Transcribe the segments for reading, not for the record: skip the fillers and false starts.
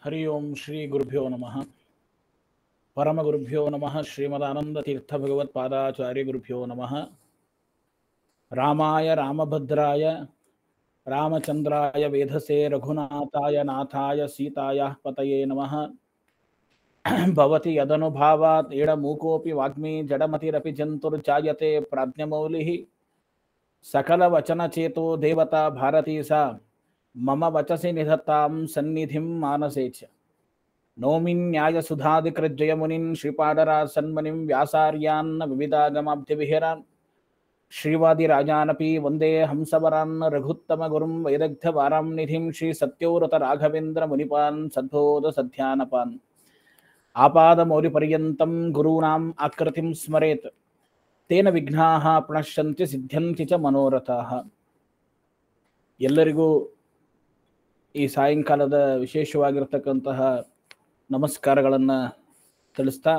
हरि ओं श्री गुरुभ्यो नमः। परम गुरुभ्यो नमः। श्रीमदानंद तीर्थ भगवत्पादाचार्य गुरुभ्यो नमः। रामाय रामभद्राय रामचंद्राय वेधसे रघुनाथाय नाथाय सीतायाः पतये नमः। भवति यदनुभावात् एडमूकोऽपि वाग्मी जडमतिरपि जन्तुर्जायते प्राज्ञमौलिः सकलवचनचेतो देवता भारती सा मम वचसि निधत्तां सन्निधिं मानसे च। नौमिन्यायसुधादिकृज्जयमुनिन् श्रीपादराज सन्मनिं व्यासार्यान् विविधागमाब्धिविहिरान् श्रीवादिराजानपि वन्दे हंसवरान् रघुत्तमगुरुं वैदग्ध्यवारांनिधिं श्रीसत्योव्रतराघवेन्द्रमुनिपान् सद्बोधसध्यानपान् आपादमौलिपर्यन्तं गुरूणाम् आकृतिं स्मरेत् तेन विघ्नाः प्रणश्यन्ति सिद्ध्यन्ति च मनोरथाः। ಎಲ್ಲರಿಗೂ ಈ ಸಾಯಂಕಾಲದ ವಿಶೇಷವಾಗಿರತಕ್ಕಂತಹ ನಮಸ್ಕಾರಗಳನ್ನು ತಿಳಿಸ್ತಾ,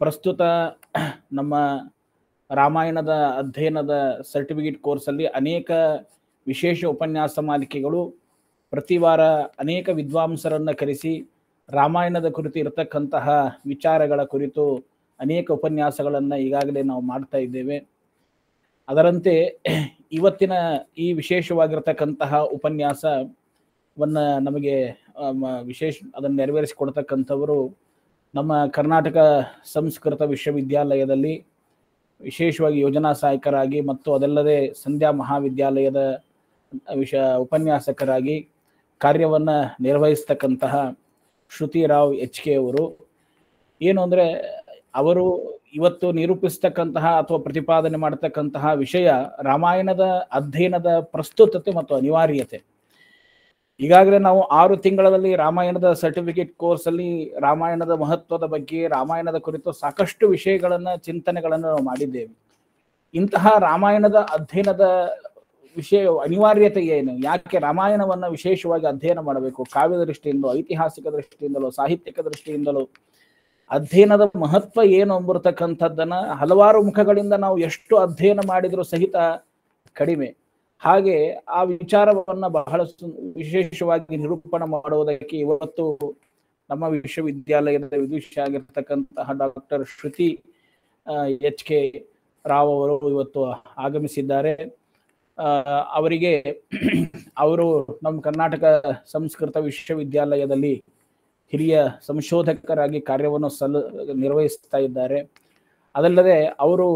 ಪ್ರಸ್ತುತ ನಮ್ಮ ರಾಮಾಯಣದ ಅಧ್ಯಯನದ ಸರ್ಟಿಫಿಕೇಟ್ ಕೋರ್ಸಲ್ಲಿ ಅನೇಕ ವಿಶೇಷ ಉಪನ್ಯಾಸ ಮಾಲಿಕೆಗಳು, ಪ್ರತಿ ವಾರ ಅನೇಕ ವಿದ್ವಾಂಸರನ್ನು ಕರೆಸಿ ರಾಮಾಯಣದ ಕುರಿತು ಇರತಕ್ಕಂತಹ ವಿಚಾರಗಳ ಕುರಿತು ಅನೇಕ ಉಪನ್ಯಾಸಗಳನ್ನು ಈಗಾಗಲೇ ನಾವು ಮಾಡ್ತಾ ಇದ್ದೇವೆ. ಅದರಂತೆ ಇವತ್ತಿನ ಈ ವಿಶೇಷವಾಗಿರತಕ್ಕಂತಹ ಉಪನ್ಯಾಸವನ್ನು ನಮಗೆ ಅದನ್ನು ನೆರವೇರಿಸಿಕೊಡ್ತಕ್ಕಂಥವರು ನಮ್ಮ ಕರ್ನಾಟಕ ಸಂಸ್ಕೃತ ವಿಶ್ವವಿದ್ಯಾಲಯದಲ್ಲಿ ವಿಶೇಷವಾಗಿ ಯೋಜನಾ ಸಹಾಯಕರಾಗಿ ಮತ್ತು ಅದಲ್ಲದೆ ಸಂಧ್ಯಾ ಮಹಾವಿದ್ಯಾಲಯದ ಉಪನ್ಯಾಸಕರಾಗಿ ಕಾರ್ಯವನ್ನು ನಿರ್ವಹಿಸ್ತಕ್ಕಂತಹ ಶ್ರುತಿರಾವ್ HK ಅವರು. ಏನು ಅಂದರೆ, ಅವರು ಇವತ್ತು ನಿರೂಪಿಸ್ತಕ್ಕಂತಹ ಅಥವಾ ಪ್ರತಿಪಾದನೆ ಮಾಡತಕ್ಕಂತಹ ವಿಷಯ ರಾಮಾಯಣದ ಅಧ್ಯಯನದ ಪ್ರಸ್ತುತತೆ ಮತ್ತು ಅನಿವಾರ್ಯತೆ. ಈಗಾಗಲೇ ನಾವು 6 ತಿಂಗಳಲ್ಲಿ ರಾಮಾಯಣದ ಸರ್ಟಿಫಿಕೇಟ್ ಕೋರ್ಸಲ್ಲಿ ರಾಮಾಯಣದ ಮಹತ್ವದ ಬಗ್ಗೆ, ರಾಮಾಯಣದ ಕುರಿತು ಸಾಕಷ್ಟು ವಿಷಯಗಳನ್ನು, ಚಿಂತನೆಗಳನ್ನು ನಾವು ಮಾಡಿದ್ದೇವೆ. ಇಂತಹ ರಾಮಾಯಣದ ಅಧ್ಯಯನದ ವಿಷಯ ಅನಿವಾರ್ಯತೆ ಏನು, ಯಾಕೆ ರಾಮಾಯಣವನ್ನು ವಿಶೇಷವಾಗಿ ಅಧ್ಯಯನ ಮಾಡಬೇಕು, ಕಾವ್ಯದ ದೃಷ್ಟಿಯಿಂದಲೋ, ಐತಿಹಾಸಿಕ ದೃಷ್ಟಿಯಿಂದಲೋ, ಸಾಹಿತ್ಯಿಕ ದೃಷ್ಟಿಯಿಂದಲೋ ಅಧ್ಯಯನದ ಮಹತ್ವ ಏನು ಎಂಬತಕ್ಕಂಥದ್ದನ್ನು ಹಲವಾರು ಮುಖಗಳಿಂದ ನಾವು ಎಷ್ಟು ಅಧ್ಯಯನ ಮಾಡಿದರೂ ಸಹಿತ ಕಡಿಮೆ. ಹಾಗೆ ಆ ವಿಚಾರವನ್ನು ಬಹಳ ವಿಶೇಷವಾಗಿ ನಿರೂಪಣೆ ಮಾಡುವುದಕ್ಕೆ ಇವತ್ತು ನಮ್ಮ ವಿಶ್ವವಿದ್ಯಾಲಯದ ವಿದುಷಿ ಆಗಿರ್ತಕ್ಕಂತಹ ಡಾಕ್ಟರ್ ಶ್ರುತಿ HK ರಾವ್ ಅವರು ಇವತ್ತು ಆಗಮಿಸಿದ್ದಾರೆ. ಅವರಿಗೆ ಅವರು ನಮ್ಮ ಕರ್ನಾಟಕ ಸಂಸ್ಕೃತ ವಿಶ್ವವಿದ್ಯಾಲಯದಲ್ಲಿ ಹಿರಿಯ ಸಂಶೋಧಕರಾಗಿ ಕಾರ್ಯವನ್ನು ನಿರ್ವಹಿಸ್ತಾ ಇದ್ದಾರೆ. ಅದಲ್ಲದೆ ಅವರು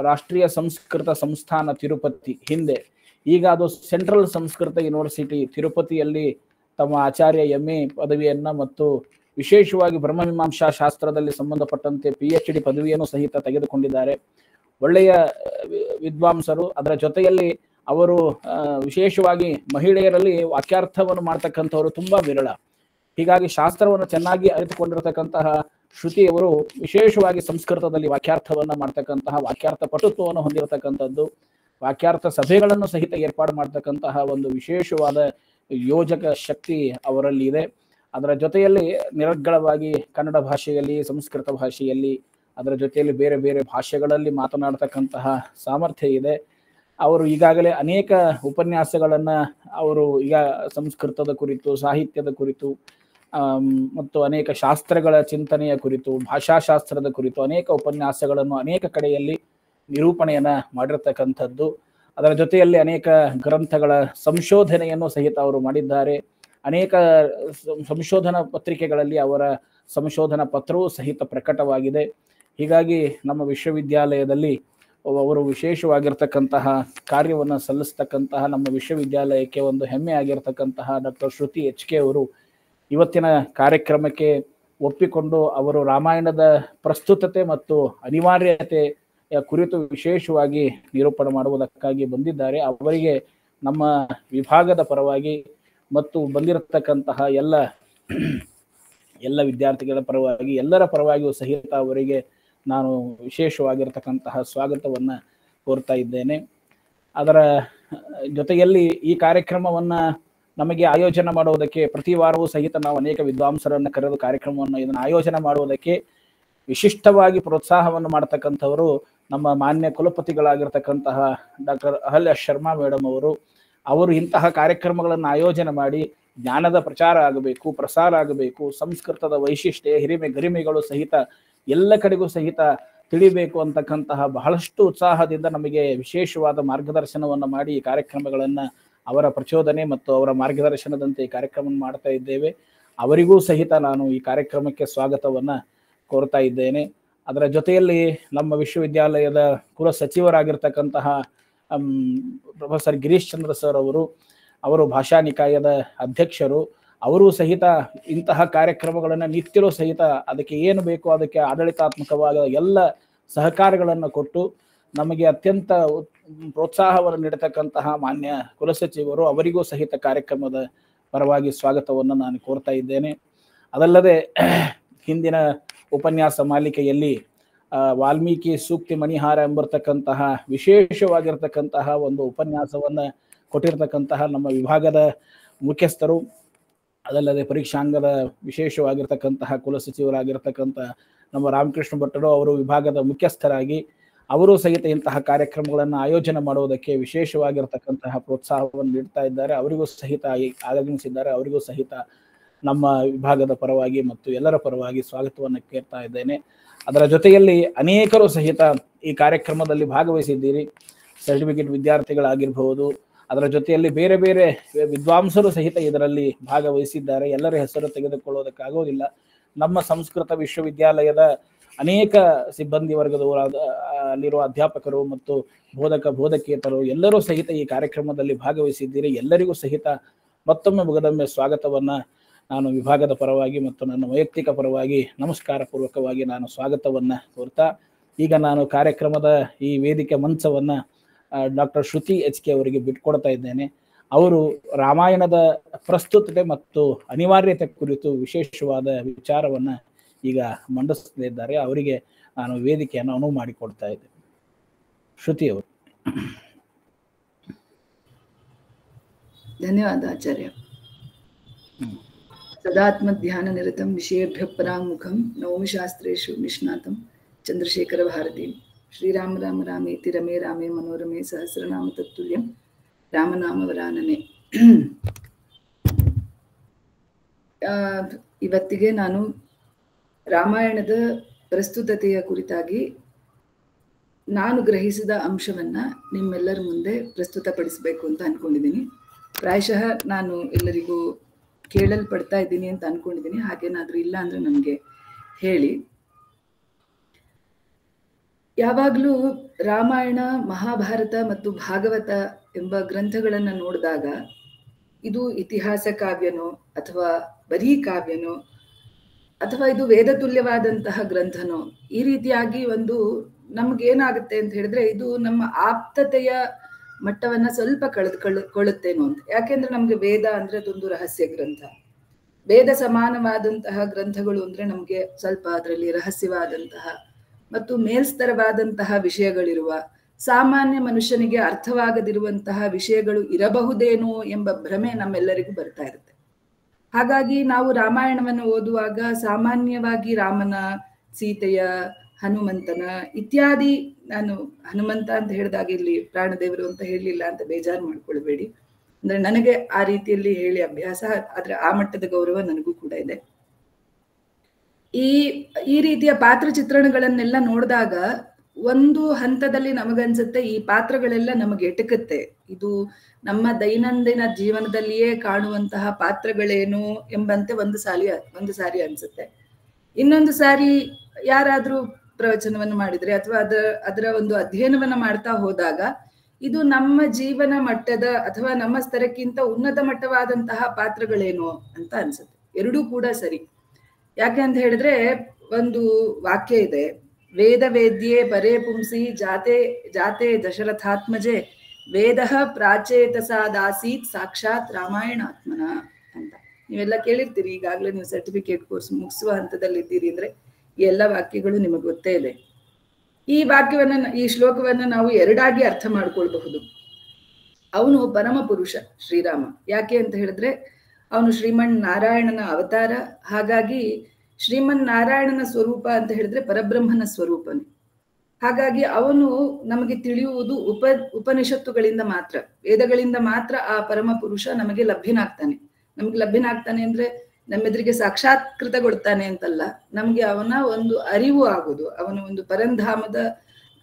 ರಾಷ್ಟ್ರೀಯ ಸಂಸ್ಕೃತ ಸಂಸ್ಥಾನ ತಿರುಪತಿ, ಹಿಂದೆ ಈಗ ಅದು ಸೆಂಟ್ರಲ್ ಸಂಸ್ಕೃತ ಯೂನಿವರ್ಸಿಟಿ ತಿರುಪತಿಯಲ್ಲಿ ತಮ್ಮ ಆಚಾರ್ಯ MA ಪದವಿಯನ್ನು ಮತ್ತು ವಿಶೇಷವಾಗಿ ಬ್ರಹ್ಮಮೀಮಾಂಸಾ ಶಾಸ್ತ್ರದಲ್ಲಿ ಸಂಬಂಧಪಟ್ಟಂತೆ PhD ಪದವಿಯನ್ನು ಸಹಿತ ತೆಗೆದುಕೊಂಡಿದ್ದಾರೆ. ಒಳ್ಳೆಯ ವಿದ್ವಾಂಸರು. ಅದರ ಜೊತೆಯಲ್ಲಿ ಅವರು ವಿಶೇಷವಾಗಿ ಮಹಿಳೆಯರಲ್ಲಿ ವಾಕ್ಯಾರ್ಥವನ್ನು ಮಾಡ್ತಕ್ಕಂಥವರು ತುಂಬಾ ವಿರಳ. ಹೀಗಾಗಿ ಶಾಸ್ತ್ರವನ್ನು ಚೆನ್ನಾಗಿ ಅರಿತುಕೊಂಡಿರತಕ್ಕಂತಹ ಶ್ರುತಿಯವರು ವಿಶೇಷವಾಗಿ ಸಂಸ್ಕೃತದಲ್ಲಿ ವಾಕ್ಯಾರ್ಥವನ್ನು ಮಾಡ್ತಕ್ಕಂತಹ, ವಾಕ್ಯಾರ್ಥ ಪಟುತ್ವವನ್ನು ಹೊಂದಿರತಕ್ಕಂಥದ್ದು, ವಾಕ್ಯಾರ್ಥ ಸಭೆಗಳನ್ನು ಸಹಿತ ಏರ್ಪಾಡು ಮಾಡ್ತಕ್ಕಂತಹ ಒಂದು ವಿಶೇಷವಾದ ಯೋಜಕ ಶಕ್ತಿ ಅವರಲ್ಲಿ ಇದೆ. ಅದರ ಜೊತೆಯಲ್ಲಿ ನಿರರ್ಗಳವಾಗಿ ಕನ್ನಡ ಭಾಷೆಯಲ್ಲಿ, ಸಂಸ್ಕೃತ ಭಾಷೆಯಲ್ಲಿ, ಅದರ ಜೊತೆಯಲ್ಲಿ ಬೇರೆ ಬೇರೆ ಭಾಷೆಗಳಲ್ಲಿ ಮಾತನಾಡ್ತಕ್ಕಂತಹ ಸಾಮರ್ಥ್ಯ ಇದೆ. ಅವರು ಈಗಾಗಲೇ ಅನೇಕ ಉಪನ್ಯಾಸಗಳನ್ನು ಅವರು ಈಗ ಸಂಸ್ಕೃತದ ಕುರಿತು, ಸಾಹಿತ್ಯದ ಕುರಿತು ಮತ್ತು ಅನೇಕ ಶಾಸ್ತ್ರಗಳ ಚಿಂತನೆಯ ಕುರಿತು, ಭಾಷಾಶಾಸ್ತ್ರದ ಕುರಿತು ಅನೇಕ ಉಪನ್ಯಾಸಗಳನ್ನು ಅನೇಕ ಕಡೆಯಲ್ಲಿ ನಿರೂಪಣೆಯನ್ನು ಮಾಡಿರ್ತಕ್ಕಂಥದ್ದು. ಅದರ ಜೊತೆಯಲ್ಲಿ ಅನೇಕ ಗ್ರಂಥಗಳ ಸಂಶೋಧನೆಯನ್ನು ಸಹಿತ ಅವರು ಮಾಡಿದ್ದಾರೆ. ಅನೇಕ ಸಂಶೋಧನಾ ಪತ್ರಿಕೆಗಳಲ್ಲಿ ಅವರ ಸಂಶೋಧನಾ ಪತ್ರವೂ ಸಹಿತ ಪ್ರಕಟವಾಗಿದೆ. ಹೀಗಾಗಿ ನಮ್ಮ ವಿಶ್ವವಿದ್ಯಾಲಯದಲ್ಲಿ ಅವರು ವಿಶೇಷವಾಗಿರ್ತಕ್ಕಂತಹ ಕಾರ್ಯವನ್ನು ಸಲ್ಲಿಸ್ತಕ್ಕಂತಹ ನಮ್ಮ ವಿಶ್ವವಿದ್ಯಾಲಯಕ್ಕೆ ಒಂದು ಹೆಮ್ಮೆ ಆಗಿರ್ತಕ್ಕಂತಹ ಡಾಕ್ಟರ್ ಶ್ರುತಿ HK ಅವರು ಇವತ್ತಿನ ಕಾರ್ಯಕ್ರಮಕ್ಕೆ ಒಪ್ಪಿಕೊಂಡು ಅವರು ರಾಮಾಯಣದ ಪ್ರಸ್ತುತತೆ ಮತ್ತು ಅನಿವಾರ್ಯತೆಯ ಕುರಿತು ವಿಶೇಷವಾಗಿ ನಿರೂಪಣೆ ಮಾಡುವುದಕ್ಕಾಗಿ ಬಂದಿದ್ದಾರೆ. ಅವರಿಗೆ ನಮ್ಮ ವಿಭಾಗದ ಪರವಾಗಿ ಮತ್ತು ಬಂದಿರತಕ್ಕಂತಹ ಎಲ್ಲ ವಿದ್ಯಾರ್ಥಿಗಳ ಪರವಾಗಿ, ಎಲ್ಲರ ಪರವಾಗಿಯೂ ಸಹಿತ ಅವರಿಗೆ ನಾನು ವಿಶೇಷವಾಗಿರ್ತಕ್ಕಂತಹ ಸ್ವಾಗತವನ್ನು ಕೋರ್ತಾ ಇದ್ದೇನೆ. ಅದರ ಜೊತೆಯಲ್ಲಿ ಈ ಕಾರ್ಯಕ್ರಮವನ್ನು ನಮಗೆ ಆಯೋಜನೆ ಮಾಡುವುದಕ್ಕೆ ಪ್ರತಿ ವಾರವೂ ಸಹಿತ ನಾವು ಅನೇಕ ವಿದ್ವಾಂಸರನ್ನು ಕರೆದು ಇದನ್ನು ಆಯೋಜನೆ ಮಾಡುವುದಕ್ಕೆ ವಿಶಿಷ್ಟವಾಗಿ ಪ್ರೋತ್ಸಾಹವನ್ನು ಮಾಡ್ತಕ್ಕಂಥವರು ನಮ್ಮ ಮಾನ್ಯ ಕುಲಪತಿಗಳಾಗಿರ್ತಕ್ಕಂತಹ ಡಾಕ್ಟರ್ ಅಹಲ್ಯ ಶರ್ಮಾ ಮೇಡಮ್ ಅವರು. ಅವರು ಇಂತಹ ಕಾರ್ಯಕ್ರಮಗಳನ್ನು ಆಯೋಜನೆ ಮಾಡಿ ಜ್ಞಾನದ ಪ್ರಚಾರ ಆಗಬೇಕು, ಪ್ರಸಾರ ಆಗಬೇಕು, ಸಂಸ್ಕೃತದ ವೈಶಿಷ್ಟ್ಯ ಹಿರಿಮೆ ಗರಿಮೆಗಳು ಸಹಿತ ಎಲ್ಲ ಕಡೆಗೂ ಸಹಿತ ತಿಳಿಬೇಕು ಅಂತಕ್ಕಂತಹ ಬಹಳಷ್ಟು ಉತ್ಸಾಹದಿಂದ ನಮಗೆ ವಿಶೇಷವಾದ ಮಾರ್ಗದರ್ಶನವನ್ನು ಮಾಡಿ ಈ ಕಾರ್ಯಕ್ರಮಗಳನ್ನ ಅವರ ಪ್ರಚೋದನೆ ಮತ್ತು ಅವರ ಮಾರ್ಗದರ್ಶನದಂತೆ ಈ ಕಾರ್ಯಕ್ರಮ ಮಾಡ್ತಾ ಇದ್ದೇವೆ. ಅವರಿಗೂ ಸಹಿತ ನಾನು ಈ ಕಾರ್ಯಕ್ರಮಕ್ಕೆ ಸ್ವಾಗತವನ್ನ ಕೋರ್ತಾ ಇದ್ದೇನೆ. ಅದರ ಜೊತೆಯಲ್ಲಿ ನಮ್ಮ ವಿಶ್ವವಿದ್ಯಾಲಯದ ಕುಲ ಸಚಿವರಾಗಿರ್ತಕ್ಕಂತಹ ಪ್ರೊಫೆಸರ್ ಗಿರೀಶ್ ಚಂದ್ರ ಸರ್ ಅವರು ಭಾಷಾ ನಿಕಾಯದ ಅಧ್ಯಕ್ಷರು. ಅವರು ಸಹಿತ ಇಂತಹ ಕಾರ್ಯಕ್ರಮಗಳನ್ನು ನಿತ್ಯಲೂ ಸಹಿತ ಅದಕ್ಕೆ ಏನು ಬೇಕು ಅದಕ್ಕೆ ಆಡಳಿತಾತ್ಮಕವಾದ ಎಲ್ಲ ಸಹಕಾರಗಳನ್ನು ಕೊಟ್ಟು ನಮಗೆ ಅತ್ಯಂತ ಪ್ರೋತ್ಸಾಹವನ್ನು ನೀಡತಕ್ಕಂತಹ ಮಾನ್ಯ ಕುಲಸಚಿವರು, ಅವರಿಗೂ ಸಹಿತ ಕಾರ್ಯಕ್ರಮದ ಪರವಾಗಿ ಸ್ವಾಗತವನ್ನು ನಾನು ಕೋರ್ತಾ ಇದ್ದೇನೆ. ಅದಲ್ಲದೆ ಹಿಂದಿನ ಉಪನ್ಯಾಸ ಮಾಲಿಕೆಯಲ್ಲಿ ವಾಲ್ಮೀಕಿ ಸೂಕ್ತಿ ಮಣಿಹಾರ ಎಂಬರ್ತಕ್ಕಂತಹ ವಿಶೇಷವಾಗಿರ್ತಕ್ಕಂತಹ ಒಂದು ಉಪನ್ಯಾಸವನ್ನ ಕೊಟ್ಟಿರ್ತಕ್ಕಂತಹ ನಮ್ಮ ವಿಭಾಗದ ಮುಖ್ಯಸ್ಥರು, ಅದಲ್ಲದೆ ಪರೀಕ್ಷಾಂಗದ ವಿಶೇಷವಾಗಿರ್ತಕ್ಕಂತಹ ಕುಲಸಚಿವರಾಗಿರ್ತಕ್ಕಂಥ ನಮ್ಮ ರಾಮಕೃಷ್ಣ ಭಟ್ಟರು ಅವರು ವಿಭಾಗದ ಮುಖ್ಯಸ್ಥರಾಗಿ ಅವರು ಸಹಿತ ಇಂತಹ ಕಾರ್ಯಕ್ರಮಗಳನ್ನು ಆಯೋಜನೆ ಮಾಡುವುದಕ್ಕೆ ವಿಶೇಷವಾಗಿರ್ತಕ್ಕಂತಹ ಪ್ರೋತ್ಸಾಹವನ್ನು ನೀಡ್ತಾ ಇದ್ದಾರೆ. ಅವರಿಗೂ ಸಹಿತ ಆಗಮಿಸಿದ್ದಾರೆ. ಅವರಿಗೂ ಸಹಿತ ನಮ್ಮ ವಿಭಾಗದ ಪರವಾಗಿ ಮತ್ತು ಎಲ್ಲರ ಪರವಾಗಿ ಸ್ವಾಗತವನ್ನು ಕೇಳ್ತಾ ಇದ್ದೇನೆ. ಅದರ ಜೊತೆಯಲ್ಲಿ ಅನೇಕರು ಸಹಿತ ಈ ಕಾರ್ಯಕ್ರಮದಲ್ಲಿ ಭಾಗವಹಿಸಿದ್ದೀರಿ. ಸರ್ಟಿಫಿಕೇಟ್ ವಿದ್ಯಾರ್ಥಿಗಳಾಗಿರ್ಬಹುದು, ಅದರ ಜೊತೆಯಲ್ಲಿ ಬೇರೆ ಬೇರೆ ವಿದ್ವಾಂಸರು ಸಹಿತ ಇದರಲ್ಲಿ ಭಾಗವಹಿಸಿದ್ದಾರೆ. ಎಲ್ಲರ ಹೆಸರು ತೆಗೆದುಕೊಳ್ಳೋದಕ್ಕಾಗೋದಿಲ್ಲ. ನಮ್ಮ ಸಂಸ್ಕೃತ ವಿಶ್ವವಿದ್ಯಾಲಯದ ಅನೇಕ ಸಿಬ್ಬಂದಿ ವರ್ಗದವರಾದ ಅಲ್ಲಿರುವ ಅಧ್ಯಾಪಕರು ಮತ್ತು ಬೋಧಕೇತರು ಎಲ್ಲರೂ ಸಹಿತ ಈ ಕಾರ್ಯಕ್ರಮದಲ್ಲಿ ಭಾಗವಹಿಸಿದ್ದೀರಿ. ಎಲ್ಲರಿಗೂ ಸಹಿತ ಮತ್ತೊಮ್ಮೆ ಮುಗದೊಮ್ಮೆ ಸ್ವಾಗತವನ್ನ ನಾನು ವಿಭಾಗದ ಪರವಾಗಿ ಮತ್ತು ನನ್ನ ವೈಯಕ್ತಿಕ ಪರವಾಗಿ ನಮಸ್ಕಾರ ಪೂರ್ವಕವಾಗಿ ನಾನು ಸ್ವಾಗತವನ್ನ ಕೋರ್ತಾ, ಈಗ ನಾನು ಕಾರ್ಯಕ್ರಮದ ಈ ವೇದಿಕೆ ಮಂಚವನ್ನ ಡಾಕ್ಟರ್ ಶ್ರುತಿ HK ಅವರಿಗೆ ಬಿಟ್ಕೊಡ್ತಾ ಇದ್ದೇನೆ. ಅವರು ರಾಮಾಯಣದ ಪ್ರಸ್ತುತತೆ ಮತ್ತು ಅನಿವಾರ್ಯತೆ ಕುರಿತು ವಿಶೇಷವಾದ ವಿಚಾರವನ್ನ ಈಗ ಮಂಡಿಸಲಿದ್ದಾರೆ. ಅವರಿಗೆ ನಾನು ವೇದಿಕೆಯನ್ನು ಅನುವು ಮಾಡಿಕೊಡ್ತಾ ಇದ್ದೇನೆ. ಶ್ರುತಿ ಅವರು. ಧನ್ಯವಾದ ಆಚಾರ್ಯ. ಸದಾತ್ಮ ಧ್ಯಾನ ನಿರತಂ ವಿಷಯೇಭ್ಯ ಪರಾಮುಖಂ ನವಮಿ ಶಾಸ್ತ್ರೇಷು ನಿಷ್ಣಾತಂ ಚಂದ್ರಶೇಖರ ಭಾರತಿ. ಶ್ರೀರಾಮ ರಾಮ ರಾಮೇತಿ ರಮೇ ರಾಮೇ ಮನೋರಮೆ ಸಹಸ್ರನಾಮ ತತ್ತುಲ್ಯಂ ರಾಮನಾಮವರಾನನೆ. ಇವತ್ತಿಗೆ ನಾನು ರಾಮಾಯಣದ ಪ್ರಸ್ತುತತೆಯ ಕುರಿತಾಗಿ ನಾನು ಗ್ರಹಿಸಿದ ಅಂಶವನ್ನ ನಿಮ್ಮೆಲ್ಲರ ಮುಂದೆ ಪ್ರಸ್ತುತಪಡಿಸಬೇಕು ಅಂತ ಅನ್ಕೊಂಡಿದ್ದೀನಿ. ಪ್ರಾಯಶಃ ನಾನು ಎಲ್ಲರಿಗೂ ಕೇಳಲ್ಪಡ್ತಾ ಇದ್ದೀನಿ ಅಂತ ಅನ್ಕೊಂಡಿದ್ದೀನಿ. ಹಾಗೇನಾದ್ರೂ ಇಲ್ಲ ಅಂದ್ರೆ ನನಗೆ ಹೇಳಿ. ಯಾವಾಗಲೂ ರಾಮಾಯಣ, ಮಹಾಭಾರತ ಮತ್ತು ಭಾಗವತ ಎಂಬ ಗ್ರಂಥಗಳನ್ನು ನೋಡಿದಾಗ ಇದು ಇತಿಹಾಸ ಕಾವ್ಯನೋ ಅಥವಾ ಬರೀ ಕಾವ್ಯನೋ ಅಥವಾ ಇದು ವೇದ ತುಲ್ಯವಾದಂತಹ ಗ್ರಂಥನೋ, ಈ ರೀತಿಯಾಗಿ ಒಂದು ನಮ್ಗೇನಾಗುತ್ತೆ ಅಂತ ಹೇಳಿದ್ರೆ ಇದು ನಮ್ಮ ಆಪ್ತತೆಯ ಮಟ್ಟವನ್ನ ಸ್ವಲ್ಪ ಕಳೆದುಕೊಳ್ಳುತ್ತೇನೋ ಅಂತ. ಯಾಕೆಂದ್ರೆ ನಮ್ಗೆ ವೇದ ಅಂದ್ರೆ ಅದೊಂದು ರಹಸ್ಯ ಗ್ರಂಥ. ವೇದ ಸಮಾನವಾದಂತಹ ಗ್ರಂಥಗಳು ಅಂದ್ರೆ ನಮ್ಗೆ ಸ್ವಲ್ಪ ಅದರಲ್ಲಿ ರಹಸ್ಯವಾದಂತಹ ಮತ್ತು ಮೇಲ್ಸ್ತರವಾದಂತಹ ವಿಷಯಗಳಿರುವ, ಸಾಮಾನ್ಯ ಮನುಷ್ಯನಿಗೆ ಅರ್ಥವಾಗದಿರುವಂತಹ ವಿಷಯಗಳು ಇರಬಹುದೇನೋ ಎಂಬ ಭ್ರಮೆ ನಮ್ಮೆಲ್ಲರಿಗೂ ಬರ್ತಾ ಇರುತ್ತೆ. ಹಾಗಾಗಿ ನಾವು ರಾಮಾಯಣವನ್ನು ಓದುವಾಗ ಸಾಮಾನ್ಯವಾಗಿ ರಾಮನ, ಸೀತೆಯ, ಹನುಮಂತನ ಇತ್ಯಾದಿ, ನಾನು ಹನುಮಂತ ಅಂತ ಹೇಳಿದಾಗ ಇಲ್ಲಿ ಪ್ರಾಣದೇವರು ಅಂತ ಹೇಳಲಿಲ್ಲ ಅಂತ ಬೇಜಾರು ಮಾಡ್ಕೊಳ್ಬೇಡಿ. ಅಂದ್ರೆ ನನಗೆ ಆ ರೀತಿಯಲ್ಲಿ ಹೇಳಿ ಅಭ್ಯಾಸ, ಆದ್ರೆ ಆ ಮಟ್ಟದ ಗೌರವ ನನಗೂ ಕೂಡ ಇದೆ. ಈ ರೀತಿಯ ಪಾತ್ರ ಚಿತ್ರಣಗಳನ್ನೆಲ್ಲ ನೋಡಿದಾಗ ಒಂದು ಹಂತದಲ್ಲಿ ನಮಗನ್ಸುತ್ತೆ ಈ ಪಾತ್ರಗಳೆಲ್ಲ ನಮಗೆ ಎಟಕುತ್ತೆ, ಇದು ನಮ್ಮ ದೈನಂದಿನ ಜೀವನದಲ್ಲಿಯೇ ಕಾಣುವಂತಹ ಪಾತ್ರಗಳೇನು ಎಂಬಂತೆ ಒಂದು ಸಾರಿ ಅನ್ಸುತ್ತೆ. ಇನ್ನೊಂದು ಸಾರಿ ಯಾರಾದ್ರೂ ಪ್ರವಚನವನ್ನು ಮಾಡಿದ್ರೆ ಅಥವಾ ಅದರ ಒಂದು ಅಧ್ಯಯನವನ್ನ ಮಾಡ್ತಾ ಹೋದಾಗ ಇದು ನಮ್ಮ ಜೀವನ ಮಟ್ಟದ ಅಥವಾ ನಮ್ಮ ಸ್ತರಕ್ಕಿಂತ ಉನ್ನತ ಮಟ್ಟವಾದಂತಹ ಪಾತ್ರಗಳೇನು ಅಂತ ಅನ್ಸುತ್ತೆ. ಎರಡೂ ಕೂಡ ಸರಿ. ಯಾಕೆ ಅಂತ ಹೇಳಿದ್ರೆ ಒಂದು ವಾಕ್ಯ ಇದೆ, ವೇದ ವೇದ್ಯೆ ಪರೇ ಪುಂಸಿ ಜಾತೆ ದಶರಥಾತ್ಮಜೆ ವೇದ ಪ್ರಾಚೇತಸಾದಾಸೀತ್ ಸಾಕ್ಷಾತ್ ರಾಮಾಯಣಾತ್ಮನ ಅಂತ. ನೀವೆಲ್ಲ ಕೇಳಿರ್ತೀರಿ, ಈಗಾಗಲೇ ನೀವು ಸರ್ಟಿಫಿಕೇಟ್ ಕೋರ್ಸ್ ಮುಗಿಸುವ ಹಂತದಲ್ಲಿದ್ದೀರಿ ಅಂದ್ರೆ ಈ ಎಲ್ಲ ವಾಕ್ಯಗಳು ನಿಮಗೆ ಗೊತ್ತೇ ಇದೆ. ಈ ಶ್ಲೋಕವನ್ನ ನಾವು ಎರಡಾಗಿ ಅರ್ಥ ಮಾಡ್ಕೊಳ್ಬಹುದು. ಅವನು ಪರಮ ಪುರುಷ ಶ್ರೀರಾಮ. ಯಾಕೆ ಅಂತ ಹೇಳಿದ್ರೆ ಅವನು ಶ್ರೀಮನ್ ನಾರಾಯಣನ ಅವತಾರ. ಹಾಗಾಗಿ ಶ್ರೀಮನ್ ನಾರಾಯಣನ ಸ್ವರೂಪ ಅಂತ ಹೇಳಿದ್ರೆ ಪರಬ್ರಹ್ಮನ ಸ್ವರೂಪನೇ. ಹಾಗಾಗಿ ಅವನು ನಮಗೆ ತಿಳಿಯುವುದು ಉಪನಿಷತ್ತುಗಳಿಂದ ಮಾತ್ರ, ವೇದಗಳಿಂದ ಮಾತ್ರ ಆ ಪರಮ ಪುರುಷ ನಮಗೆ ಲಭ್ಯನಾಗ್ತಾನೆ. ನಮ್ಗೆ ಲಭ್ಯನಾಗ್ತಾನೆ ಅಂದ್ರೆ ನಮ್ಮೆದುರಿಗೆ ಸಾಕ್ಷಾತ್ಕೃತಗೊಳ್ತಾನೆ ಅಂತಲ್ಲ, ನಮ್ಗೆ ಅವನ ಒಂದು ಅರಿವು ಆಗೋದು, ಅವನ ಒಂದು ಪರಂಧಾಮದ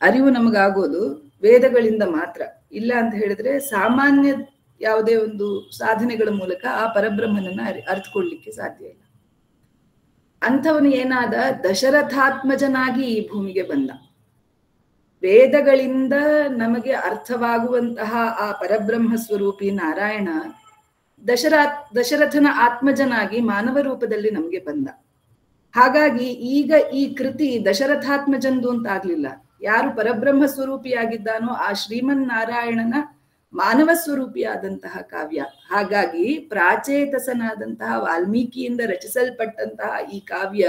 ಅರಿವು ನಮಗಾಗೋದು ವೇದಗಳಿಂದ ಮಾತ್ರ. ಇಲ್ಲ ಅಂತ ಹೇಳಿದ್ರೆ ಸಾಮಾನ್ಯ ಯಾವುದೇ ಒಂದು ಸಾಧನೆಗಳ ಮೂಲಕ ಆ ಪರಬ್ರಹ್ಮನನ್ನ ಅರಿತುಕೊಳ್ಳಿಕ್ಕೆ ಸಾಧ್ಯ ಇಲ್ಲ. ಅಂಥವನು ಏನಾದ, ದಶರಥಾತ್ಮಜನಾಗಿ ಈ ಭೂಮಿಗೆ ಬಂದ. ವೇದಗಳಿಂದ ನಮಗೆ ಅರ್ಥವಾಗುವಂತಹ ಆ ಪರಬ್ರಹ್ಮ ಸ್ವರೂಪಿ ನಾರಾಯಣ ದಶರಥನ ಆತ್ಮಜನಾಗಿ ಮಾನವ ರೂಪದಲ್ಲಿ ನಮಗೆ ಬಂದ. ಹಾಗಾಗಿ ಈಗ ಈ ಕೃತಿ ದಶರಥಾತ್ಮಜಂದು ಅಂತ ಆಗ್ಲಿಲ್ಲ. ಯಾರು ಪರಬ್ರಹ್ಮ ಸ್ವರೂಪಿಯಾಗಿದ್ದಾನೋ ಆ ಶ್ರೀಮನ್ ನಾರಾಯಣನ ಮಾನವ ಸ್ವರೂಪಿಯಾದಂತಹ ಕಾವ್ಯ. ಹಾಗಾಗಿ ಪ್ರಾಚೇತಸನಾದಂತಹ ವಾಲ್ಮೀಕಿಯಿಂದ ರಚಿಸಲ್ಪಟ್ಟಂತಹ ಈ ಕಾವ್ಯ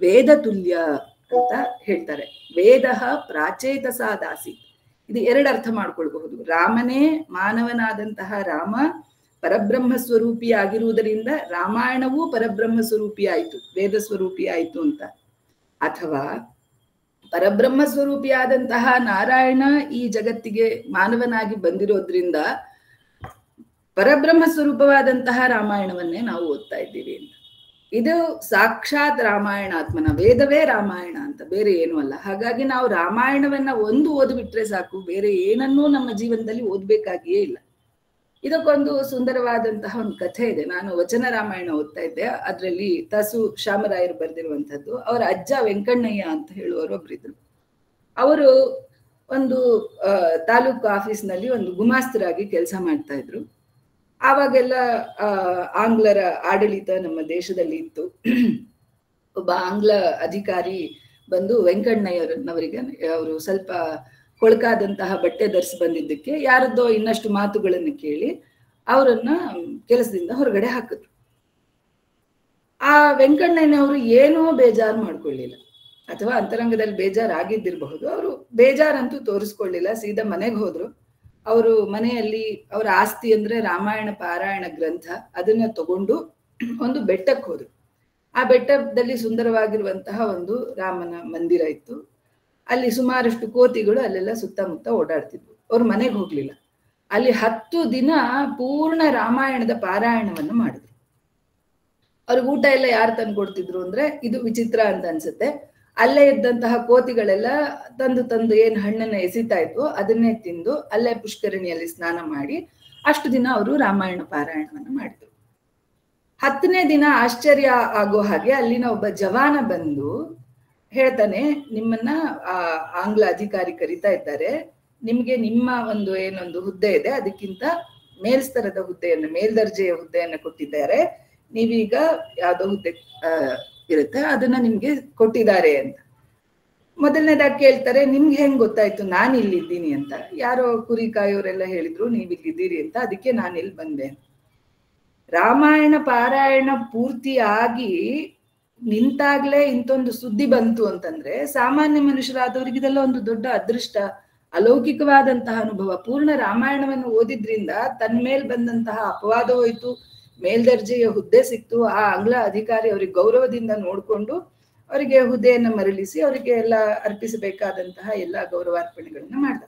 ವೇದ ತುಲ್ಯ ಅಂತ ಹೇಳ್ತಾರೆ. ವೇದ ಪ್ರಾಚೇತಸಾದಾಸಿ, ಇದು ಎರಡು ಅರ್ಥ ಮಾಡ್ಕೊಳ್ಬಹುದು. ರಾಮನೇ ಮಾನವನಾದಂತಹ ರಾಮ ಪರಬ್ರಹ್ಮ ಸ್ವರೂಪಿ ಆಗಿರುವುದರಿಂದ ರಾಮಾಯಣವೂ ಪರಬ್ರಹ್ಮ ಸ್ವರೂಪಿ ಆಯಿತು, ವೇದ ಸ್ವರೂಪಿ ಆಯಿತು ಅಂತ. ಅಥವಾ ಪರಬ್ರಹ್ಮ ಸ್ವರೂಪಿಯಾದಂತಹ ನಾರಾಯಣ ಈ ಜಗತ್ತಿಗೆ ಮಾನವನಾಗಿ ಬಂದಿರೋದ್ರಿಂದ ಪರಬ್ರಹ್ಮ ಸ್ವರೂಪವಾದಂತಹ ರಾಮಾಯಣವನ್ನೇ ನಾವು ಓದ್ತಾ ಇದ್ದೀವಿ ಅಂತ. ಇದು ಸಾಕ್ಷಾತ್ ರಾಮಾಯಣಾತ್ಮನ, ವೇದವೇ ರಾಮಾಯಣ ಅಂತ, ಬೇರೆ ಏನೂ ಅಲ್ಲ. ಹಾಗಾಗಿ ನಾವು ರಾಮಾಯಣವನ್ನ ಒಂದು ಓದ್ಬಿಟ್ರೆ ಸಾಕು, ಬೇರೆ ಏನನ್ನೂ ನಮ್ಮ ಜೀವನದಲ್ಲಿ ಓದ್ಬೇಕಾಗಿಯೇ ಇಲ್ಲ. ಇದಕ್ಕೊಂದು ಸುಂದರವಾದಂತಹ ಒಂದು ಕಥೆ ಇದೆ. ನಾನು ವಚನ ರಾಮಾಯಣ ಓದ್ತಾ ಇದ್ದೆ. ಅದರಲ್ಲಿ ತಸು ಶಾಮರಾಯರು ಬರೆದಿರುವಂಥದ್ದು. ಅವರ ಅಜ್ಜ ವೆಂಕಣ್ಣಯ್ಯ ಅಂತ ಹೇಳುವವರು ಒಬ್ರಿದ್ರು. ಅವರು ಒಂದು ತಾಲೂಕು ಆಫೀಸ್ನಲ್ಲಿ ಒಂದು ಗುಮಾಸ್ತರಾಗಿ ಕೆಲಸ ಮಾಡ್ತಾ ಇದ್ರು. ಆವಾಗೆಲ್ಲ ಆಂಗ್ಲರ ಆಡಳಿತ ನಮ್ಮ ದೇಶದಲ್ಲಿ ಇತ್ತು. ಒಬ್ಬ ಆಂಗ್ಲ ಅಧಿಕಾರಿ ಬಂದು ವೆಂಕಣ್ಣಯ್ಯನವರಿಗೆ, ಅವರು ಸ್ವಲ್ಪ ಕೊಳಕಾದಂತಹ ಬಟ್ಟೆ ಧರಿಸಿ ಬಂದಿದ್ದಕ್ಕೆ ಯಾರದ್ದೋ ಇನ್ನಷ್ಟು ಮಾತುಗಳನ್ನು ಕೇಳಿ ಅವರನ್ನ ಕೆಲಸದಿಂದ ಹೊರಗಡೆ ಹಾಕಿದ್ರು. ಆ ವೆಂಕಣ್ಣಯ್ಯನವರು ಏನೋ ಬೇಜಾರು ಮಾಡ್ಕೊಳ್ಳಿಲ್ಲ, ಅಥವಾ ಅಂತರಂಗದಲ್ಲಿ ಬೇಜಾರಾಗಿದ್ದಿರಬಹುದು. ಅವರು ಬೇಜಾರಂತೂ ತೋರಿಸ್ಕೊಳ್ಳಿಲ್ಲ, ಸೀದಾ ಮನೆಗೆ ಹೋದ್ರು. ಅವರು ಮನೆಯಲ್ಲಿ ಅವರ ಆಸ್ತಿ ಅಂದ್ರೆ ರಾಮಾಯಣ ಪಾರಾಯಣ ಗ್ರಂಥ, ಅದನ್ನ ತಗೊಂಡು ಒಂದು ಬೆಟ್ಟಕ್ಕೆ ಹೋದ್ರು. ಆ ಬೆಟ್ಟದಲ್ಲಿ ಸುಂದರವಾಗಿರುವಂತಹ ಒಂದು ರಾಮನ ಮಂದಿರ ಇತ್ತು. ಅಲ್ಲಿ ಸುಮಾರಷ್ಟು ಕೋತಿಗಳು ಅಲ್ಲೆಲ್ಲ ಸುತ್ತಮುತ್ತ ಓಡಾಡ್ತಿದ್ವು. ಅವ್ರ ಮನೆಗೆ ಹೋಗ್ಲಿಲ್ಲ. ಅಲ್ಲಿ 10 ದಿನ ಪೂರ್ಣ ರಾಮಾಯಣದ ಪಾರಾಯಣವನ್ನು ಮಾಡಿದ್ರು. ಅವ್ರಿಗೆ ಊಟ ಎಲ್ಲ ಯಾರು ತಂದು ಕೊಡ್ತಿದ್ರು ಅಂದ್ರೆ, ಇದು ವಿಚಿತ್ರ ಅಂತ ಅನ್ಸುತ್ತೆ, ಅಲ್ಲೇ ಇದ್ದಂತಹ ಕೋತಿಗಳೆಲ್ಲ ತಂದು ಏನ್ ಹಣ್ಣನ್ನ ಎಸಿತಾ ಇದ್ವು ಅದನ್ನೇ ತಿಂದು ಅಲ್ಲೇ ಪುಷ್ಕರಣಿಯಲ್ಲಿ ಸ್ನಾನ ಮಾಡಿ ಅಷ್ಟು ದಿನ ಅವರು ರಾಮಾಯಣ ಪಾರಾಯಣವನ್ನು ಮಾಡಿದ್ರು. 10ನೇ ದಿನ ಆಶ್ಚರ್ಯ ಆಗೋ ಹಾಗೆ ಅಲ್ಲಿನ ಒಬ್ಬ ಜವಾನ ಬಂದು ಹೇಳ್ತಾನೆ, ನಿಮ್ಮನ್ನ ಆಂಗ್ಲ ಅಧಿಕಾರಿ ಕರಿತಾ ಇದ್ದಾರೆ, ನಿಮ್ಗೆ ನಿಮ್ಮ ಒಂದು ಏನೊಂದು ಹುದ್ದೆ ಇದೆ, ಅದಕ್ಕಿಂತ ಮೇಲ್ಸ್ತರದ ಹುದ್ದೆಯನ್ನು, ಮೇಲ್ದರ್ಜೆಯ ಹುದ್ದೆಯನ್ನು ಕೊಟ್ಟಿದ್ದಾರೆ, ನೀವೀಗ ಯಾವ್ದೋ ಹುದ್ದೆ ಇರುತ್ತೆ ಅದನ್ನ ನಿಮ್ಗೆ ಕೊಟ್ಟಿದ್ದಾರೆ ಅಂತ. ಮೊದಲನೇದಾಗಿ ಕೇಳ್ತಾರೆ, ನಿಮ್ಗೆ ಹೆಂಗ್ ಗೊತ್ತಾಯ್ತು ನಾನು ಇಲ್ಲಿದ್ದೀನಿ ಅಂತ? ಯಾರೋ ಕುರಿ ಕಾಯೋರೆಲ್ಲ ಹೇಳಿದ್ರು ನೀವು ಇಲ್ಲಿದ್ದೀರಿ ಅಂತ, ಅದಕ್ಕೆ ನಾನು ಇಲ್ಲಿ ಬಂದೆ. ರಾಮಾಯಣ ಪಾರಾಯಣ ಪೂರ್ತಿ ಆಗಿ ನಿಂತಾಗ್ಲೇ ಇಂಥೊಂದು ಸುದ್ದಿ ಬಂತು ಅಂತಂದ್ರೆ ಸಾಮಾನ್ಯ ಮನುಷ್ಯರಾದವ್ರಿಗೆ ಇದೆಲ್ಲ ಒಂದು ದೊಡ್ಡ ಅದೃಷ್ಟ, ಅಲೌಕಿಕವಾದಂತಹ ಅನುಭವ. ಪೂರ್ಣ ರಾಮಾಯಣವನ್ನು ಓದಿದ್ರಿಂದ ತನ್ನ ಮೇಲ್ ಬಂದಂತಹ ಅಪವಾದ ಹೋಯ್ತು, ಮೇಲ್ದರ್ಜೆಯ ಹುದ್ದೆ ಸಿಕ್ತು. ಆ ಆಂಗ್ಲ ಅಧಿಕಾರಿ ಅವರಿಗೆ ಗೌರವದಿಂದ ನೋಡ್ಕೊಂಡು ಅವರಿಗೆ ಹುದ್ದೆಯನ್ನು ಮರಳಿಸಿ ಅವರಿಗೆ ಎಲ್ಲ ಅರ್ಪಿಸಬೇಕಾದಂತಹ ಎಲ್ಲ ಗೌರವಾರ್ಪಣೆಗಳನ್ನ ಮಾಡ್ದ.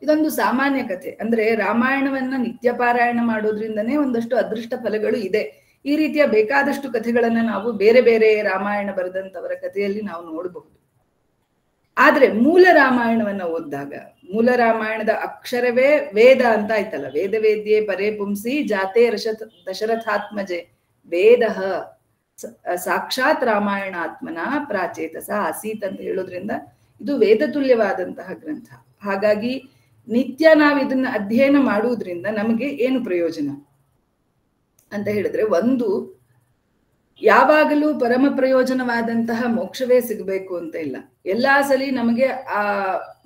ಇದೊಂದು ಸಾಮಾನ್ಯ ಕಥೆ. ಅಂದ್ರೆ ರಾಮಾಯಣವನ್ನ ನಿತ್ಯ ಪಾರಾಯಣ ಮಾಡೋದ್ರಿಂದನೇ ಒಂದಷ್ಟು ಅದೃಷ್ಟ ಫಲಗಳು ಇದೆ. ಈ ರೀತಿಯ ಬೇಕಾದಷ್ಟು ಕಥೆಗಳನ್ನ ನಾವು ಬೇರೆ ಬೇರೆ ರಾಮಾಯಣ ಬರೆದಂತವರ ಕಥೆಯಲ್ಲಿ ನಾವು ನೋಡಬಹುದು. ಆದ್ರೆ ಮೂಲ ರಾಮಾಯಣವನ್ನ ಓದಿದಾಗ, ಮೂಲ ರಾಮಾಯಣದ ಅಕ್ಷರವೇ ವೇದ ಅಂತ ಆಯ್ತಲ್ಲ, ವೇದ ವೇದ್ಯೆ ಪರೇ ಪುಂಸಿ ಜಾತೆ ದಶರಥಾತ್ಮಜೆ ವೇದ ಸಾಕ್ಷಾತ್ ರಾಮಾಯಣಾತ್ಮನ ಪ್ರಾಚೇತಸ ಆಸೀತ್ ಅಂತ ಹೇಳೋದ್ರಿಂದ ಇದು ವೇದ ತುಲ್ಯವಾದಂತಹ ಗ್ರಂಥ. ಹಾಗಾಗಿ ನಿತ್ಯ ನಾವು ಇದನ್ನ ಅಧ್ಯಯನ ಮಾಡುವುದರಿಂದ ನಮಗೆ ಏನು ಪ್ರಯೋಜನ ಅಂತ ಹೇಳಿದ್ರೆ, ಒಂದು, ಯಾವಾಗಲೂ ಪರಮ ಪ್ರಯೋಜನವಾದಂತಹ ಮೋಕ್ಷವೇ ಸಿಗಬೇಕು ಅಂತ ಇಲ್ಲ. ಎಲ್ಲಾ ಸಲಿ ನಮಗೆ ಆ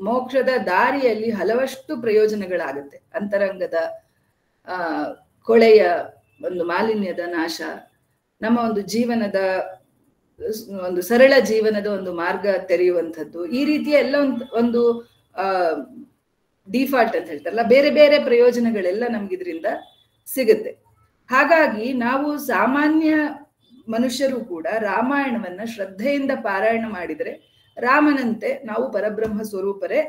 ಮೋಕ್ಷದ ದಾರಿಯಲ್ಲಿ ಹಲವಷ್ಟು ಪ್ರಯೋಜನಗಳಾಗತ್ತೆ. ಅಂತರಂಗದ ಕೊಳೆಯ ಒಂದು ಮಾಲಿನ್ಯದ ನಾಶ, ನಮ್ಮ ಒಂದು ಜೀವನದ ಒಂದು ಸರಳ ಜೀವನದ ಒಂದು ಮಾರ್ಗ ತೆರೆಯುವಂಥದ್ದು, ಈ ರೀತಿಯ ಎಲ್ಲ ಒಂದು ಡಿಫಾಲ್ಟ್ ಅಂತ ಹೇಳ್ತಾರಲ್ಲ, ಬೇರೆ ಬೇರೆ ಪ್ರಯೋಜನಗಳೆಲ್ಲ ನಮ್ಗಿದ್ರಿಂದ ಸಿಗುತ್ತೆ. ಹಾಗಾಗಿ ನಾವು ಸಾಮಾನ್ಯ ಮನುಷ್ಯರು ಕೂಡ ರಾಮಾಯಣವನ್ನ ಶ್ರದ್ಧೆಯಿಂದ ಪಾರಾಯಣ ಮಾಡಿದರೆ ರಾಮನಂತೆ ನಾವು ಪರಬ್ರಹ್ಮ ಸ್ವರೂಪರೇ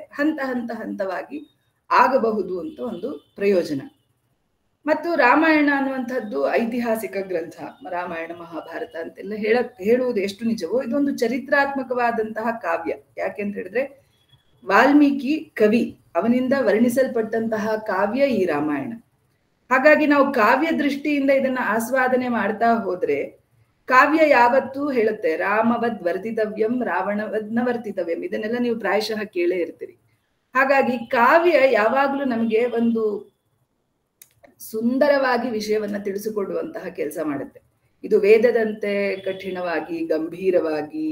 ಹಂತವಾಗಿ ಆಗಬಹುದು ಅಂತ ಒಂದು ಪ್ರಯೋಜನ. ಮತ್ತು ರಾಮಾಯಣ ಅನ್ನುವಂಥದ್ದು ಐತಿಹಾಸಿಕ ಗ್ರಂಥ. ರಾಮಾಯಣ ಮಹಾಭಾರತ ಅಂತೆಲ್ಲ ಹೇಳುವುದು ಎಷ್ಟು ನಿಜವೋ ಇದೊಂದು ಚರಿತ್ರಾತ್ಮಕವಾದಂತಹ ಕಾವ್ಯ. ಯಾಕೆಂತ ಹೇಳಿದ್ರೆ ವಾಲ್ಮೀಕಿ ಕವಿ, ಅವನಿಂದ ವರ್ಣಿಸಲ್ಪಟ್ಟಂತಹ ಕಾವ್ಯ ಈ ರಾಮಾಯಣ. ಹಾಗಾಗಿ ನಾವು ಕಾವ್ಯ ದೃಷ್ಟಿಯಿಂದ ಇದನ್ನ ಆಸ್ವಾದನೆ ಮಾಡ್ತಾ ಹೋದ್ರೆ ಕಾವ್ಯ ಯಾವತ್ತೂ ಹೇಳುತ್ತೆ ರಾಮವದ್ ವರ್ತಿತವ್ಯಂ ರಾವಣವದ್ ನ ವರ್ತಿತವ್ಯಂ. ಇದನ್ನೆಲ್ಲ ನೀವು ಪ್ರಾಯಶಃ ಕೇಳೇ ಇರ್ತೀರಿ. ಹಾಗಾಗಿ ಕಾವ್ಯ ಯಾವಾಗ್ಲೂ ನಮಗೆ ಒಂದು ಸುಂದರವಾಗಿ ವಿಷಯವನ್ನ ತಿಳಿಸಿಕೊಡುವಂತಹ ಕೆಲಸ ಮಾಡುತ್ತೆ. ಇದು ವೇದದಂತೆ ಕಠಿಣವಾಗಿ, ಗಂಭೀರವಾಗಿ,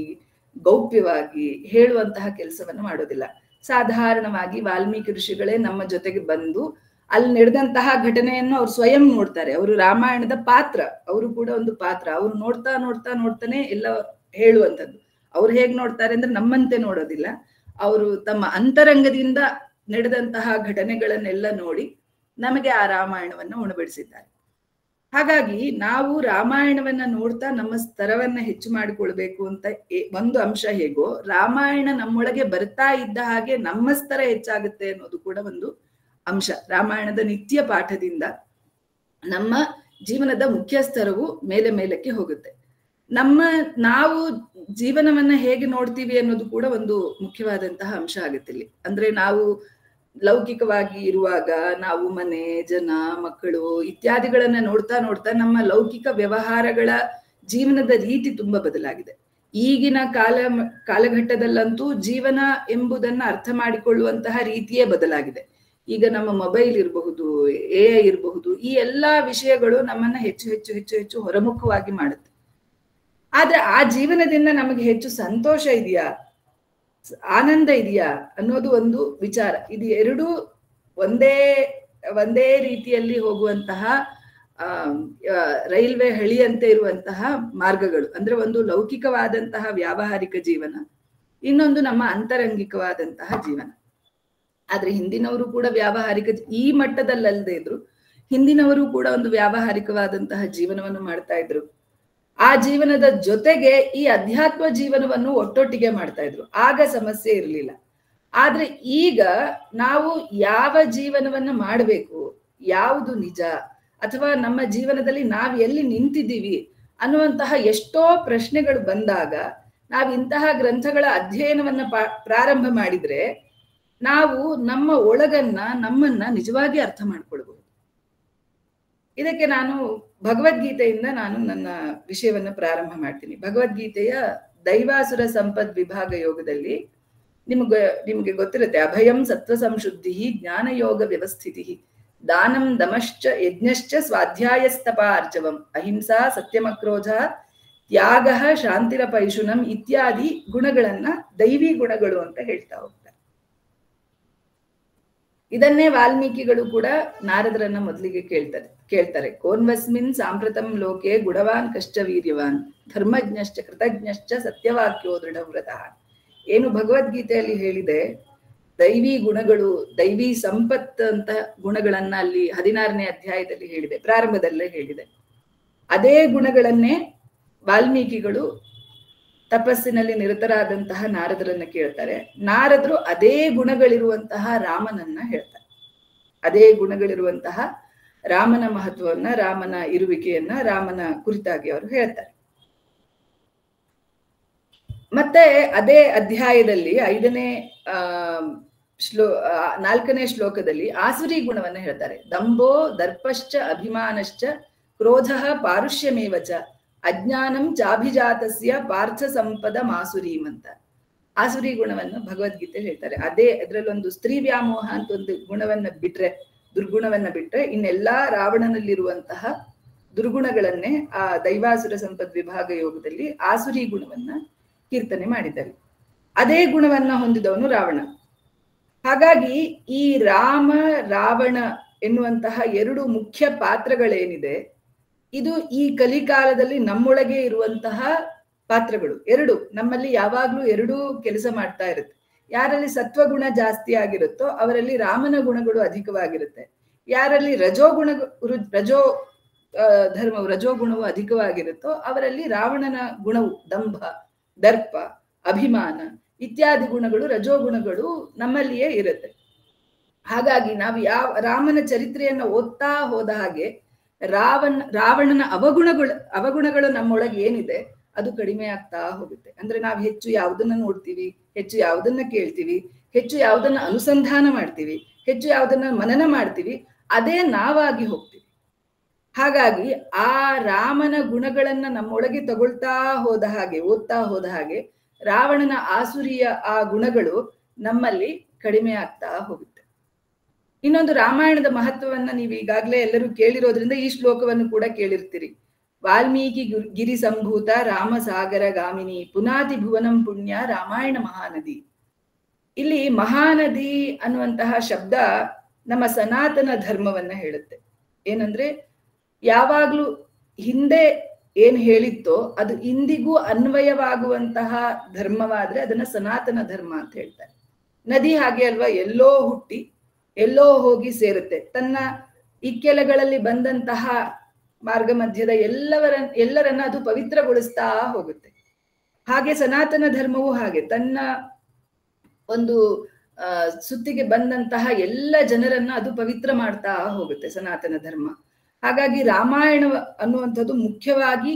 ಗೌಪ್ಯವಾಗಿ ಹೇಳುವಂತಹ ಕೆಲಸವನ್ನು ಮಾಡೋದಿಲ್ಲ. ಸಾಧಾರಣವಾಗಿ ವಾಲ್ಮೀಕಿ ಋಷಿಗಳೇ ನಮ್ಮ ಜೊತೆಗೆ ಬಂದು ಅಲ್ಲಿ ನಡೆದಂತಹ ಘಟನೆಯನ್ನು ಅವ್ರು ಸ್ವಯಂ ನೋಡ್ತಾರೆ. ಅವರು ರಾಮಾಯಣದ ಪಾತ್ರ, ಅವರು ಕೂಡ ಒಂದು ಪಾತ್ರ. ಅವ್ರು ನೋಡ್ತಾ ನೋಡ್ತಾ ನೋಡ್ತಾನೆ ಎಲ್ಲ ಹೇಳುವಂಥದ್ದು. ಅವ್ರು ಹೇಗ್ ನೋಡ್ತಾರೆ ಅಂದ್ರೆ ನಮ್ಮಂತೆ ನೋಡೋದಿಲ್ಲ. ಅವರು ತಮ್ಮ ಅಂತರಂಗದಿಂದ ನಡೆದಂತಹ ಘಟನೆಗಳನ್ನೆಲ್ಲ ನೋಡಿ ನಮಗೆ ಆ ರಾಮಾಯಣವನ್ನ ಉಣಬಡಿಸಿದ್ದಾರೆ. ಹಾಗಾಗಿ ನಾವು ರಾಮಾಯಣವನ್ನ ನೋಡ್ತಾ ನಮ್ಮ ಸ್ತರವನ್ನ ಹೆಚ್ಚು ಮಾಡಿಕೊಳ್ಬೇಕು ಅಂತ ಒಂದು ಅಂಶ ಹೇಗೋ, ರಾಮಾಯಣ ನಮ್ಮೊಳಗೆ ಬರ್ತಾ ಇದ್ದ ಹಾಗೆ ನಮ್ಮ ಸ್ತರ ಹೆಚ್ಚಾಗುತ್ತೆ ಅನ್ನೋದು ಕೂಡ ಒಂದು ಅಂಶ. ರಾಮಾಯಣದ ನಿತ್ಯ ಪಾಠದಿಂದ ನಮ್ಮ ಜೀವನದ ಮುಖ್ಯ ಸ್ತರವು ಮೇಲೆ ಮೇಲಕ್ಕೆ ಹೋಗುತ್ತೆ. ನಾವು ಜೀವನವನ್ನ ಹೇಗೆ ನೋಡ್ತೀವಿ ಅನ್ನೋದು ಕೂಡ ಒಂದು ಮುಖ್ಯವಾದಂತಹ ಅಂಶ ಆಗುತ್ತೆ ಇಲ್ಲಿ. ಅಂದ್ರೆ ನಾವು ಲೌಕಿಕವಾಗಿ ಇರುವಾಗ ನಾವು ಮನೆ, ಜನ, ಮಕ್ಕಳು ಇತ್ಯಾದಿಗಳನ್ನ ನೋಡ್ತಾ ನೋಡ್ತಾ ನಮ್ಮ ಲೌಕಿಕ ವ್ಯವಹಾರಗಳ ಜೀವನದ ರೀತಿ ತುಂಬಾ ಬದಲಾಗಿದೆ. ಈಗಿನ ಕಾಲಘಟ್ಟದಲ್ಲಂತೂ ಜೀವನ ಎಂಬುದನ್ನ ಅರ್ಥ ಮಾಡಿಕೊಳ್ಳುವಂತಹ ರೀತಿಯೇ ಬದಲಾಗಿದೆ. ಈಗ ನಮ್ಮ ಮೊಬೈಲ್ ಇರಬಹುದು, AI ಇರಬಹುದು, ಈ ಎಲ್ಲಾ ವಿಷಯಗಳು ನಮ್ಮನ್ನ ಹೆಚ್ಚು ಹೆಚ್ಚು ಹೆಚ್ಚು ಹೆಚ್ಚು ಹೊರಮುಖವಾಗಿ ಮಾಡುತ್ತೆ. ಆದ್ರೆ ಆ ಜೀವನದಿಂದ ನಮಗೆ ಹೆಚ್ಚು ಸಂತೋಷ ಇದೆಯಾ, ಆನಂದ ಇದೆಯಾ ಅನ್ನೋದು ಒಂದು ವಿಚಾರ. ಇದು ಎರಡೂ ಒಂದೇ ರೀತಿಯಲ್ಲಿ ಹೋಗುವಂತಹ ರೈಲ್ವೆ ಹಳಿಯಂತೆ ಇರುವಂತಹ ಮಾರ್ಗಗಳು. ಅಂದ್ರೆ ಒಂದು ಲೌಕಿಕವಾದಂತಹ ವ್ಯಾವಹಾರಿಕ ಜೀವನ, ಇನ್ನೊಂದು ನಮ್ಮ ಅಂತರಂಗಿಕವಾದಂತಹ ಜೀವನ. ಆದ್ರೆ ಹಿಂದಿನವರು ಕೂಡ ವ್ಯಾವಹಾರಿಕ, ಈ ಮಟ್ಟದಲ್ಲದೆ ಇದ್ರು ಹಿಂದಿನವರು ಕೂಡ ಒಂದು ವ್ಯಾವಹಾರಿಕವಾದಂತಹ ಜೀವನವನ್ನು ಮಾಡ್ತಾ ಇದ್ರು. ಆ ಜೀವನದ ಜೊತೆಗೆ ಈ ಅಧ್ಯಾತ್ಮ ಜೀವನವನ್ನು ಒಟ್ಟೊಟ್ಟಿಗೆ ಮಾಡ್ತಾ ಇದ್ರು. ಆಗ ಸಮಸ್ಯೆ ಇರಲಿಲ್ಲ. ಆದ್ರೆ ಈಗ ನಾವು ಯಾವ ಜೀವನವನ್ನ ಮಾಡಬೇಕು, ಯಾವುದು ನಿಜ, ಅಥವಾ ನಮ್ಮ ಜೀವನದಲ್ಲಿ ನಾವು ಎಲ್ಲಿ ನಿಂತಿದ್ದೀವಿ ಅನ್ನುವಂತಹ ಎಷ್ಟೋ ಪ್ರಶ್ನೆಗಳು ಬಂದಾಗ ನಾವು ಇಂತಹ ಗ್ರಂಥಗಳ ಅಧ್ಯಯನವನ್ನ ಪ್ರಾರಂಭ ಮಾಡಿದ್ರೆ ನಾವು ನಮ್ಮ ಒಳಗನ್ನ, ನಮ್ಮನ್ನ ನಿಜವಾಗಿ ಅರ್ಥ ಮಾಡ್ಕೊಳ್ಬಹುದು. ಇದಕ್ಕೆ ನಾನು ಭಗವದ್ಗೀತೆಯಿಂದ ನನ್ನ ವಿಷಯವನ್ನ ಪ್ರಾರಂಭ ಮಾಡ್ತೀನಿ. ಭಗವದ್ಗೀತೆಯ ದೈವಾಸುರ ಸಂಪದ್ ವಿಭಾಗ ಯೋಗದಲ್ಲಿ ನಿಮ್ಗೆ ಗೊತ್ತಿರುತ್ತೆ, ಅಭಯಂ ಸತ್ವ ಸಂಶುದ್ಧಿ ಜ್ಞಾನಯೋಗ ವ್ಯವಸ್ಥಿತಿ ದಾನಂ ದಮಶ್ಚ ಯಜ್ಞಶ್ಚ ಸ್ವಾಧ್ಯಾಯಸ್ತಪ ಆರ್ಜವಂ ಅಹಿಂಸಾ ಸತ್ಯಮಕ್ರೋಧ ತ್ಯಾಗ ಶಾಂತಿರಪೈಶುನಂ ಇತ್ಯಾದಿ ಗುಣಗಳನ್ನ ದೈವಿ ಗುಣಗಳು ಅಂತ ಹೇಳ್ತಾ ಹೋಗ್ತಾರೆ. ಇದನ್ನೇ ವಾಲ್ಮೀಕಿಗಳು ಕೂಡ ನಾರದರನ್ನ ಮೊದಲಿಗೆ ಕೇಳ್ತಾರೆ ಕೋನ್ವಸ್ಮಿನ್ ಸಾಂಪ್ರತಂ ಲೋಕೆ ಗುಣವಾನ್ ಕಶ್ಚ ವೀರ್ಯವಾನ್ ಧರ್ಮಜ್ಞಶ್ಚ ಕೃತಜ್ಞಶ್ಚ ಸತ್ಯವಾಕ್ಯೋ ದೃಢವ್ರತಃ. ಏನು ಭಗವದ್ಗೀತೆಯಲ್ಲಿ ಹೇಳಿದೆ, ದೈವಿ ಗುಣಗಳು, ದೈವಿ ಸಂಪತ್ ಅಂತ ಗುಣಗಳನ್ನ ಅಲ್ಲಿ 16ನೇ ಅಧ್ಯಾಯದಲ್ಲಿ ಹೇಳಿದೆ, ಪ್ರಾರಂಭದಲ್ಲೇ ಹೇಳಿದೆ. ಅದೇ ಗುಣಗಳನ್ನೇ ವಾಲ್ಮೀಕಿಗಳು ತಪಸ್ಸಿನಲ್ಲಿ ನಿರತರಾದಂತಹ ನಾರದರನ್ನ ಕೇಳ್ತಾರೆ. ನಾರದರು ಅದೇ ಗುಣಗಳಿರುವಂತಹ ರಾಮನನ್ನ ಹೇಳ್ತಾರೆ. ಅದೇ ಗುಣಗಳಿರುವಂತಹ ರಾಮನ ಮಹತ್ವವನ್ನ, ರಾಮನ ಇರುವಿಕೆಯನ್ನ, ರಾಮನ ಕುರಿತಾಗಿ ಅವರು ಹೇಳ್ತಾರೆ. ಮತ್ತೆ ಅದೇ ಅಧ್ಯಾಯದಲ್ಲಿ 4ನೇ ಶ್ಲೋಕದಲ್ಲಿ ಆಸುರಿ ಗುಣವನ್ನ ಹೇಳ್ತಾರೆ. ದಂಭೋ ದರ್ಪಶ್ಚ ಅಭಿಮಾನಶ್ಚ ಕ್ರೋಧ ಪಾರುಷ್ಯಮೇವಚ ಅಜ್ಞಾನಂ ಚಾಭಿಜಾತಸ್ಯ ಪಾರ್ಥ ಸಂಪದ ಮಾಸುರೀಂ ಅಂತ ಆಸುರಿ ಗುಣವನ್ನು ಭಗವದ್ಗೀತೆ ಹೇಳ್ತಾರೆ. ಅದರಲ್ಲೊಂದು ಸ್ತ್ರೀ ವ್ಯಾಮೋಹ ಅಂತ ಒಂದು ಗುಣವನ್ನ ಬಿಟ್ರೆ, ದುರ್ಗುಣವನ್ನ ಬಿಟ್ರೆ ಇನ್ನೆಲ್ಲಾ ರಾವಣನಲ್ಲಿರುವಂತಹ ದುರ್ಗುಣಗಳನ್ನೇ ಆ ದೈವಾಸುರ ಸಂಪದ್ ವಿಭಾಗ ಯೋಗದಲ್ಲಿ ಆಸುರಿ ಗುಣವನ್ನ ಕೀರ್ತನೆ ಮಾಡಿದ್ದಾರೆ. ಅದೇ ಗುಣವನ್ನ ಹೊಂದಿದವನು ರಾವಣ. ಹಾಗಾಗಿ ಈ ರಾಮ ರಾವಣ ಎನ್ನುವಂತಹ ಎರಡು ಮುಖ್ಯ ಪಾತ್ರಗಳೇನಿದೆ, ಇದು ಈ ಕಲಿಕಾಲದಲ್ಲಿ ನಮ್ಮೊಳಗೆ ಇರುವಂತಹ ಪಾತ್ರಗಳು. ಎರಡು ನಮ್ಮಲ್ಲಿ ಯಾವಾಗ್ಲೂ ಎರಡೂ ಕೆಲಸ ಮಾಡ್ತಾ ಇರುತ್ತೆ. ಯಾರಲ್ಲಿ ಸತ್ವಗುಣ ಜಾಸ್ತಿ ಆಗಿರುತ್ತೋ ಅವರಲ್ಲಿ ರಾಮನ ಗುಣಗಳು ಅಧಿಕವಾಗಿರುತ್ತೆ. ಯಾರಲ್ಲಿ ರಜೋಗುಣವು ಅಧಿಕವಾಗಿರುತ್ತೋ ಅವರಲ್ಲಿ ರಾವಣನ ಗುಣವು ದಂಭ, ದರ್ಪ, ಅಭಿಮಾನ ಇತ್ಯಾದಿ ಗುಣಗಳು, ರಜೋಗುಣಗಳು ನಮ್ಮಲ್ಲಿಯೇ ಇರುತ್ತೆ. ಹಾಗಾಗಿ ನಾವು ರಾಮನ ಚರಿತ್ರೆಯನ್ನ ಓದ್ತಾ ಹೋದ ಹಾಗೆ ರಾವಣನ ಅವಗುಣಗಳು ನಮ್ಮೊಳಗೆ ಏನಿದೆ ಅದು ಕಡಿಮೆ ಆಗ್ತಾ ಹೋಗುತ್ತೆ. ಅಂದ್ರೆ ನಾವು ಹೆಚ್ಚು ಯಾವುದನ್ನ ನೋಡ್ತೀವಿ, ಹೆಚ್ಚು ಯಾವುದನ್ನ ಕೇಳ್ತೀವಿ, ಹೆಚ್ಚು ಯಾವುದನ್ನ ಅನುಸಂಧಾನ ಮಾಡ್ತೀವಿ, ಹೆಚ್ಚು ಯಾವುದನ್ನ ಮನನ ಮಾಡ್ತೀವಿ, ಅದೇ ನಾವಾಗಿ ಹೋಗ್ತೀವಿ. ಹಾಗಾಗಿ ಆ ರಾಮನ ಗುಣಗಳನ್ನ ನಮ್ಮೊಳಗೆ ತಗೊಳ್ತಾ ಹೋದ ಹಾಗೆ, ಓದ್ತಾ ಹೋದ ಹಾಗೆ ರಾವಣನ ಆಸುರಿಯ ಆ ಗುಣಗಳು ನಮ್ಮಲ್ಲಿ ಕಡಿಮೆ ಆಗ್ತಾ ಹೋಗುತ್ತೆ. ಇನ್ನೊಂದು ರಾಮಾಯಣದ ಮಹತ್ವವನ್ನ ನೀವು ಈಗಾಗಲೇ ಎಲ್ಲರೂ ಕೇಳಿರೋದ್ರಿಂದ ಈ ಶ್ಲೋಕವನ್ನು ಕೂಡ ಕೇಳಿರ್ತೀರಿ. ವಾಲ್ಮೀಕಿ ಗಿರಿ ಸಂಭೂತ ರಾಮ ಸಾಗರ ಗಾಮಿನಿ ಪುನಾತಿ ಭುವನಂ ಪುಣ್ಯ ರಾಮಾಯಣ ಮಹಾನದಿ. ಇಲ್ಲಿ ಮಹಾನದಿ ಅನ್ನುವಂತಹ ಶಬ್ದ ನಮ್ಮ ಸನಾತನ ಧರ್ಮವನ್ನ ಹೇಳುತ್ತೆ. ಏನಂದ್ರೆ ಯಾವಾಗ್ಲೂ ಹಿಂದೆ ಏನ್ ಹೇಳಿತ್ತೋ ಅದು ಇಂದಿಗೂ ಅನ್ವಯವಾಗುವಂತಹ ಧರ್ಮವಾದ್ರೆ ಅದನ್ನ ಸನಾತನ ಧರ್ಮ ಅಂತ ಹೇಳ್ತಾರೆ. ನದಿ ಹಾಗೆ ಅಲ್ವಾ, ಎಲ್ಲೋ ಹುಟ್ಟಿ ಎಲ್ಲೋ ಹೋಗಿ ಸೇರುತ್ತೆ. ತನ್ನ ಇಕ್ಕೆಲಗಳಲ್ಲಿ ಬಂದಂತಹ ಮಾರ್ಗ ಮಧ್ಯದ ಎಲ್ಲರನ್ನ ಅದು ಪವಿತ್ರಗೊಳಿಸ್ತಾ ಹೋಗುತ್ತೆ. ಹಾಗೆ ಸನಾತನ ಧರ್ಮವು ಹಾಗೆ ತನ್ನ ಒಂದು ಸುತ್ತಿಗೆ ಬಂದಂತಹ ಎಲ್ಲ ಜನರನ್ನ ಅದು ಪವಿತ್ರ ಮಾಡ್ತಾ ಹೋಗುತ್ತೆ ಸನಾತನ ಧರ್ಮ. ಹಾಗಾಗಿ ರಾಮಾಯಣ ಅನ್ನುವಂಥದ್ದು ಮುಖ್ಯವಾಗಿ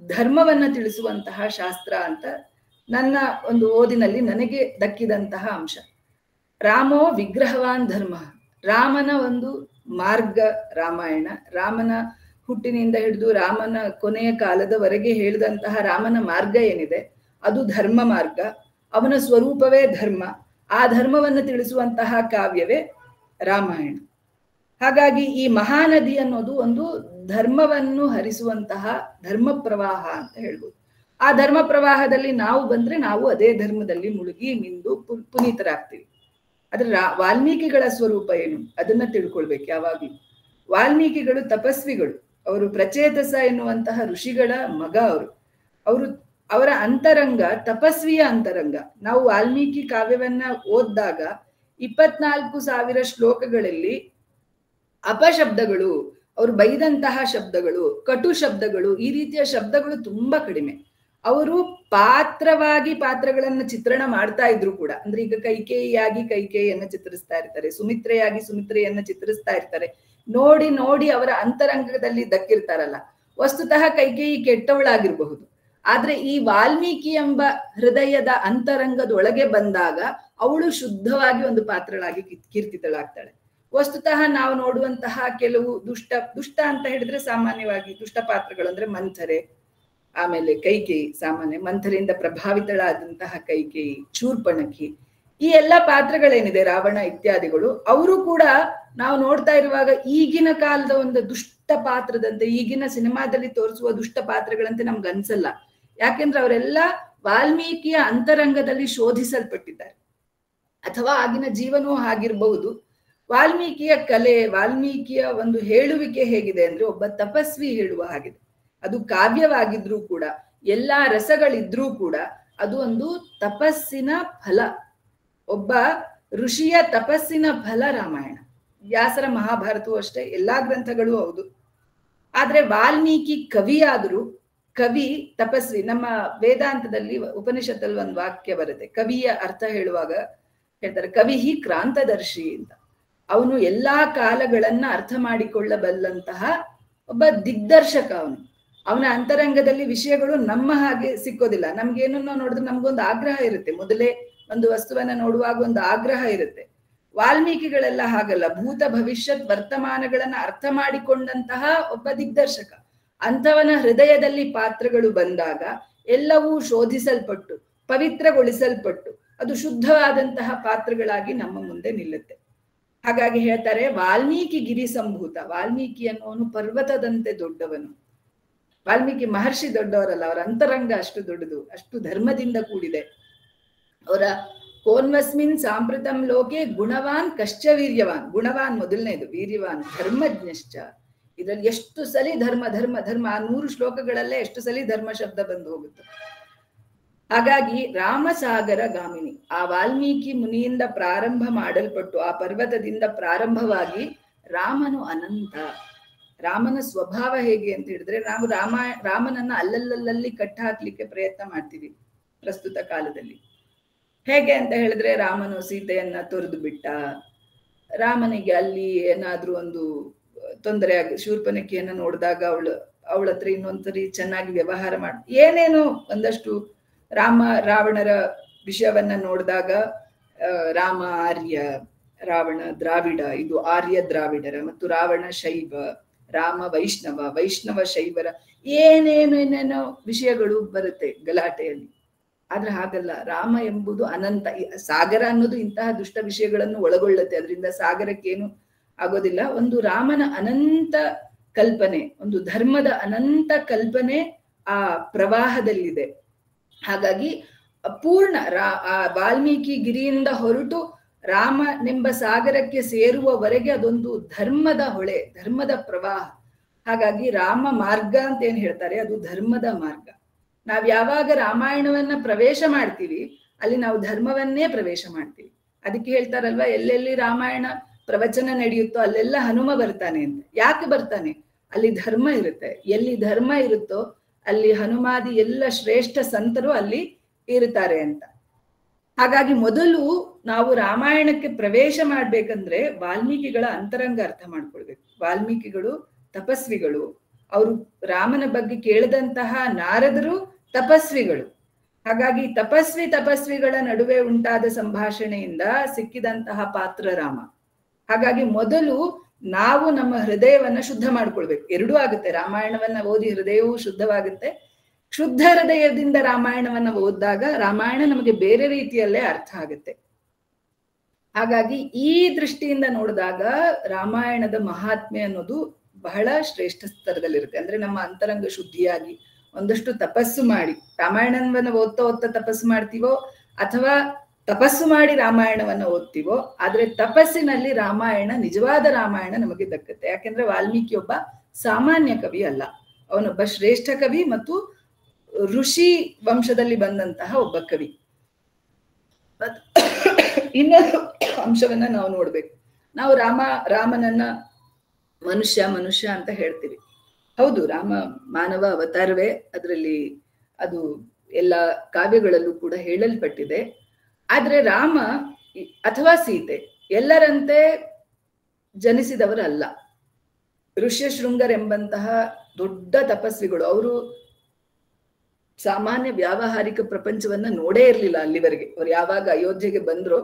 ಧರ್ಮವನ್ನ ತಿಳಿಸುವಂತಹ ಶಾಸ್ತ್ರ ಅಂತ ನನ್ನ ಒಂದು ಓದಿನಲ್ಲಿ ನನಗೆ ದಕ್ಕಿದಂತಹ ಅಂಶ. ರಾಮೋ ವಿಗ್ರಹವಾನ್ ಧರ್ಮ, ರಾಮನ ಒಂದು ಮಾರ್ಗ ರಾಮಾಯಣ. ರಾಮನ ಹುಟ್ಟಿನಿಂದ ಹಿಡಿದು ರಾಮನ ಕೊನೆಯ ಕಾಲದವರೆಗೆ ಹೇಳಿದಂತಹ ರಾಮನ ಮಾರ್ಗ ಏನಿದೆ ಅದು ಧರ್ಮ ಮಾರ್ಗ. ಅವನ ಸ್ವರೂಪವೇ ಧರ್ಮ. ಆ ಧರ್ಮವನ್ನು ತಿಳಿಸುವಂತಹ ಕಾವ್ಯವೇ ರಾಮಾಯಣ. ಹಾಗಾಗಿ ಈ ಮಹಾನದಿ ಅನ್ನೋದು ಒಂದು ಧರ್ಮವನ್ನು ಹರಿಸುವಂತಹ ಧರ್ಮ ಪ್ರವಾಹ ಅಂತ ಹೇಳ್ಬೋದು. ಆ ಧರ್ಮ ಪ್ರವಾಹದಲ್ಲಿ ನಾವು ಬಂದ್ರೆ ನಾವು ಅದೇ ಧರ್ಮದಲ್ಲಿ ಮುಳುಗಿ ಮಿಂದು ಪುನೀತರಾಗ್ತೀವಿ. ಆದ್ರೆ ವಾಲ್ಮೀಕಿಗಳ ಸ್ವರೂಪ ಏನು ಅದನ್ನ ತಿಳ್ಕೊಳ್ಬೇಕು ಯಾವಾಗ್ಲೂ. ವಾಲ್ಮೀಕಿಗಳು ತಪಸ್ವಿಗಳು. ಅವರು ಪ್ರಚೇತಸ ಎನ್ನುವಂತಹ ಋಷಿಗಳ ಮಗ. ಅವರ ಅಂತರಂಗ ತಪಸ್ವಿಯ ಅಂತರಂಗ. ನಾವು ವಾಲ್ಮೀಕಿ ಕಾವ್ಯವನ್ನ ಓದಿದಾಗ 24,000 ಶ್ಲೋಕಗಳಲ್ಲಿ ಅಪಶಬ್ದಗಳು, ಅವರು ಬೈದಂತಹ ಶಬ್ದಗಳು, ಕಟು ಶಬ್ದಗಳು, ಈ ರೀತಿಯ ಶಬ್ದಗಳು ತುಂಬಾ ಕಡಿಮೆ. ಅವರು ಪಾತ್ರಗಳನ್ನ ಚಿತ್ರಣ ಮಾಡ್ತಾ ಇದ್ರು ಕೂಡ. ಅಂದ್ರೆ ಈಗ ಕೈಕೇಯಿಯಾಗಿ ಕೈಕೇಯಿಯನ್ನ ಚಿತ್ರಿಸ್ತಾ ಇರ್ತಾರೆ, ಸುಮಿತ್ರೆಯಾಗಿ ಸುಮಿತ್ರೆಯನ್ನ ಚಿತ್ರಿಸ್ತಾ ಇರ್ತಾರೆ. ನೋಡಿ ನೋಡಿ ಅವರ ಅಂತರಂಗದಲ್ಲಿ ದಕ್ಕಿರ್ತಾರಲ್ಲ. ವಸ್ತುತಃ ಕೈಕೇಯಿ ಕೆಟ್ಟವಳಾಗಿರ್ಬಹುದು, ಆದ್ರೆ ಈ ವಾಲ್ಮೀಕಿ ಎಂಬ ಹೃದಯದ ಅಂತರಂಗದೊಳಗೆ ಬಂದಾಗ ಅವಳು ಶುದ್ಧವಾಗಿ ಒಂದು ಪಾತ್ರಳಾಗಿ ಕೀರ್ತಿತಳಾಗ್ತಾಳೆ. ವಸ್ತುತಃ ನಾವು ನೋಡುವಂತಹ ಕೆಲವು ದುಷ್ಟ ಅಂತ ಹೇಳಿದ್ರೆ ಸಾಮಾನ್ಯವಾಗಿ ದುಷ್ಟ ಪಾತ್ರಗಳು ಅಂದ್ರೆ ಮಂಥರೆ, ಆಮೇಲೆ ಕೈಕೇಯಿ, ಸಾಮಾನ್ಯ ಮಂಥರೆಯಿಂದ ಪ್ರಭಾವಿತಳಾದಂತಹ ಕೈಕೇಯಿ, ಶೂರ್ಪಣಖಿ, ಈ ಎಲ್ಲ ಪಾತ್ರಗಳೇನಿದೆ ರಾವಣ ಇತ್ಯಾದಿಗಳು, ಅವರು ಕೂಡ ನಾವು ನೋಡ್ತಾ ಇರುವಾಗ ಈಗಿನ ಕಾಲದ ಒಂದು ದುಷ್ಟ ಪಾತ್ರದಂತೆ, ಈಗಿನ ಸಿನಿಮಾದಲ್ಲಿ ತೋರಿಸುವ ದುಷ್ಟ ಪಾತ್ರಗಳಂತೆ ನಮ್ಗೆ ಅನ್ಸಲ್ಲ. ಯಾಕೆಂದ್ರೆ ಅವರೆಲ್ಲ ವಾಲ್ಮೀಕಿಯ ಅಂತರಂಗದಲ್ಲಿ ಶೋಧಿಸಲ್ಪಟ್ಟಿದ್ದಾರೆ. ಅಥವಾ ಆಗಿನ ಜೀವನವೂ ಆಗಿರಬಹುದು. ವಾಲ್ಮೀಕಿಯ ಕಲೆ, ವಾಲ್ಮೀಕಿಯ ಒಂದು ಹೇಳುವಿಕೆ ಹೇಗಿದೆ ಅಂದ್ರೆ ಒಬ್ಬ ತಪಸ್ವಿ ಹೇಳುವ ಹಾಗಿದೆ. ಅದು ಕಾವ್ಯವಾಗಿದ್ರೂ ಕೂಡ, ಎಲ್ಲಾ ರಸಗಳಿದ್ರೂ ಕೂಡ ಅದು ಒಂದು ತಪಸ್ಸಿನ ಫಲ. ಒಬ್ಬ ಋಷಿಯ ತಪಸ್ಸಿನ ಫಲ ರಾಮಾಯಣ. ವ್ಯಾಸರ ಮಹಾಭಾರತವೂ ಅಷ್ಟೇ, ಎಲ್ಲಾ ಗ್ರಂಥಗಳು ಹೌದು. ಆದ್ರೆ ವಾಲ್ಮೀಕಿ ಕವಿಯಾದರೂ ಕವಿ ತಪಸ್ವಿ. ನಮ್ಮ ವೇದಾಂತದಲ್ಲಿ ಉಪನಿಷತ್ತಲ್ಲಿ ಒಂದು ವಾಕ್ಯ ಬರುತ್ತೆ, ಕವಿಯ ಅರ್ಥ ಹೇಳುವಾಗ ಹೇಳ್ತಾರೆ ಕವಿ ಕ್ರಾಂತದರ್ಶಿ ಅಂತ. ಅವನು ಎಲ್ಲಾ ಕಾಲಗಳನ್ನ ಅರ್ಥ ಮಾಡಿಕೊಳ್ಳಬಲ್ಲಂತಹ ಒಬ್ಬ ದಿಗ್ದರ್ಶಕ. ಅವನ ಅಂತರಂಗದಲ್ಲಿ ವಿಷಯಗಳು ನಮ್ಮ ಹಾಗೆ ಸಿಕ್ಕೋದಿಲ್ಲ. ನಮ್ಗೇನನ್ನೋ ನೋಡಿದ್ರೆ ನಮ್ಗೊಂದು ಆಗ್ರಹ ಇರುತ್ತೆ, ಮೊದಲೇ ಒಂದು ವಸ್ತುವನ್ನ ನೋಡುವಾಗ ಒಂದು ಆಗ್ರಹ ಇರುತ್ತೆ. ವಾಲ್ಮೀಕಿಗಳೆಲ್ಲ ಹಾಗಲ್ಲ, ಭೂತ ಭವಿಷ್ಯತ್ ವರ್ತಮಾನಗಳನ್ನ ಅರ್ಥ ಮಾಡಿಕೊಂಡಂತಹ ಒಬ್ಬ ದಿಗ್ದರ್ಶಕ. ಅಂಥವನ ಹೃದಯದಲ್ಲಿ ಪಾತ್ರಗಳು ಬಂದಾಗ ಎಲ್ಲವೂ ಶೋಧಿಸಲ್ಪಟ್ಟು ಪವಿತ್ರಗೊಳಿಸಲ್ಪಟ್ಟು ಅದು ಶುದ್ಧವಾದಂತಹ ಪಾತ್ರಗಳಾಗಿ ನಮ್ಮ ಮುಂದೆ ನಿಲ್ಲುತ್ತೆ. ಹಾಗಾಗಿ ಹೇಳ್ತಾರೆ ವಾಲ್ಮೀಕಿ ಗಿರಿ ಸಂಭೂತ. ವಾಲ್ಮೀಕಿ ಅನ್ನೋನು ಪರ್ವತದಂತೆ ದೊಡ್ಡವನು. ವಾಲ್ಮೀಕಿ ಮಹರ್ಷಿ ದೊಡ್ಡವರಲ್ಲ, ಅವರ ಅಂತರಂಗ ಅಷ್ಟು ದೊಡ್ಡದು, ಅಷ್ಟು ಧರ್ಮದಿಂದ ಕೂಡಿದೆ. ಅವರ ಕೋನ್ವಸ್ಮಿನ್ ಸಾಂಪ್ರತಂ ಲೋಕೆ ಗುಣವಾನ್ ಕಶ್ಚ ವೀರ್ಯವಾನ್. ಗುಣವಾನ್ ಮೊದಲನೇದು, ವೀರ್ಯವಾನ್ ಧರ್ಮಜ್ಞಶ್ಚ. ಇದ್ರಲ್ಲಿ ಎಷ್ಟು ಸಲಿ ಧರ್ಮ ಧರ್ಮ ಧರ್ಮ, ಆ 100 ಶ್ಲೋಕಗಳಲ್ಲೇ ಎಷ್ಟು ಸಲಿ ಧರ್ಮ ಶಬ್ದ ಬಂದು ಹೋಗುತ್ತೆ. ಹಾಗಾಗಿ ರಾಮಸಾಗರ ಗಾಮಿನಿ, ಆ ವಾಲ್ಮೀಕಿ ಮುನಿಯಿಂದ ಪ್ರಾರಂಭ ಮಾಡಲ್ಪಟ್ಟು ಆ ಪರ್ವತದಿಂದ ಪ್ರಾರಂಭವಾಗಿ ರಾಮನು ಅನಂತ. ರಾಮನ ಸ್ವಭಾವ ಹೇಗೆ ಅಂತ ಹೇಳಿದ್ರೆ, ನಾವು ರಾಮನನ್ನ ಅಲ್ಲಲ್ಲಲ್ಲಿ ಕಟ್ಟ ಹಾಕ್ಲಿಕ್ಕೆ ಪ್ರಯತ್ನ ಮಾಡ್ತೀವಿ ಪ್ರಸ್ತುತ ಕಾಲದಲ್ಲಿ. ಹೇಗೆ ಅಂತ ಹೇಳಿದ್ರೆ, ರಾಮನು ಸೀತೆಯನ್ನ ತೊರೆದು ಬಿಟ್ಟ, ರಾಮನಿಗೆ ಅಲ್ಲಿ ಏನಾದ್ರೂ ಒಂದು ತೊಂದರೆ ಶೂರ್ಪನಖಿಯನ್ನ ನೋಡಿದಾಗ ಅವಳ ಹತ್ರ ಇನ್ನೊಂದ್ಸರಿ ಚೆನ್ನಾಗಿ ವ್ಯವಹಾರ ಏನೇನೋ ಒಂದಷ್ಟು ರಾವಣರ ವಿಷಯವನ್ನ ನೋಡಿದಾಗ ರಾಮ ಆರ್ಯ, ರಾವಣ ದ್ರಾವಿಡ, ಇದು ಆರ್ಯ ದ್ರಾವಿಡರ, ಮತ್ತು ರಾವಣ ಶೈವ, ರಾಮ ವೈಷ್ಣವ, ವೈಷ್ಣವ ಶೈವರ, ಏನೇನೇನೇನೋ ವಿಷಯಗಳು ಬರುತ್ತೆ ಗಲಾಟೆಯಲ್ಲಿ. ಆದ್ರೆ ಹಾಗಲ್ಲ, ರಾಮ ಎಂಬುದು ಅನಂತ. ಸಾಗರ ಅನ್ನೋದು ಇಂತಹ ದುಷ್ಟ ವಿಷಯಗಳನ್ನು ಒಳಗೊಳ್ಳುತ್ತೆ, ಅದರಿಂದ ಸಾಗರಕ್ಕೇನು ಆಗೋದಿಲ್ಲ. ಒಂದು ರಾಮನ ಅನಂತ ಕಲ್ಪನೆ, ಒಂದು ಧರ್ಮದ ಅನಂತ ಕಲ್ಪನೆ ಆ ಪ್ರವಾಹದಲ್ಲಿದೆ. ಹಾಗಾಗಿ ಪೂರ್ಣ ಆ ವಾಲ್ಮೀಕಿ ಗಿರಿಯಿಂದ ಹೊರಟು ರಾಮನೆಂಬ ಸಾಗರಕ್ಕೆ ಸೇರುವವರೆಗೆ ಅದೊಂದು ಧರ್ಮದ ಹೊಳೆ, ಧರ್ಮದ ಪ್ರವಾಹ. ಹಾಗಾಗಿ ರಾಮ ಮಾರ್ಗ ಅಂತ ಏನ್ ಹೇಳ್ತಾರೆ, ಅದು ಧರ್ಮದ ಮಾರ್ಗ. ನಾವ್ ಯಾವಾಗ ರಾಮಾಯಣವನ್ನ ಪ್ರವೇಶ ಮಾಡ್ತೀವಿ ಅಲ್ಲಿ ನಾವು ಧರ್ಮವನ್ನೇ ಪ್ರವೇಶ ಮಾಡ್ತೀವಿ. ಅದಕ್ಕೆ ಹೇಳ್ತಾರಲ್ವಾ, ಎಲ್ಲೆಲ್ಲಿ ರಾಮಾಯಣ ಪ್ರವಚನ ನಡೆಯುತ್ತೋ ಅಲ್ಲೆಲ್ಲ ಹನುಮ ಬರ್ತಾನೆ ಅಂತ. ಯಾಕೆ ಬರ್ತಾನೆ? ಅಲ್ಲಿ ಧರ್ಮ ಇರುತ್ತೆ. ಎಲ್ಲಿ ಧರ್ಮ ಇರುತ್ತೋ ಅಲ್ಲಿ ಹನುಮಾದಿ ಎಲ್ಲ ಶ್ರೇಷ್ಠ ಸಂತರು ಅಲ್ಲಿ ಇರ್ತಾರೆ ಅಂತ. ಹಾಗಾಗಿ ಮೊದಲು ನಾವು ರಾಮಾಯಣಕ್ಕೆ ಪ್ರವೇಶ ಮಾಡ್ಬೇಕಂದ್ರೆ ವಾಲ್ಮೀಕಿಗಳ ಅಂತರಂಗ ಅರ್ಥ ಮಾಡ್ಕೊಳ್ಬೇಕು. ವಾಲ್ಮೀಕಿಗಳು ತಪಸ್ವಿಗಳು, ಅವರು ರಾಮನ ಬಗ್ಗೆ ಕೇಳಿದಂತಹ ನಾರದರು ತಪಸ್ವಿಗಳು. ಹಾಗಾಗಿ ತಪಸ್ವಿಗಳ ನಡುವೆ ಉಂಟಾದ ಸಂಭಾಷಣೆಯಿಂದ ಸಿಕ್ಕಿದಂತಹ ಪಾತ್ರ ರಾಮ. ಹಾಗಾಗಿ ಮೊದಲು ನಾವು ನಮ್ಮ ಹೃದಯವನ್ನ ಶುದ್ಧ ಮಾಡ್ಕೊಳ್ಬೇಕು. ಎರಡೂ ಆಗುತ್ತೆ, ರಾಮಾಯಣವನ್ನ ಓದಿ ಹೃದಯವೂ ಶುದ್ಧವಾಗುತ್ತೆ. ಶುದ್ಧ ಹೃದಯದಿಂದ ರಾಮಾಯಣವನ್ನ ಓದಿದಾಗ ರಾಮಾಯಣ ನಮಗೆ ಬೇರೆ ರೀತಿಯಲ್ಲೇ ಅರ್ಥ ಆಗುತ್ತೆ. ಹಾಗಾಗಿ ಈ ದೃಷ್ಟಿಯಿಂದ ನೋಡಿದಾಗ ರಾಮಾಯಣದ ಮಹಾತ್ಮೆ ಅನ್ನೋದು ಬಹಳ ಶ್ರೇಷ್ಠ ಸ್ತರದಲ್ಲಿರುತ್ತೆ. ಅಂದ್ರೆ ನಮ್ಮ ಅಂತರಂಗ ಶುದ್ಧಿಯಾಗಿ ಒಂದಷ್ಟು ತಪಸ್ಸು ಮಾಡಿ ರಾಮಾಯಣವನ್ನ ಓದ್ತಾ ತಪಸ್ಸು ಮಾಡ್ತೀವೋ ಅಥವಾ ತಪಸ್ಸು ಮಾಡಿ ರಾಮಾಯಣವನ್ನ ಓದ್ತೀವೋ, ಆದ್ರೆ ತಪಸ್ಸಿನಲ್ಲಿ ರಾಮಾಯಣ, ನಿಜವಾದ ರಾಮಾಯಣ ನಮಗೆ ದಕ್ಕತ್ತೆ. ಯಾಕೆಂದ್ರೆ ವಾಲ್ಮೀಕಿ ಒಬ್ಬ ಸಾಮಾನ್ಯ ಕವಿ ಅಲ್ಲ, ಅವನೊಬ್ಬ ಶ್ರೇಷ್ಠ ಕವಿ ಮತ್ತು ಋಷಿ ವಂಶದಲ್ಲಿ ಬಂದಂತಹ ಒಬ್ಬ ಕವಿ. ಇನ್ನೊಂದು ಅಂಶವನ್ನ ನಾವು ನೋಡ್ಬೇಕು. ನಾವು ರಾಮನನ್ನ ಮನುಷ್ಯ ಅಂತ ಹೇಳ್ತೀವಿ. ಹೌದು, ರಾಮ ಮಾನವ ಅವತಾರವೇ, ಅದರಲ್ಲಿ ಅದು ಎಲ್ಲ ಕಾವ್ಯಗಳಲ್ಲೂ ಕೂಡ ಹೇಳಲ್ಪಟ್ಟಿದೆ. ಆದ್ರೆ ರಾಮ ಅಥವಾ ಸೀತೆ ಎಲ್ಲರಂತೆ ಜನಿಸಿದವರಲ್ಲ. ಋಷ್ಯಶೃಂಗರೆಂಬಂತಹ ದೊಡ್ಡ ತಪಸ್ವಿಗಳು, ಅವರು ಸಾಮಾನ್ಯ ವ್ಯಾವಹಾರಿಕ ಪ್ರಪಂಚವನ್ನ ನೋಡೇ ಇರ್ಲಿಲ್ಲ ಅಲ್ಲಿವರೆಗೆ. ಅವ್ರು ಯಾವಾಗ ಅಯೋಧ್ಯೆಗೆ ಬಂದ್ರೋ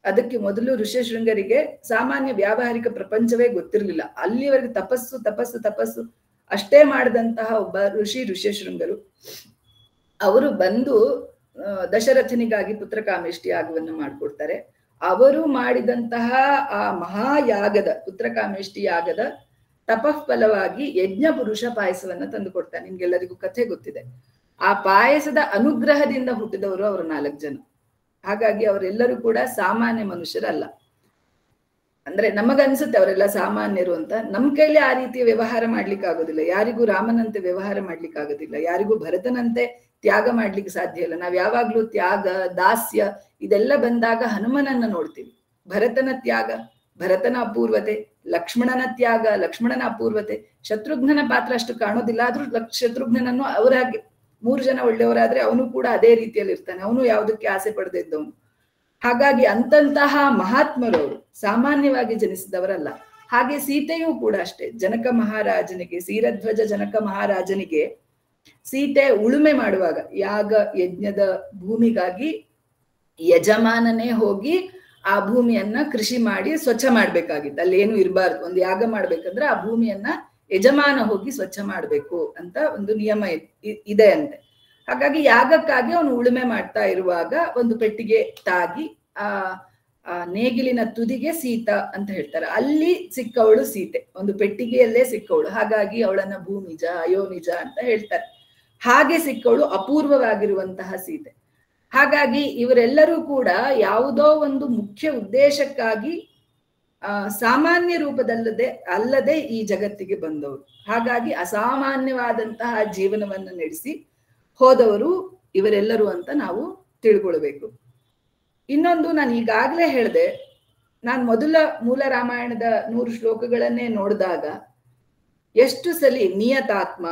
ಅದಕ್ಕೆ ಮೊದಲು ಋಷ್ಯಶೃಂಗರಿಗೆ ಸಾಮಾನ್ಯ ವ್ಯಾವಹಾರಿಕ ಪ್ರಪಂಚವೇ ಗೊತ್ತಿರ್ಲಿಲ್ಲ. ಅಲ್ಲಿವರೆಗೆ ತಪಸ್ಸು ಅಷ್ಟೇ ಮಾಡಿದಂತಹ ಒಬ್ಬ ಋಷ್ಯಶೃಂಗರು. ಅವರು ಬಂದು ದಶರಥನಿಗಾಗಿ ಪುತ್ರಕಾಮೇಷ್ಟಿ ಯಾಗವನ್ನು ಮಾಡಿಕೊಡ್ತಾರೆ. ಅವರು ಮಾಡಿದಂತಹ ಆ ಮಹಾಯಾಗದ, ಪುತ್ರಕಾಮೇಷ್ಟಿ ಯಾಗದ ತಪಃಫಲವಾಗಿ ಯಜ್ಞ ಪುರುಷ ಪಾಯಸವನ್ನ ತಂದು ಕೊಡ್ತಾರೆ. ನಿಮ್ಗೆಲ್ಲರಿಗೂ ಕಥೆ ಗೊತ್ತಿದೆ. ಆ ಪಾಯಸದ ಅನುಗ್ರಹದಿಂದ ಹುಟ್ಟಿದವರು ಅವರು 4 ಜನ. ಹಾಗಾಗಿ ಅವರೆಲ್ಲರೂ ಕೂಡ ಸಾಮಾನ್ಯ ಮನುಷ್ಯರಲ್ಲ. ಅಂದ್ರೆ ನಮಗನ್ಸುತ್ತೆ ಅವರೆಲ್ಲ ಸಾಮಾನ್ಯರು ಅಂತ. ನಮ್ ಕೈಲಿ ಆ ರೀತಿಯ ವ್ಯವಹಾರ ಮಾಡ್ಲಿಕ್ಕೆ ಆಗೋದಿಲ್ಲ. ಯಾರಿಗೂ ರಾಮನಂತೆ ವ್ಯವಹಾರ ಮಾಡ್ಲಿಕ್ಕೆ ಆಗೋದಿಲ್ಲ, ಯಾರಿಗೂ ಭರತನಂತೆ ತ್ಯಾಗ ಮಾಡ್ಲಿಕ್ಕೆ ಸಾಧ್ಯ ಇಲ್ಲ. ನಾವ್ ಯಾವಾಗ್ಲೂ ತ್ಯಾಗ, ದಾಸ್ಯ ಇದೆಲ್ಲ ಬಂದಾಗ ಹನುಮನನ್ನ ನೋಡ್ತೀವಿ. ಭರತನ ತ್ಯಾಗ, ಭರತನ ಅಪೂರ್ವತೆ, ಲಕ್ಷ್ಮಣನ ತ್ಯಾಗ, ಲಕ್ಷ್ಮಣನ ಅಪೂರ್ವತೆ. ಶತ್ರುಘ್ನನ ಪಾತ್ರ ಅಷ್ಟು ಕಾಣೋದಿಲ್ಲ, ಆದ್ರೂ ಶತ್ರುಘ್ನನನ್ನು ಅವರಾಗಿ 3 ಜನ ಒಳ್ಳೆಯವರಾದ್ರೆ ಅವನು ಕೂಡ ಅದೇ ರೀತಿಯಲ್ಲಿ ಇರ್ತಾನೆ. ಅವನು ಯಾವುದಕ್ಕೆ ಆಸೆ ಪಡದೇ ಇದ್ದವನು. ಹಾಗಾಗಿ ಅಂತಹ ಮಹಾತ್ಮರು ಅವರು ಸಾಮಾನ್ಯವಾಗಿ ಜನಿಸಿದವರಲ್ಲ. ಹಾಗೆ ಸೀತೆಯೂ ಕೂಡ ಅಷ್ಟೇ. ಜನಕ ಮಹಾರಾಜನಿಗೆ, ಕ್ಷೀರಧ್ವಜ ಜನಕ ಮಹಾರಾಜನಿಗೆ ಸೀತೆ ಉಳುಮೆ ಮಾಡುವಾಗ ಯಾಗ ಯಜ್ಞದ ಭೂಮಿಗಾಗಿ ಯಜಮಾನನೇ ಹೋಗಿ ಆ ಭೂಮಿಯನ್ನ ಕೃಷಿ ಮಾಡಿ ಸ್ವಚ್ಛ ಮಾಡ್ಬೇಕಾಗಿತ್ತು. ಅಲ್ಲಿ ಏನು ಇರಬಾರ್ದು. ಒಂದು ಯಾಗ ಮಾಡ್ಬೇಕಂದ್ರೆ ಆ ಭೂಮಿಯನ್ನ ಯಜಮಾನ ಹೋಗಿ ಸ್ವಚ್ಛ ಮಾಡ್ಬೇಕು ಅಂತ ಒಂದು ನಿಯಮ ಇದೆ ಅಂತೆ. ಹಾಗಾಗಿ ಯಾಗಕ್ಕಾಗಿ ಅವನು ಉಳುಮೆ ಮಾಡ್ತಾ ಇರುವಾಗ ಒಂದು ಪೆಟ್ಟಿಗೆ ತಾಗಿ ಆ ನೇಗಿಲಿನ ತುದಿಗೆ ಸೀತಾ ಅಂತ ಹೇಳ್ತಾರೆ. ಅಲ್ಲಿ ಸಿಕ್ಕವಳು ಸೀತೆ, ಒಂದು ಪೆಟ್ಟಿಗೆಯಲ್ಲೇ ಸಿಕ್ಕವಳು. ಹಾಗಾಗಿ ಅವಳನ್ನ ಭೂನಿಜ, ಅಯೋನಿಜ ಅಂತ ಹೇಳ್ತಾರೆ. ಹಾಗೆ ಸಿಕ್ಕವಳು ಅಪೂರ್ವವಾಗಿರುವಂತಹ ಸೀತೆ. ಹಾಗಾಗಿ ಇವರೆಲ್ಲರೂ ಕೂಡ ಯಾವುದೋ ಒಂದು ಮುಖ್ಯ ಉದ್ದೇಶಕ್ಕಾಗಿ ಸಾಮಾನ್ಯ ಅಲ್ಲದೆ ಈ ಜಗತ್ತಿಗೆ ಬಂದವರು. ಹಾಗಾಗಿ ಅಸಾಮಾನ್ಯವಾದಂತಹ ಜೀವನವನ್ನು ನಡೆಸಿ ಹೋದವರು ಇವರೆಲ್ಲರೂ ಅಂತ ನಾವು ತಿಳ್ಕೊಳ್ಬೇಕು. ಇನ್ನೊಂದು, ನಾನು ಈಗಾಗಲೇ ಹೇಳಿದೆ, ನಾನು ಮೊದಲ ಮೂಲ ರಾಮಾಯಣದ 100 ಶ್ಲೋಕಗಳನ್ನೇ ನೋಡಿದಾಗ ಎಷ್ಟು ಸಲಿ ನಿಯತಾತ್ಮ,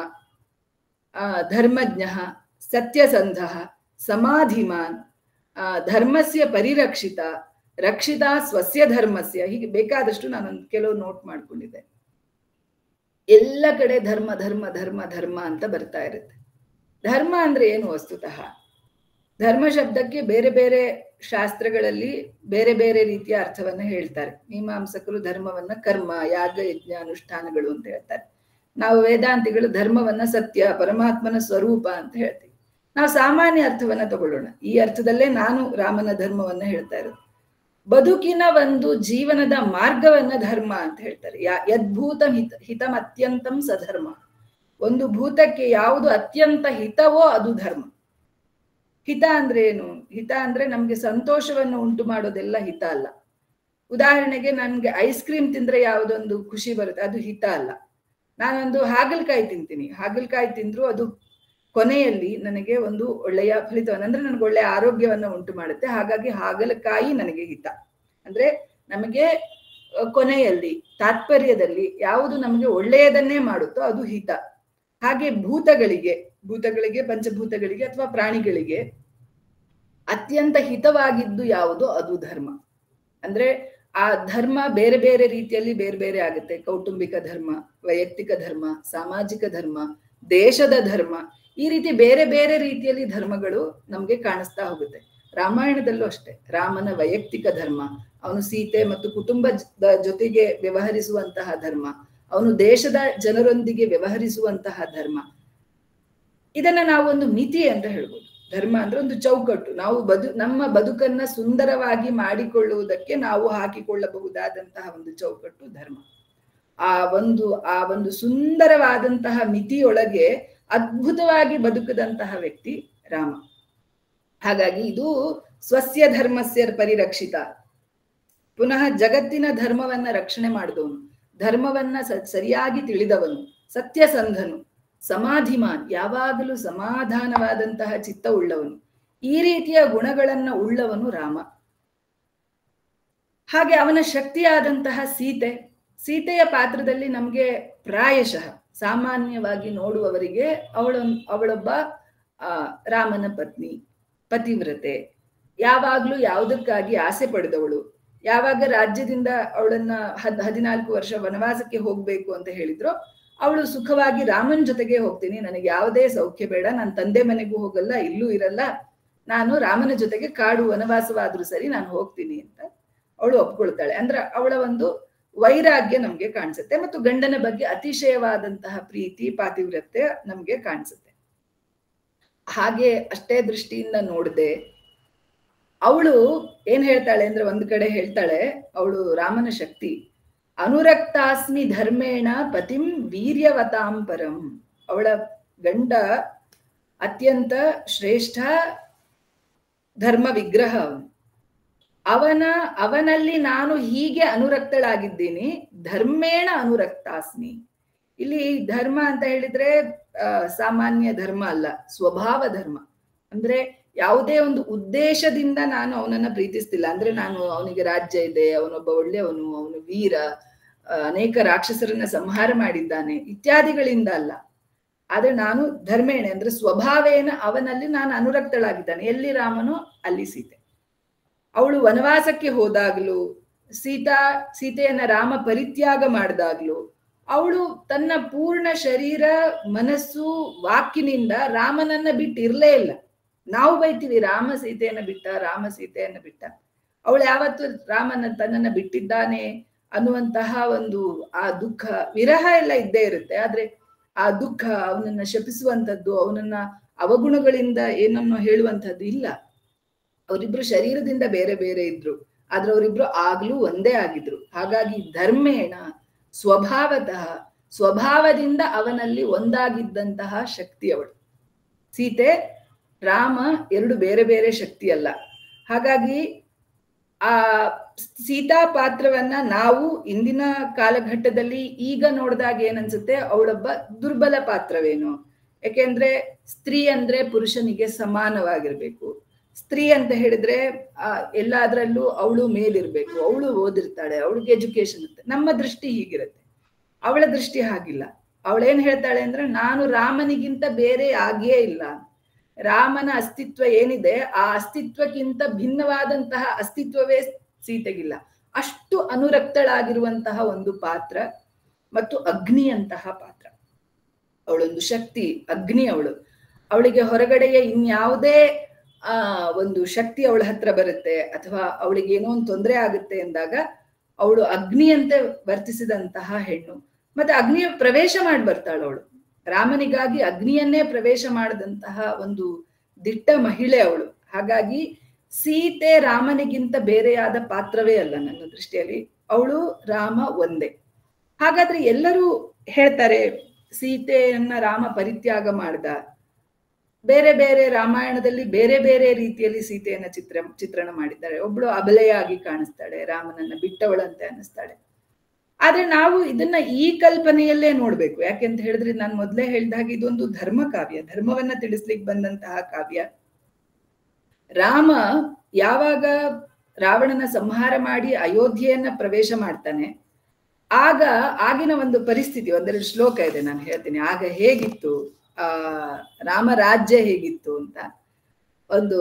ಧರ್ಮಜ್ಞ, ಸತ್ಯಸಂಧ, ಸಮಾಧಿಮಾನ್, ಧರ್ಮಸ್ಯ ಪರಿರಕ್ಷಿತ, ರಕ್ಷಿತಾ ಸ್ವಸ್ಯ ಧರ್ಮಸ್ಯ. ಹೀಗೆ ಬೇಕಾದಷ್ಟು ನಾನೊಂದು ಕೆಲವು ನೋಟ್ ಮಾಡ್ಕೊಂಡಿದ್ದೆ. ಎಲ್ಲ ಕಡೆ ಧರ್ಮ ಧರ್ಮ ಧರ್ಮ ಧರ್ಮ ಅಂತ ಬರ್ತಾ ಇರುತ್ತೆ. ಧರ್ಮ ಅಂದ್ರೆ ಏನು? ವಸ್ತುತಃ ಧರ್ಮ ಶಬ್ದಕ್ಕೆ ಬೇರೆ ಬೇರೆ ಶಾಸ್ತ್ರಗಳಲ್ಲಿ ಬೇರೆ ಬೇರೆ ರೀತಿಯ ಅರ್ಥವನ್ನ ಹೇಳ್ತಾರೆ. ಮೀಮಾಂಸಕರು ಧರ್ಮವನ್ನ ಕರ್ಮ, ಯಾಗ, ಯಜ್ಞ, ಅನುಷ್ಠಾನಗಳು ಅಂತ ಹೇಳ್ತಾರೆ. ನಾವು ವೇದಾಂತಿಗಳು ಧರ್ಮವನ್ನ ಸತ್ಯ, ಪರಮಾತ್ಮನ ಸ್ವರೂಪ ಅಂತ ಹೇಳ್ತೀವಿ. ನಾವು ಸಾಮಾನ್ಯ ಅರ್ಥವನ್ನ ತಗೊಳ್ಳೋಣ. ಈ ಅರ್ಥದಲ್ಲೇ ನಾನು ರಾಮನ ಧರ್ಮವನ್ನ ಹೇಳ್ತಾ ಇರೋದು. ಬದುಕಿನ ಒಂದು ಜೀವನದ ಮಾರ್ಗವನ್ನ ಧರ್ಮ ಅಂತ ಹೇಳ್ತಾರೆ. ಯದ್ಭೂತ ಹಿತಂ ಅತ್ಯಂತಂ ಸಧರ್ಮ. ಒಂದು ಭೂತಕ್ಕೆ ಯಾವುದು ಅತ್ಯಂತ ಹಿತವೋ ಅದು ಧರ್ಮ. ಹಿತ ಅಂದ್ರೆ ಏನು? ಹಿತ ಅಂದ್ರೆ ನಮ್ಗೆ ಸಂತೋಷವನ್ನು ಉಂಟು ಮಾಡೋದೆಲ್ಲ ಹಿತ ಅಲ್ಲ. ಉದಾಹರಣೆಗೆ ನನ್ಗೆ ಐಸ್ ಕ್ರೀಮ್ ತಿಂದ್ರೆ ಯಾವುದೊಂದು ಖುಷಿ ಬರುತ್ತೆ, ಅದು ಹಿತ ಅಲ್ಲ. ನಾನೊಂದು ಹಾಗಲಕಾಯಿ ತಿಂತೀನಿ, ಹಾಗಲಕಾಯಿ ತಿಂದ್ರು ಅದು ಕೊನೆಯಲ್ಲಿ ನನಗೆ ಒಂದು ಒಳ್ಳೆಯ ಫಲಿತವನ್ನು, ಅಂದ್ರೆ ನನಗೆ ಒಳ್ಳೆಯ ಆರೋಗ್ಯವನ್ನ ಉಂಟು ಮಾಡುತ್ತೆ. ಹಾಗಾಗಿ ಹಾಗಲಕಾಯಿ ನನಗೆ ಹಿತ. ಅಂದ್ರೆ ನಮಗೆ ಕೊನೆಯಲ್ಲಿ ತಾತ್ಪರ್ಯದಲ್ಲಿ ಯಾವುದು ನಮಗೆ ಒಳ್ಳೆಯದನ್ನೇ ಮಾಡುತ್ತೋ ಅದು ಹಿತ. ಹಾಗೆ ಭೂತಗಳಿಗೆ ಪಂಚಭೂತಗಳಿಗೆ ಅಥವಾ ಪ್ರಾಣಿಗಳಿಗೆ ಅತ್ಯಂತ ಹಿತವಾಗಿದ್ದು ಯಾವುದು ಅದು ಧರ್ಮ. ಅಂದ್ರೆ ಆ ಧರ್ಮ ಬೇರೆ ಬೇರೆ ರೀತಿಯಲ್ಲಿ ಬೇರೆ ಬೇರೆ ಆಗುತ್ತೆ. ಕೌಟುಂಬಿಕ ಧರ್ಮ, ವೈಯಕ್ತಿಕ ಧರ್ಮ, ಸಾಮಾಜಿಕ ಧರ್ಮ, ದೇಶದ ಧರ್ಮ, ಈ ರೀತಿ ಬೇರೆ ಬೇರೆ ರೀತಿಯಲ್ಲಿ ಧರ್ಮಗಳು ನಮ್ಗೆ ಕಾಣಿಸ್ತಾ ಹೋಗುತ್ತೆ. ರಾಮಾಯಣದಲ್ಲೂ ಅಷ್ಟೇ ರಾಮನ ವೈಯಕ್ತಿಕ ಧರ್ಮ, ಅವನು ಸೀತೆ ಮತ್ತು ಕುಟುಂಬದ ಜೊತೆಗೆ ವ್ಯವಹರಿಸುವಂತಹ ಧರ್ಮ, ಅವನು ದೇಶದ ಜನರೊಂದಿಗೆ ವ್ಯವಹರಿಸುವಂತಹ ಧರ್ಮ. ಇದನ್ನ ನಾವು ಒಂದು ಮಿತಿ ಅಂತ ಹೇಳ್ಬೋದು. ಧರ್ಮ ಅಂದ್ರೆ ಒಂದು ಚೌಕಟ್ಟು. ನಾವು ನಮ್ಮ ಬದುಕನ್ನ ಸುಂದರವಾಗಿ ಮಾಡಿಕೊಳ್ಳುವುದಕ್ಕೆ ನಾವು ಹಾಕಿಕೊಳ್ಳಬಹುದಾದಂತಹ ಒಂದು ಚೌಕಟ್ಟು ಧರ್ಮ. ಆ ಒಂದು ಸುಂದರವಾದಂತಹ ಮಿತಿಯೊಳಗೆ ಅದ್ಭುತವಾಗಿ ಬದುಕದಂತಹ ವ್ಯಕ್ತಿ ರಾಮ. ಹಾಗಾಗಿ ಇದು ಸ್ವಸ್ಯ ಧರ್ಮಸ್ಯ ಪರಿರಕ್ಷಿತ. ಪುನಃ ಜಗತ್ತಿನ ಧರ್ಮವನ್ನ ರಕ್ಷಣೆ ಮಾಡಿದವನು, ಧರ್ಮವನ್ನ ಸರಿಯಾಗಿ ತಿಳಿದವನು, ಸತ್ಯಸಂಧನು, ಸಮಾಧಿಮಾನ್, ಯಾವಾಗಲೂ ಸಮಾಧಾನವಾದಂತಹ ಚಿತ್ತ ಉಳ್ಳವನು, ಈ ರೀತಿಯ ಗುಣಗಳನ್ನ ಉಳ್ಳವನು ರಾಮ. ಹಾಗೆ ಅವನ ಶಕ್ತಿಯಾದಂತಹ ಸೀತೆಯ ಪಾತ್ರದಲ್ಲಿ ನಮ್ಗೆ ಪ್ರಾಯಶಃ ಸಾಮಾನ್ಯವಾಗಿ ನೋಡುವವರಿಗೆ ಅವಳೊಬ್ಬ ರಾಮನ ಪತ್ನಿ, ಪತಿವ್ರತೆ, ಯಾವಾಗ್ಲೂ ಯಾವುದಕ್ಕಾಗಿ ಆಸೆ ಪಡೆದವಳು. ಯಾವಾಗ ರಾಜ್ಯದಿಂದ ಅವಳನ್ನ 14 ವರ್ಷ ವನವಾಸಕ್ಕೆ ಹೋಗ್ಬೇಕು ಅಂತ ಹೇಳಿದ್ರು, ಅವಳು ಸುಖವಾಗಿ ರಾಮನ ಜೊತೆಗೆ ಹೋಗ್ತೀನಿ, ನನಗೆ ಯಾವುದೇ ಸೌಖ್ಯ ಬೇಡ, ನಾನು ತಂದೆ ಮನೆಗೂ ಹೋಗಲ್ಲ, ಇಲ್ಲೂ ಇರಲ್ಲ, ನಾನು ರಾಮನ ಜೊತೆಗೆ ಕಾಡು ವನವಾಸವಾದ್ರೂ ಸರಿ ನಾನು ಹೋಗ್ತೀನಿ ಅಂತ ಅವಳು ಒಪ್ಕೊಳ್ತಾಳೆ. ಅಂದ್ರೆ ಅವಳ ಒಂದು ವೈರಾಗ್ಯ ನಮ್ಗೆ ಕಾಣಿಸುತ್ತೆ. ಮತ್ತು ಗಂಡನ ಬಗ್ಗೆ ಅತಿಶಯವಾದಂತಹ ಪ್ರೀತಿ, ಪಾತಿವ್ರತ್ಯ ನಮ್ಗೆ ಕಾಣಿಸುತ್ತೆ. ಹಾಗೆ ಅಷ್ಟೇ ದೃಷ್ಟಿಯಿಂದ ನೋಡದೆ ಅವಳು ಏನ್ ಹೇಳ್ತಾಳೆ ಅಂದ್ರೆ, ಒಂದ್ ಕಡೆ ಹೇಳ್ತಾಳೆ ಅವಳು ರಾಮನ ಶಕ್ತಿ, ಅನುರಕ್ತಾಸ್ಮಿ ಧರ್ಮೇಣ ಪತಿಂ ವೀರ್ಯವತಾಂ ಪರಂ. ಅವಳ ಗಂಡ ಅತ್ಯಂತ ಶ್ರೇಷ್ಠ ಧರ್ಮ ವಿಗ್ರಹ ಅವನಲ್ಲಿ ನಾನು ಹೀಗೆ ಅನುರಕ್ತಳಾಗಿದ್ದೀನಿ, ಧರ್ಮೇಣ ಅನುರಕ್ತಾಸ್ಮಿ. ಇಲ್ಲಿ ಧರ್ಮ ಅಂತ ಹೇಳಿದ್ರೆ ಸಾಮಾನ್ಯ ಧರ್ಮ ಅಲ್ಲ, ಸ್ವಭಾವ ಧರ್ಮ. ಅಂದ್ರೆ ಯಾವುದೇ ಒಂದು ಉದ್ದೇಶದಿಂದ ನಾನು ಅವನನ್ನ ಪ್ರೀತಿಸ್ತಿಲ್ಲ. ಅಂದ್ರೆ ನಾನು ಅವನಿಗೆ ರಾಜ್ಯ ಇದೆ, ಅವನೊಬ್ಬ ಒಳ್ಳೆಯವನು, ಅವನು ವೀರ, ಅನೇಕ ರಾಕ್ಷಸರನ್ನ ಸಂಹಾರ ಮಾಡಿದ್ದಾನೆ ಇತ್ಯಾದಿಗಳಿಂದ ಅಲ್ಲ. ಆದ್ರೆ ನಾನು ಧರ್ಮೇಣ ಅಂದ್ರೆ ಸ್ವಭಾವೇನ ಅವನಲ್ಲಿ ನಾನು ಅನುರಕ್ತಳಾಗಿದ್ದಾನೆ. ಎಲ್ಲಿ ರಾಮನು ಅಲ್ಲಿ ಸೀತೆ. ಅವಳು ವನವಾಸಕ್ಕೆ ಹೋದಾಗ್ಲೂ, ಸೀತೆಯನ್ನ ರಾಮ ಪರಿತ್ಯಾಗ ಮಾಡಿದಾಗ್ಲೂ ಅವಳು ತನ್ನ ಪೂರ್ಣ ಶರೀರ, ಮನಸ್ಸು, ವಾಕಿನಿಂದ ರಾಮನನ್ನ ಬಿಟ್ಟಿರ್ಲೇ ಇಲ್ಲ. ನಾವು ಬೈತೀವಿ ರಾಮ ಸೀತೆಯನ್ನ ಬಿಟ್ಟ, ರಾಮ ಸೀತೆಯನ್ನ ಬಿಟ್ಟ. ಅವಳು ಯಾವತ್ತು ತನ್ನನ್ನ ಬಿಟ್ಟಿದ್ದಾನೆ ಅನ್ನುವಂತಹ ಒಂದು ಆ ದುಃಖ, ವಿರಹ ಎಲ್ಲ ಇದ್ದೇ ಇರುತ್ತೆ. ಆದ್ರೆ ಆ ದುಃಖ ಅವನನ್ನ ಶಪಿಸುವಂಥದ್ದು, ಅವನನ್ನ ಅವಗುಣಗಳಿಂದ ಏನನ್ನೋ ಹೇಳುವಂಥದ್ದು ಇಲ್ಲ. ಅವರಿಬ್ರು ಶರೀರದಿಂದ ಬೇರೆ ಬೇರೆ ಇದ್ರು, ಆದ್ರೆ ಅವರಿಬ್ರು ಆಗ್ಲೂ ಒಂದೇ ಆಗಿದ್ರು. ಹಾಗಾಗಿ ಧರ್ಮೇಣ ಸ್ವಭಾವತಃ, ಸ್ವಭಾವದಿಂದ ಅವನಲ್ಲಿ ಒಂದಾಗಿದ್ದಂತಹ ಶಕ್ತಿ ಅವಳು. ಸೀತೆ, ರಾಮ ಎರಡು ಬೇರೆ ಬೇರೆ ಶಕ್ತಿ ಅಲ್ಲ. ಹಾಗಾಗಿ ಆ ಸೀತಾ ಪಾತ್ರವನ್ನ ನಾವು ಇಂದಿನ ಕಾಲಘಟ್ಟದಲ್ಲಿ ಈಗ ನೋಡಿದಾಗ ಏನನ್ಸುತ್ತೆ, ಅವಳೊಬ್ಬ ದುರ್ಬಲ ಪಾತ್ರವೇನು. ಯಾಕೆಂದ್ರೆ ಸ್ತ್ರೀ ಅಂದ್ರೆ ಪುರುಷನಿಗೆ ಸಮಾನವಾಗಿರ್ಬೇಕು. ಸ್ತ್ರೀ ಅಂತ ಹೇಳಿದ್ರೆ ಎಲ್ಲಾದ್ರಲ್ಲೂ ಅವಳು ಮೇಲಿರ್ಬೇಕು, ಅವಳು ಓದಿರ್ತಾಳೆ, ಅವಳಿಗೆ ಎಜುಕೇಶನ್ ಇರುತ್ತೆ. ನಮ್ಮ ದೃಷ್ಟಿ ಹೀಗಿರುತ್ತೆ, ಅವಳ ದೃಷ್ಟಿ ಹಾಗಿಲ್ಲ. ಅವಳೇನ್ ಹೇಳ್ತಾಳೆ ಅಂದ್ರೆ, ನಾನು ರಾಮನಿಗಿಂತ ಬೇರೆ ಆಗಿಯೇ ಇಲ್ಲ. ರಾಮನ ಅಸ್ತಿತ್ವ ಏನಿದೆ ಆ ಅಸ್ತಿತ್ವಕ್ಕಿಂತ ಭಿನ್ನವಾದಂತಹ ಅಸ್ತಿತ್ವವೇ ಸೀತೆಗಿಲ್ಲ. ಅಷ್ಟು ಅನುರಕ್ತಳಾಗಿರುವಂತಹ ಒಂದು ಪಾತ್ರ ಮತ್ತು ಅಗ್ನಿಯಂತಹ ಪಾತ್ರ. ಅವಳೊಂದು ಶಕ್ತಿ, ಅಗ್ನಿ ಅವಳು. ಅವಳಿಗೆ ಹೊರಗಡೆಯ ಇನ್ಯಾವುದೇ ಒಂದು ಶಕ್ತಿ ಅವಳ ಹತ್ರ ಬರುತ್ತೆ ಅಥವಾ ಅವಳಿಗೆ ಏನೋ ಒಂದು ತೊಂದರೆ ಆಗುತ್ತೆ ಎಂದಾಗ ಅವಳು ಅಗ್ನಿಯಂತೆ ವರ್ತಿಸಿದಂತಹ ಹೆಣ್ಣು. ಮತ್ತೆ ಅಗ್ನಿಯ ಪ್ರವೇಶ ಮಾಡಿ ಬರ್ತಾಳು ಅವಳು. ರಾಮನಿಗಾಗಿ ಅಗ್ನಿಯನ್ನೇ ಪ್ರವೇಶ ಮಾಡಿದಂತಹ ಒಂದು ದಿಟ್ಟ ಮಹಿಳೆ ಅವಳು. ಹಾಗಾಗಿ ಸೀತೆ ರಾಮನಿಗಿಂತ ಬೇರೆಯಾದ ಪಾತ್ರವೇ ಅಲ್ಲ ನನ್ನ ದೃಷ್ಟಿಯಲ್ಲಿ. ಅವಳು ರಾಮ ಒಂದೇ. ಹಾಗಾದ್ರೆ ಎಲ್ಲರೂ ಹೇಳ್ತಾರೆ ಸೀತೆಯನ್ನ ರಾಮ ಪರಿತ್ಯಾಗ ಮಾಡ್ದ. ಬೇರೆ ಬೇರೆ ರಾಮಾಯಣದಲ್ಲಿ ಬೇರೆ ಬೇರೆ ರೀತಿಯಲ್ಲಿ ಸೀತೆಯನ್ನ ಚಿತ್ರಣ ಮಾಡಿದ್ದಾರೆ. ಒಬ್ಳು ಅಬಲೆಯಾಗಿ ಕಾಣಿಸ್ತಾಳೆ, ರಾಮನನ್ನ ಬಿಟ್ಟವಳಂತೆ ಅನ್ನಿಸ್ತಾಳೆ. ಆದ್ರೆ ನಾವು ಇದನ್ನ ಈ ಕಲ್ಪನೆಯಲ್ಲೇ ನೋಡ್ಬೇಕು. ಯಾಕೆಂತ ಹೇಳಿದ್ರೆ ನಾನು ಮೊದಲೇ ಹೇಳಿದಾಗ ಇದೊಂದು ಧರ್ಮ ಕಾವ್ಯ, ಧರ್ಮವನ್ನ ತಿಳಿಸ್ಲಿಕ್ಕೆ ಬಂದಂತಹ ಕಾವ್ಯ. ರಾಮ ಯಾವಾಗ ರಾವಣನ ಸಂಹಾರ ಮಾಡಿ ಅಯೋಧ್ಯೆಯನ್ನ ಪ್ರವೇಶ ಮಾಡ್ತಾನೆ, ಆಗ ಆಗಿನ ಒಂದು ಪರಿಸ್ಥಿತಿ, ಒಂದೆರಡು ಶ್ಲೋಕ ಇದೆ, ನಾನು ಹೇಳ್ತೀನಿ. ಆಗ ಹೇಗಿತ್ತು, ರಾಮ ರಾಜ್ಯ ಹೇಗಿತ್ತು ಅಂತ. ಒಂದು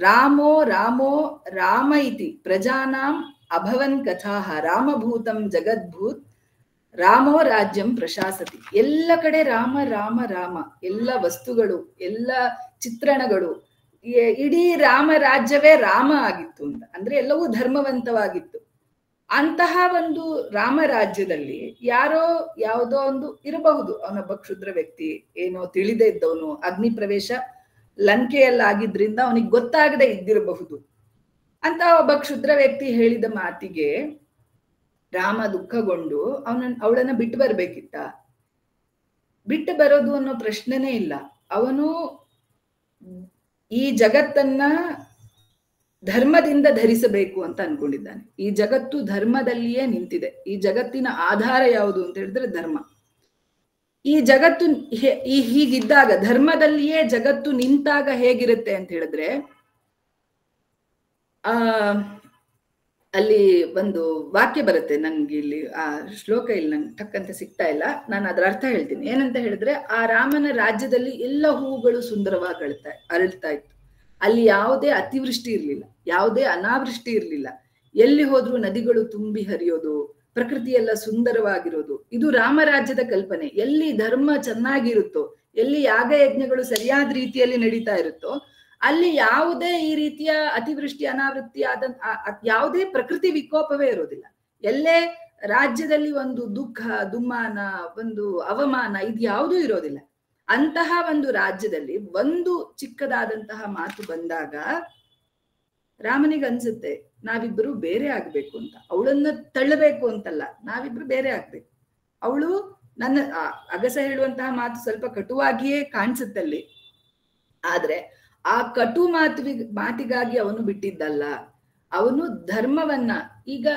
ರಾಮೋ ರಾಮ ಇತಿ ಪ್ರಜಾನಾಂ ಅಭವನ್ ಕಥಾಹ ರಾಮಭೂತಂ ಜಗದ್ಭೂತ್ ರಾಮೋ ರಾಜ್ಯಂ ಪ್ರಶಾಸತಿ. ಎಲ್ಲ ಕಡೆ ರಾಮ ರಾಮ ರಾಮ, ಎಲ್ಲ ವಸ್ತುಗಳು, ಎಲ್ಲ ಚಿತ್ರಣಗಳು, ಇಡೀ ರಾಮ ರಾಜ್ಯವೇ ರಾಮ ಆಗಿತ್ತು ಅಂತ. ಅಂದ್ರೆ ಎಲ್ಲವೂ ಧರ್ಮವಂತವಾಗಿತ್ತು. ಅಂತಹ ಒಂದು ರಾಮ ರಾಜ್ಯದಲ್ಲಿ ಯಾರೋ ಯಾವುದೋ ಒಂದು ಇರಬಹುದು, ಅವನೊಬ್ಬ ಕ್ಷುದ್ರ ವ್ಯಕ್ತಿ, ಏನೋ ತಿಳಿದೇ ಇದ್ದವನು, ಅಗ್ನಿ ಪ್ರವೇಶ ಲಂಕೆಯಲ್ಲಾಗಿದ್ರಿಂದ ಅವನಿಗೆ ಗೊತ್ತಾಗದೆ ಇದ್ದಿರಬಹುದು. ಅಂತ ಒಬ್ಬ ಕ್ಷುದ್ರ ವ್ಯಕ್ತಿ ಹೇಳಿದ ಮಾತಿಗೆ ರಾಮ ದುಃಖಗೊಂಡು ಅವಳನ್ನ ಬಿಟ್ಟು ಬರ್ಬೇಕಿತ್ತ? ಬಿಟ್ಟು ಬರೋದು ಅನ್ನೋ ಪ್ರಶ್ನೆನೇ ಇಲ್ಲ. ಅವನು ಈ ಜಗತ್ತನ್ನ ಧರ್ಮದಿಂದ ಧರಿಸಬೇಕು ಅಂತ ಅನ್ಕೊಂಡಿದ್ದಾನೆ. ಈ ಜಗತ್ತು ಧರ್ಮದಲ್ಲಿಯೇ ನಿಂತಿದೆ. ಈ ಜಗತ್ತಿನ ಆಧಾರ ಯಾವುದು ಅಂತ ಹೇಳಿದ್ರೆ ಧರ್ಮ. ಈ ಜಗತ್ತು ಹೀಗಿದ್ದಾಗ, ಧರ್ಮದಲ್ಲಿಯೇ ಜಗತ್ತು ನಿಂತಾಗ ಹೇಗಿರುತ್ತೆ ಅಂತ ಹೇಳಿದ್ರೆ, ಅಲ್ಲಿ ಒಂದು ವಾಕ್ಯ ಬರುತ್ತೆ, ನನ್ಗೆ ಇಲ್ಲಿ ಆ ಶ್ಲೋಕ ಇಲ್ಲಿ ನಂಗೆ ಟಕ್ಕಂತ ಸಿಗ್ತಾ ಇಲ್ಲ, ನಾನು ಅದರ ಅರ್ಥ ಹೇಳ್ತೀನಿ. ಏನಂತ ಹೇಳಿದ್ರೆ, ಆ ರಾಮನ ರಾಜ್ಯದಲ್ಲಿ ಎಲ್ಲ ಹೂವುಗಳು ಸುಂದರವಾಗಿ ಅರಳ್ತಾ ಇತ್ತು. ಅಲ್ಲಿ ಯಾವುದೇ ಅತಿವೃಷ್ಟಿ ಇರ್ಲಿಲ್ಲ, ಯಾವುದೇ ಅನಾವೃಷ್ಟಿ ಇರ್ಲಿಲ್ಲ. ಎಲ್ಲಿ ಹೋದ್ರೂ ನದಿಗಳು ತುಂಬಿ ಹರಿಯೋದು, ಪ್ರಕೃತಿ ಎಲ್ಲ ಸುಂದರವಾಗಿರೋದು. ಇದು ರಾಮರಾಜ್ಯದ ಕಲ್ಪನೆ. ಎಲ್ಲಿ ಧರ್ಮ ಚೆನ್ನಾಗಿರುತ್ತೋ, ಎಲ್ಲಿ ಯಾಗ ಯಜ್ಞಗಳು ಸರಿಯಾದ ರೀತಿಯಲ್ಲಿ ನಡೀತಾ ಇರುತ್ತೋ, ಅಲ್ಲಿ ಯಾವುದೇ ಈ ರೀತಿಯ ಅತಿವೃಷ್ಟಿ ಅನಾವೃಷ್ಟಿ ಯಾವುದೇ ಪ್ರಕೃತಿ ವಿಕೋಪವೇ ಇರೋದಿಲ್ಲ. ಎಲ್ಲೇ ರಾಜ್ಯದಲ್ಲಿ ಒಂದು ದುಃಖ, ದುಮ್ಮಾನ, ಒಂದು ಅವಮಾನ, ಇದು ಯಾವುದೂ ಇರೋದಿಲ್ಲ. ಅಂತಹ ಒಂದು ರಾಜ್ಯದಲ್ಲಿ ಒಂದು ಚಿಕ್ಕದಾದಂತಹ ಮಾತು ಬಂದಾಗ ರಾಮನಿಗೆ ಅನ್ಸುತ್ತೆ ನಾವಿಬ್ಬರು ಬೇರೆ ಆಗ್ಬೇಕು ಅಂತ. ಅವಳನ್ನ ತಳ್ಳಬೇಕು ಅಂತಲ್ಲ, ನಾವಿಬ್ರು ಬೇರೆ ಆಗ್ಬೇಕು. ಅವಳು ನನ್ನ ಅಗಸ ಹೇಳುವಂತಹ ಮಾತು ಸ್ವಲ್ಪ ಕಟುವಾಗಿಯೇ ಕಾಣಿಸುತ್ತಲ್ಲಿ, ಆದ್ರೆ ಆ ಕಟು ಮಾತಿಗಾಗಿ ಅವನು ಬಿಟ್ಟಿದ್ದಲ್ಲ. ಅವನು ಧರ್ಮವನ್ನ, ಈಗ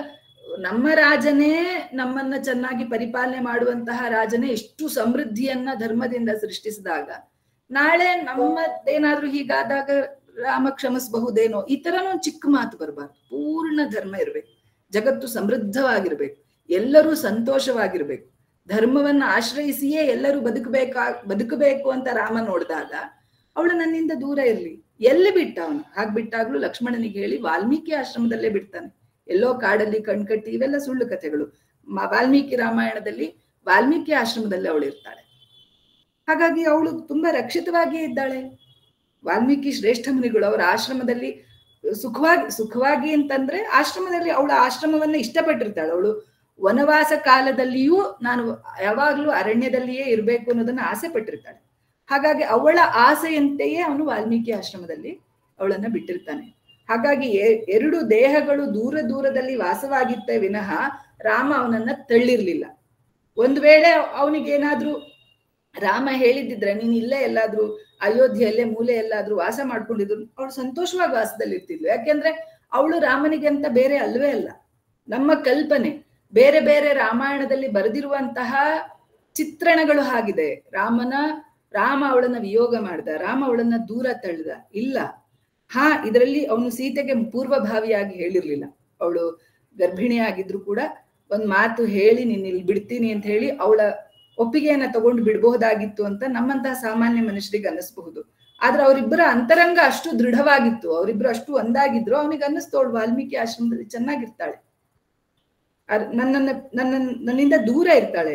ನಮ್ಮ ರಾಜನೇ, ನಮ್ಮನ್ನ ಚೆನ್ನಾಗಿ ಪರಿಪಾಲನೆ ಮಾಡುವಂತಹ ರಾಜನೇ ಎಷ್ಟು ಸಮೃದ್ಧಿಯನ್ನ ಧರ್ಮದಿಂದ ಸೃಷ್ಟಿಸಿದಾಗ, ನಾಳೆ ನಮ್ಮದೇನಾದ್ರೂ ಹೀಗಾದಾಗ ರಾಮ ಕ್ಷಮಿಸಬಹುದೇನೋ, ಈ ತರನೂ ಚಿಕ್ಕ ಮಾತು ಬರಬಾರ್ದು. ಪೂರ್ಣ ಧರ್ಮ ಇರ್ಬೇಕು, ಜಗತ್ತು ಸಮೃದ್ಧವಾಗಿರ್ಬೇಕು, ಎಲ್ಲರೂ ಸಂತೋಷವಾಗಿರ್ಬೇಕು, ಧರ್ಮವನ್ನ ಆಶ್ರಯಿಸಿಯೇ ಎಲ್ಲರೂ ಬದುಕಬೇಕು ಅಂತ ರಾಮ ನೋಡಿದಾಗ ಅವಳು ನನ್ನಿಂದ ದೂರ ಇರ್ಲಿ. ಎಲ್ಲಿ ಬಿಟ್ಟ ಅವನು? ಹಾಗ್ಬಿಟ್ಟಾಗ್ಲೂ ಲಕ್ಷ್ಮಣನಿಗೆ ಹೇಳಿ ವಾಲ್ಮೀಕಿ ಆಶ್ರಮದಲ್ಲೇ ಬಿಡ್ತಾನೆ. ಎಲ್ಲೋ ಕಾಡಲ್ಲಿ ಕಣ್ಕಟ್ಟಿ, ಇವೆಲ್ಲ ಸುಳ್ಳು ಕಥೆಗಳು. ವಾಲ್ಮೀಕಿ ರಾಮಾಯಣದಲ್ಲಿ ವಾಲ್ಮೀಕಿ ಆಶ್ರಮದಲ್ಲಿ ಅವಳು ಇರ್ತಾಳೆ. ಹಾಗಾಗಿ ಅವಳು ತುಂಬಾ ರಕ್ಷಿತವಾಗಿಯೇ ಇದ್ದಾಳೆ. ವಾಲ್ಮೀಕಿ ಶ್ರೇಷ್ಠ ಮುನಿಗಳು ಅವರ ಆಶ್ರಮದಲ್ಲಿ ಸುಖವಾಗಿ ಅಂತಂದ್ರೆ, ಆಶ್ರಮದಲ್ಲಿ ಅವಳ ಆಶ್ರಮವನ್ನ ಇಷ್ಟಪಟ್ಟಿರ್ತಾಳೆ. ಅವಳು ವನವಾಸ ಕಾಲದಲ್ಲಿಯೂ ನಾನು ಯಾವಾಗ್ಲೂ ಅರಣ್ಯದಲ್ಲಿಯೇ ಇರ್ಬೇಕು ಅನ್ನೋದನ್ನ ಆಸೆ ಪಟ್ಟಿರ್ತಾಳೆ. ಹಾಗಾಗಿ ಅವಳ ಆಸೆಯಂತೆಯೇ ಅವನು ವಾಲ್ಮೀಕಿ ಆಶ್ರಮದಲ್ಲಿ ಅವಳನ್ನ ಬಿಟ್ಟಿರ್ತಾನೆ. ಹಾಗಾಗಿ ಎರಡು ದೇಹಗಳು ದೂರ ದೂರದಲ್ಲಿ ವಾಸವಾಗಿತ್ತೆ ವಿನಃ ರಾಮ ಅವನನ್ನ ತಳ್ಳಿರ್ಲಿಲ್ಲ. ಒಂದು ವೇಳೆ ಅವನಿಗೇನಾದ್ರೂ ರಾಮ ಹೇಳಿದ್ದಿದ್ರೆ, ನೀನ್ ಇಲ್ಲೇ ಎಲ್ಲಾದ್ರೂ ಅಯೋಧ್ಯೆಯಲ್ಲೇ ಮೂಲೆ ಎಲ್ಲಾದ್ರೂ ವಾಸ ಮಾಡ್ಕೊಂಡಿದ್ರು, ಅವಳು ಸಂತೋಷವಾಗಿ ವಾಸದಲ್ಲಿ ಇರ್ತಿದ್ಲು. ಯಾಕೆಂದ್ರೆ ಅವಳು ರಾಮನಿಗೆ ಅಂತ ಬೇರೆ ಅಲ್ವೇ ಅಲ್ಲ. ನಮ್ಮ ಕಲ್ಪನೆ ಬೇರೆ ಬೇರೆ ರಾಮಾಯಣದಲ್ಲಿ ಬರೆದಿರುವಂತಹ ಚಿತ್ರಣಗಳು ಹಾಗಿದೆ. ರಾಮ ಅವಳನ್ನ ವಿಯೋಗ ಮಾಡ್ದ, ರಾಮ ಅವಳನ್ನ ದೂರ ತಳ್ಳಿದ, ಇಲ್ಲ. ಇದರಲ್ಲಿ ಅವನು ಸೀತೆಗೆ ಪೂರ್ವಭಾವಿಯಾಗಿ ಹೇಳಿರ್ಲಿಲ್ಲ. ಅವಳು ಗರ್ಭಿಣಿಯಾಗಿದ್ರು ಕೂಡ ಒಂದ್ ಮಾತು ಹೇಳಿ ನೀನ್ ಇಲ್ಲಿ ಬಿಡ್ತೀನಿ ಅಂತ ಹೇಳಿ ಅವಳ ಒಪ್ಪಿಗೆಯನ್ನ ತಗೊಂಡು ಬಿಡಬಹುದಾಗಿತ್ತು ಅಂತ ನಮ್ಮಂತಹ ಸಾಮಾನ್ಯ ಮನುಷ್ಯರಿಗೆ ಅನ್ನಿಸ್ಬಹುದು. ಆದ್ರೆ ಅವರಿಬ್ಬರ ಅಂತರಂಗ ಅಷ್ಟು ದೃಢವಾಗಿತ್ತು, ಅವರಿಬ್ರು ಅಷ್ಟು ಒಂದಾಗಿದ್ರು. ಅವನಿಗೆ ಅನ್ನಿಸ್ತೋಳು ವಾಲ್ಮೀಕಿ ಆಶ್ರಮದಲ್ಲಿ ಚೆನ್ನಾಗಿರ್ತಾಳೆ, ನನ್ನಿಂದ ದೂರ ಇರ್ತಾಳೆ.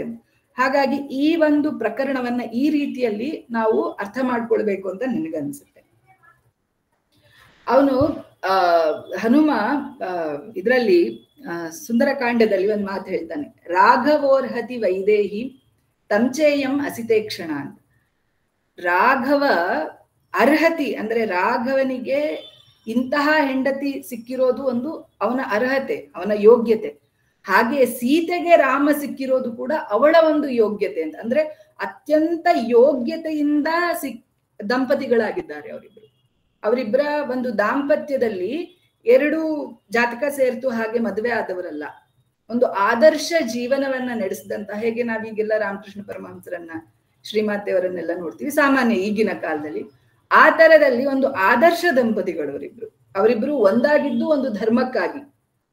ಹಾಗಾಗಿ ಈ ಒಂದು ಪ್ರಕರಣವನ್ನ ಈ ರೀತಿಯಲ್ಲಿ ನಾವು ಅರ್ಥ ಮಾಡ್ಕೊಳ್ಬೇಕು ಅಂತ ನನಗನ್ಸುತ್ತೆ. ಅವನು ಹನುಮ ಇದರಲ್ಲಿ ಸುಂದರಕಾಂಡದಲ್ಲಿ ಒಂದು ಮಾತು ಹೇಳ್ತಾನೆ, ರಾಘವೋರ್ಹತಿ ವೈದೇಹಿ ತಂಚೇಯಂ ಅಸಿತೇಕ್ಷಣ ಅಂತ. ರಾಘವ ಅರ್ಹತಿ ಅಂದ್ರೆ ರಾಘವನಿಗೆ ಇಂತಹ ಹೆಂಡತಿ ಸಿಕ್ಕಿರೋದು ಒಂದು ಅವನ ಅರ್ಹತೆ, ಅವನ ಯೋಗ್ಯತೆ. ಹಾಗೆ ಸೀತೆಗೆ ರಾಮ ಸಿಕ್ಕಿರೋದು ಕೂಡ ಅವಳ ಒಂದು ಯೋಗ್ಯತೆ ಅಂತ. ಅಂದ್ರೆ ಅತ್ಯಂತ ಯೋಗ್ಯತೆಯಿಂದ ದಂಪತಿಗಳಾಗಿದ್ದಾರೆ ಅವರಿಬ್ಬರ ಒಂದು ದಾಂಪತ್ಯದಲ್ಲಿ ಎರಡು ಜಾತಕ ಸೇರ್ತು ಹಾಗೆ ಮದುವೆ ಆದವರಲ್ಲ, ಒಂದು ಆದರ್ಶ ಜೀವನವನ್ನ ನಡೆಸಿದಂತ, ಹೇಗೆ ನಾವೀಗೆಲ್ಲ ರಾಮಕೃಷ್ಣ ಪರಮಹಂಸರನ್ನ ಶ್ರೀಮಾತೆಯವರನ್ನೆಲ್ಲ ನೋಡ್ತೀವಿ ಸಾಮಾನ್ಯ ಈಗಿನ ಕಾಲದಲ್ಲಿ, ಆ ತರದಲ್ಲಿ ಒಂದು ಆದರ್ಶ ದಂಪತಿಗಳು ಅವರಿಬ್ರು ಒಂದಾಗಿದ್ದು ಒಂದು ಧರ್ಮಕ್ಕಾಗಿ,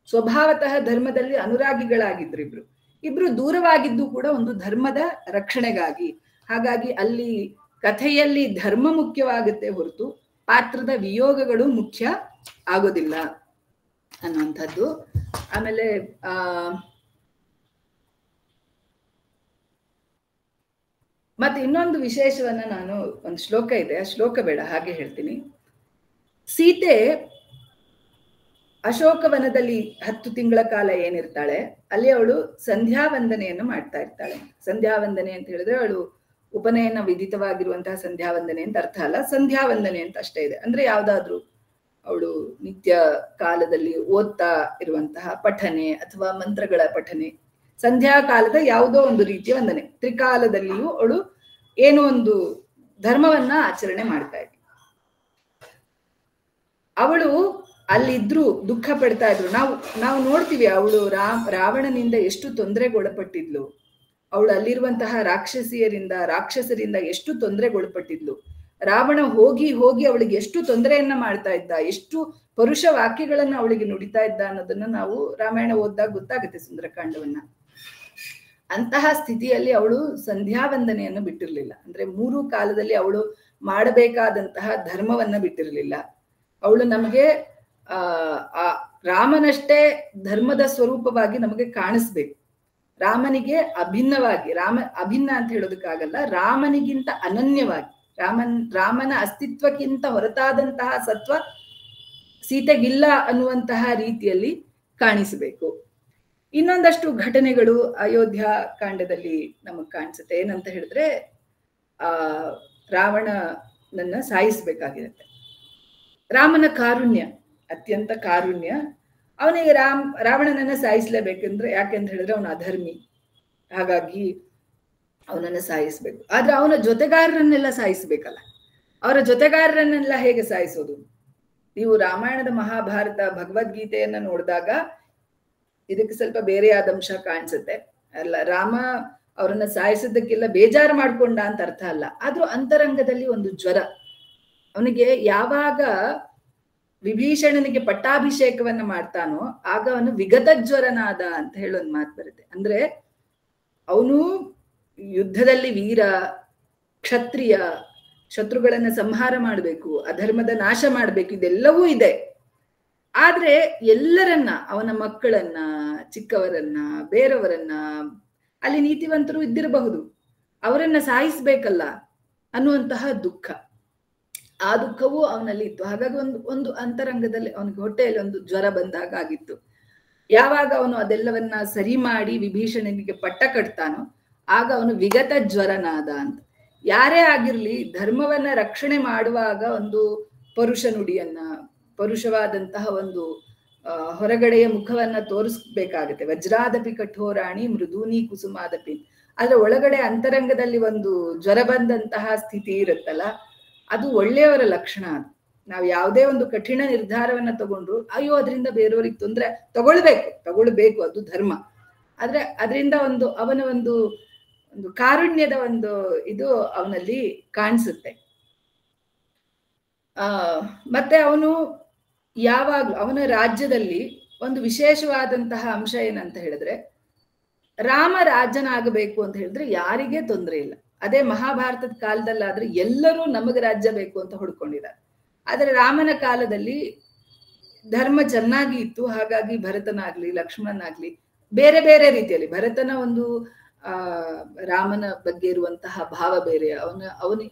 ಸ್ವಭಾವತಃ ಧರ್ಮದಲ್ಲಿ ಅನುರಾಗಿಗಳಾಗಿದ್ರು ಇಬ್ರು ದೂರವಾಗಿದ್ದು ಕೂಡ ಒಂದು ಧರ್ಮದ ರಕ್ಷಣೆಗಾಗಿ. ಹಾಗಾಗಿ ಅಲ್ಲಿ ಕಥೆಯಲ್ಲಿ ಧರ್ಮ ಮುಖ್ಯವಾಗುತ್ತೆ ಹೊರತು ಪಾತ್ರದ ವಿಯೋಗಗಳು ಮುಖ್ಯ ಆಗೋದಿಲ್ಲ ಅನ್ನುವಂಥದ್ದು. ಆಮೇಲೆ ಮತ್ತೆ ಇನ್ನೊಂದು ವಿಶೇಷವನ್ನ ನಾನು, ಒಂದು ಶ್ಲೋಕ ಇದೆ, ಆ ಶ್ಲೋಕ ಬೇಡ ಹಾಗೆ ಹೇಳ್ತೀನಿ. ಸೀತೆ ಅಶೋಕವನದಲ್ಲಿ 10 ತಿಂಗಳ ಕಾಲ ಏನಿರ್ತಾಳೆ ಅಲ್ಲಿ ಅವಳು ಸಂಧ್ಯಾ ವಂದನೆಯನ್ನು ಮಾಡ್ತಾ ಇರ್ತಾಳೆ. ಸಂಧ್ಯಾ ವಂದನೆ ಅಂತ ಹೇಳಿದ್ರೆ ಅವಳು ಉಪನಯನ ವಿಧಿತವಾಗಿರುವಂತಹ ಸಂಧ್ಯಾ ವಂದನೆ ಅಂತ ಅರ್ಥ ಅಲ್ಲ, ಸಂಧ್ಯಾ ವಂದನೆ ಅಂತ ಅಷ್ಟೇ ಇದೆ. ಅಂದ್ರೆ ಯಾವ್ದಾದ್ರು ಅವಳು ನಿತ್ಯ ಕಾಲದಲ್ಲಿ ಓದ್ತಾ ಇರುವಂತಹ ಪಠನೆ ಅಥವಾ ಮಂತ್ರಗಳ ಪಠನೆ, ಸಂಧ್ಯಾ ಕಾಲದ ಯಾವುದೋ ಒಂದು ರೀತಿಯ ವಂದನೆ, ತ್ರಿಕಾಲದಲ್ಲಿಯೂ ಅವಳು ಏನೋ ಒಂದು ಧರ್ಮವನ್ನ ಆಚರಣೆ ಮಾಡ್ತಾ ಇದ್ಳು. ಅವಳು ಅಲ್ಲಿದ್ರು ದುಃಖ ಪಡ್ತಾ ಇದ್ರು. ನಾವು ನೋಡ್ತೀವಿ ಅವಳು ರಾವಣನಿಂದ ಎಷ್ಟು ತೊಂದರೆಗೊಳಪಟ್ಟಿದ್ಲು, ಅವಳು ಅಲ್ಲಿರುವಂತಹ ರಾಕ್ಷಸರಿಂದ ಎಷ್ಟು ತೊಂದರೆಗೊಳಪಟ್ಟಿದ್ಲು. ರಾವಣ ಹೋಗಿ ಹೋಗಿ ಅವಳಿಗೆ ಎಷ್ಟು ತೊಂದರೆಯನ್ನ ಮಾಡ್ತಾ ಇದ್ದ, ಎಷ್ಟು ಪರುಷ ವಾಕ್ಯಗಳನ್ನ ಅವಳಿಗೆ ನುಡಿತಾ ಇದ್ದ ಅನ್ನೋದನ್ನ ನಾವು ರಾಮಾಯಣ ಓದಿದಾಗ ಗೊತ್ತಾಗುತ್ತೆ, ಸುಂದರಕಾಂಡವನ್ನ. ಅಂತಹ ಸ್ಥಿತಿಯಲ್ಲಿ ಅವಳು ಸಂಧ್ಯಾ ವಂದನೆಯನ್ನು ಬಿಟ್ಟಿರ್ಲಿಲ್ಲ. ಅಂದ್ರೆ 3 ಕಾಲದಲ್ಲಿ ಅವಳು ಮಾಡಬೇಕಾದಂತಹ ಧರ್ಮವನ್ನ ಬಿಟ್ಟಿರ್ಲಿಲ್ಲ. ಅವಳು ನಮಗೆ ರಾಮನಷ್ಟೇ ಧರ್ಮದ ಸ್ವರೂಪವಾಗಿ ನಮಗೆ ಕಾಣಿಸ್ಬೇಕು. ರಾಮನಿಗೆ ಅಭಿನ್ನವಾಗಿ, ಅಭಿನ್ನ ಅಂತ ಹೇಳೋದಕ್ಕಾಗಲ್ಲ, ರಾಮನಿಗಿಂತ ಅನನ್ಯವಾಗಿ, ರಾಮನ ಅಸ್ತಿತ್ವಕ್ಕಿಂತ ಹೊರತಾದಂತಹ ಸತ್ವ ಸೀತೆಗಿಲ್ಲ ಅನ್ನುವಂತಹ ರೀತಿಯಲ್ಲಿ ಕಾಣಿಸಬೇಕು. ಇನ್ನೊಂದಷ್ಟು ಘಟನೆಗಳು ಅಯೋಧ್ಯ ಕಾಂಡದಲ್ಲಿ ನಮಗ್ ಕಾಣಿಸುತ್ತೆ. ಏನಂತ ಹೇಳಿದ್ರೆ ರಾವಣನನ್ನ ಸಾಯಿಸ್ಬೇಕಾಗಿರುತ್ತೆ. ರಾಮನ ಕಾರುಣ್ಯ, ಅತ್ಯಂತ ಕಾರುಣ್ಯ, ಅವನಿಗೆ ರಾವಣನನ್ನ ಸಾಯಿಸ್ಲೇಬೇಕಂದ್ರೆ, ಯಾಕೆಂತ ಹೇಳಿದ್ರೆ ಅವನ ಅಧರ್ಮಿ, ಹಾಗಾಗಿ ಅವನನ್ನ ಸಾಯಿಸ್ಬೇಕು. ಆದ್ರೆ ಅವನ ಜೊತೆಗಾರರನ್ನೆಲ್ಲ ಸಾಯಿಸ್ಬೇಕಲ್ಲ. ಅವರ ಜೊತೆಗಾರರನ್ನೆಲ್ಲ ಹೇಗೆ ಸಾಯಿಸೋದು? ನೀವು ರಾಮಾಯಣದ ಮಹಾಭಾರತ ಭಗವದ್ಗೀತೆಯನ್ನ ನೋಡಿದಾಗ ಇದಕ್ಕೆ ಸ್ವಲ್ಪ ಬೇರೆಯಾದ ಅಂಶ ಕಾಣಿಸುತ್ತೆ. ಅಲ್ಲ, ರಾಮ ಅವರನ್ನ ಸಾಯಿಸೋದಕ್ಕೆಲ್ಲ ಬೇಜಾರು ಮಾಡ್ಕೊಂಡ ಅಂತ ಅರ್ಥ ಅಲ್ಲ. ಆದ್ರೂ ಅಂತರಂಗದಲ್ಲಿ ಒಂದು ಜ್ವರ ಅವನಿಗೆ. ಯಾವಾಗ ವಿಭೀಷಣನಿಗೆ ಪಟ್ಟಾಭಿಷೇಕವನ್ನ ಮಾಡ್ತಾನೋ ಆಗ ಅವನು ವಿಗತ ಜ್ವರನಾದ ಅಂತ ಹೇಳೊಂದು ಮಾತು ಬರುತ್ತೆ. ಅಂದ್ರೆ ಅವನು ಯುದ್ಧದಲ್ಲಿ ವೀರ, ಕ್ಷತ್ರಿಯ, ಶತ್ರುಗಳನ್ನ ಸಂಹಾರ ಮಾಡ್ಬೇಕು, ಅಧರ್ಮದ ನಾಶ ಮಾಡ್ಬೇಕು, ಇದೆಲ್ಲವೂ ಇದೆ. ಆದ್ರೆ ಎಲ್ಲರನ್ನ, ಅವನ ಮಕ್ಕಳನ್ನ, ಚಿಕ್ಕವರನ್ನ, ಬೇರೆಯವರನ್ನ, ಅಲ್ಲಿ ನೀತಿವಂತರು ಇದ್ದಿರಬಹುದು, ಅವರನ್ನ ಸಾಯಿಸ್ಬೇಕಲ್ಲ ಅನ್ನುವಂತಹ ದುಃಖ, ಆ ದುಃಖವೂ ಅವನಲ್ಲಿ ಇತ್ತು. ಹಾಗಾಗಿ ಒಂದು ಅಂತರಂಗದಲ್ಲಿ ಅವನಿಗೆ ಹೊಟ್ಟೆಯಲ್ಲಿ ಒಂದು ಜ್ವರ ಬಂದಾಗ ಆಗಿತ್ತು. ಯಾವಾಗ ಅವನು ಅದೆಲ್ಲವನ್ನ ಸರಿ ಮಾಡಿ ವಿಭೀಷಣನಿಗೆ ಪಟ್ಟ ಕಟ್ತಾನೋ ಆಗ ಅವನು ವಿಗತ ಜ್ವರನಾದ ಅಂತ. ಯಾರೇ ಆಗಿರ್ಲಿ ಧರ್ಮವನ್ನ ರಕ್ಷಣೆ ಮಾಡುವಾಗ ಒಂದು ಪರುಷ ನುಡಿಯನ್ನ, ಪರುಷವಾದಂತಹ ಒಂದು ಹೊರಗಡೆಯ ಮುಖವನ್ನ ತೋರಿಸ್ಬೇಕಾಗತ್ತೆ. ವಜ್ರಾದಪಿ ಕಠೋರಾಣಿ ಮೃದೂನಿ ಕುಸುಮಾದಪಿ. ಆದ್ರೆ ಒಳಗಡೆ ಅಂತರಂಗದಲ್ಲಿ ಒಂದು ಜ್ವರ ಬಂದಂತಹ ಸ್ಥಿತಿ ಇರುತ್ತಲ್ಲ, ಅದು ಒಳ್ಳೆಯವರ ಲಕ್ಷಣ. ಅದು ನಾವು ಯಾವುದೇ ಒಂದು ಕಠಿಣ ನಿರ್ಧಾರವನ್ನ ತಗೊಂಡ್ರು ಅಯ್ಯೋ ಅದರಿಂದ ಬೇರೆಯವ್ರಿಗೆ ತೊಂದರೆ ತಗೊಳ್ಬೇಕು, ಅದು ಧರ್ಮ. ಆದ್ರೆ ಅದರಿಂದ ಅವನ ಒಂದು ಕಾರುಣ್ಯದ ಒಂದು ಇದು ಅವನಲ್ಲಿ ಕಾಣಿಸುತ್ತೆ. ಮತ್ತೆ ಅವನು ಯಾವಾಗ್ಲೂ ಅವನ ರಾಜ್ಯದಲ್ಲಿ ಒಂದು ವಿಶೇಷವಾದಂತಹ ಅಂಶ ಏನಂತ ಹೇಳಿದ್ರೆ, ರಾಮ ರಾಜನಾಗಬೇಕು ಅಂತ ಹೇಳಿದ್ರೆ ಯಾರಿಗೆ ತೊಂದರೆ ಇಲ್ಲ. ಅದೇ ಮಹಾಭಾರತದ ಕಾಲದಲ್ಲಾದ್ರೆ ಎಲ್ಲರೂ ನಮಗೆ ರಾಜ್ಯ ಬೇಕು ಅಂತ ಹುಡ್ಕೊಂಡಿದ್ದಾರೆ. ಆದ್ರೆ ರಾಮನ ಕಾಲದಲ್ಲಿ ಧರ್ಮ ಚೆನ್ನಾಗಿ ಇತ್ತು. ಹಾಗಾಗಿ ಭರತನಾಗ್ಲಿ ಲಕ್ಷ್ಮಣನಾಗ್ಲಿ ಬೇರೆ ಬೇರೆ ರೀತಿಯಲ್ಲಿ, ಭರತನ ಒಂದು ರಾಮನ ಬಗ್ಗೆ ಇರುವಂತಹ ಭಾವ ಬೇರೆ,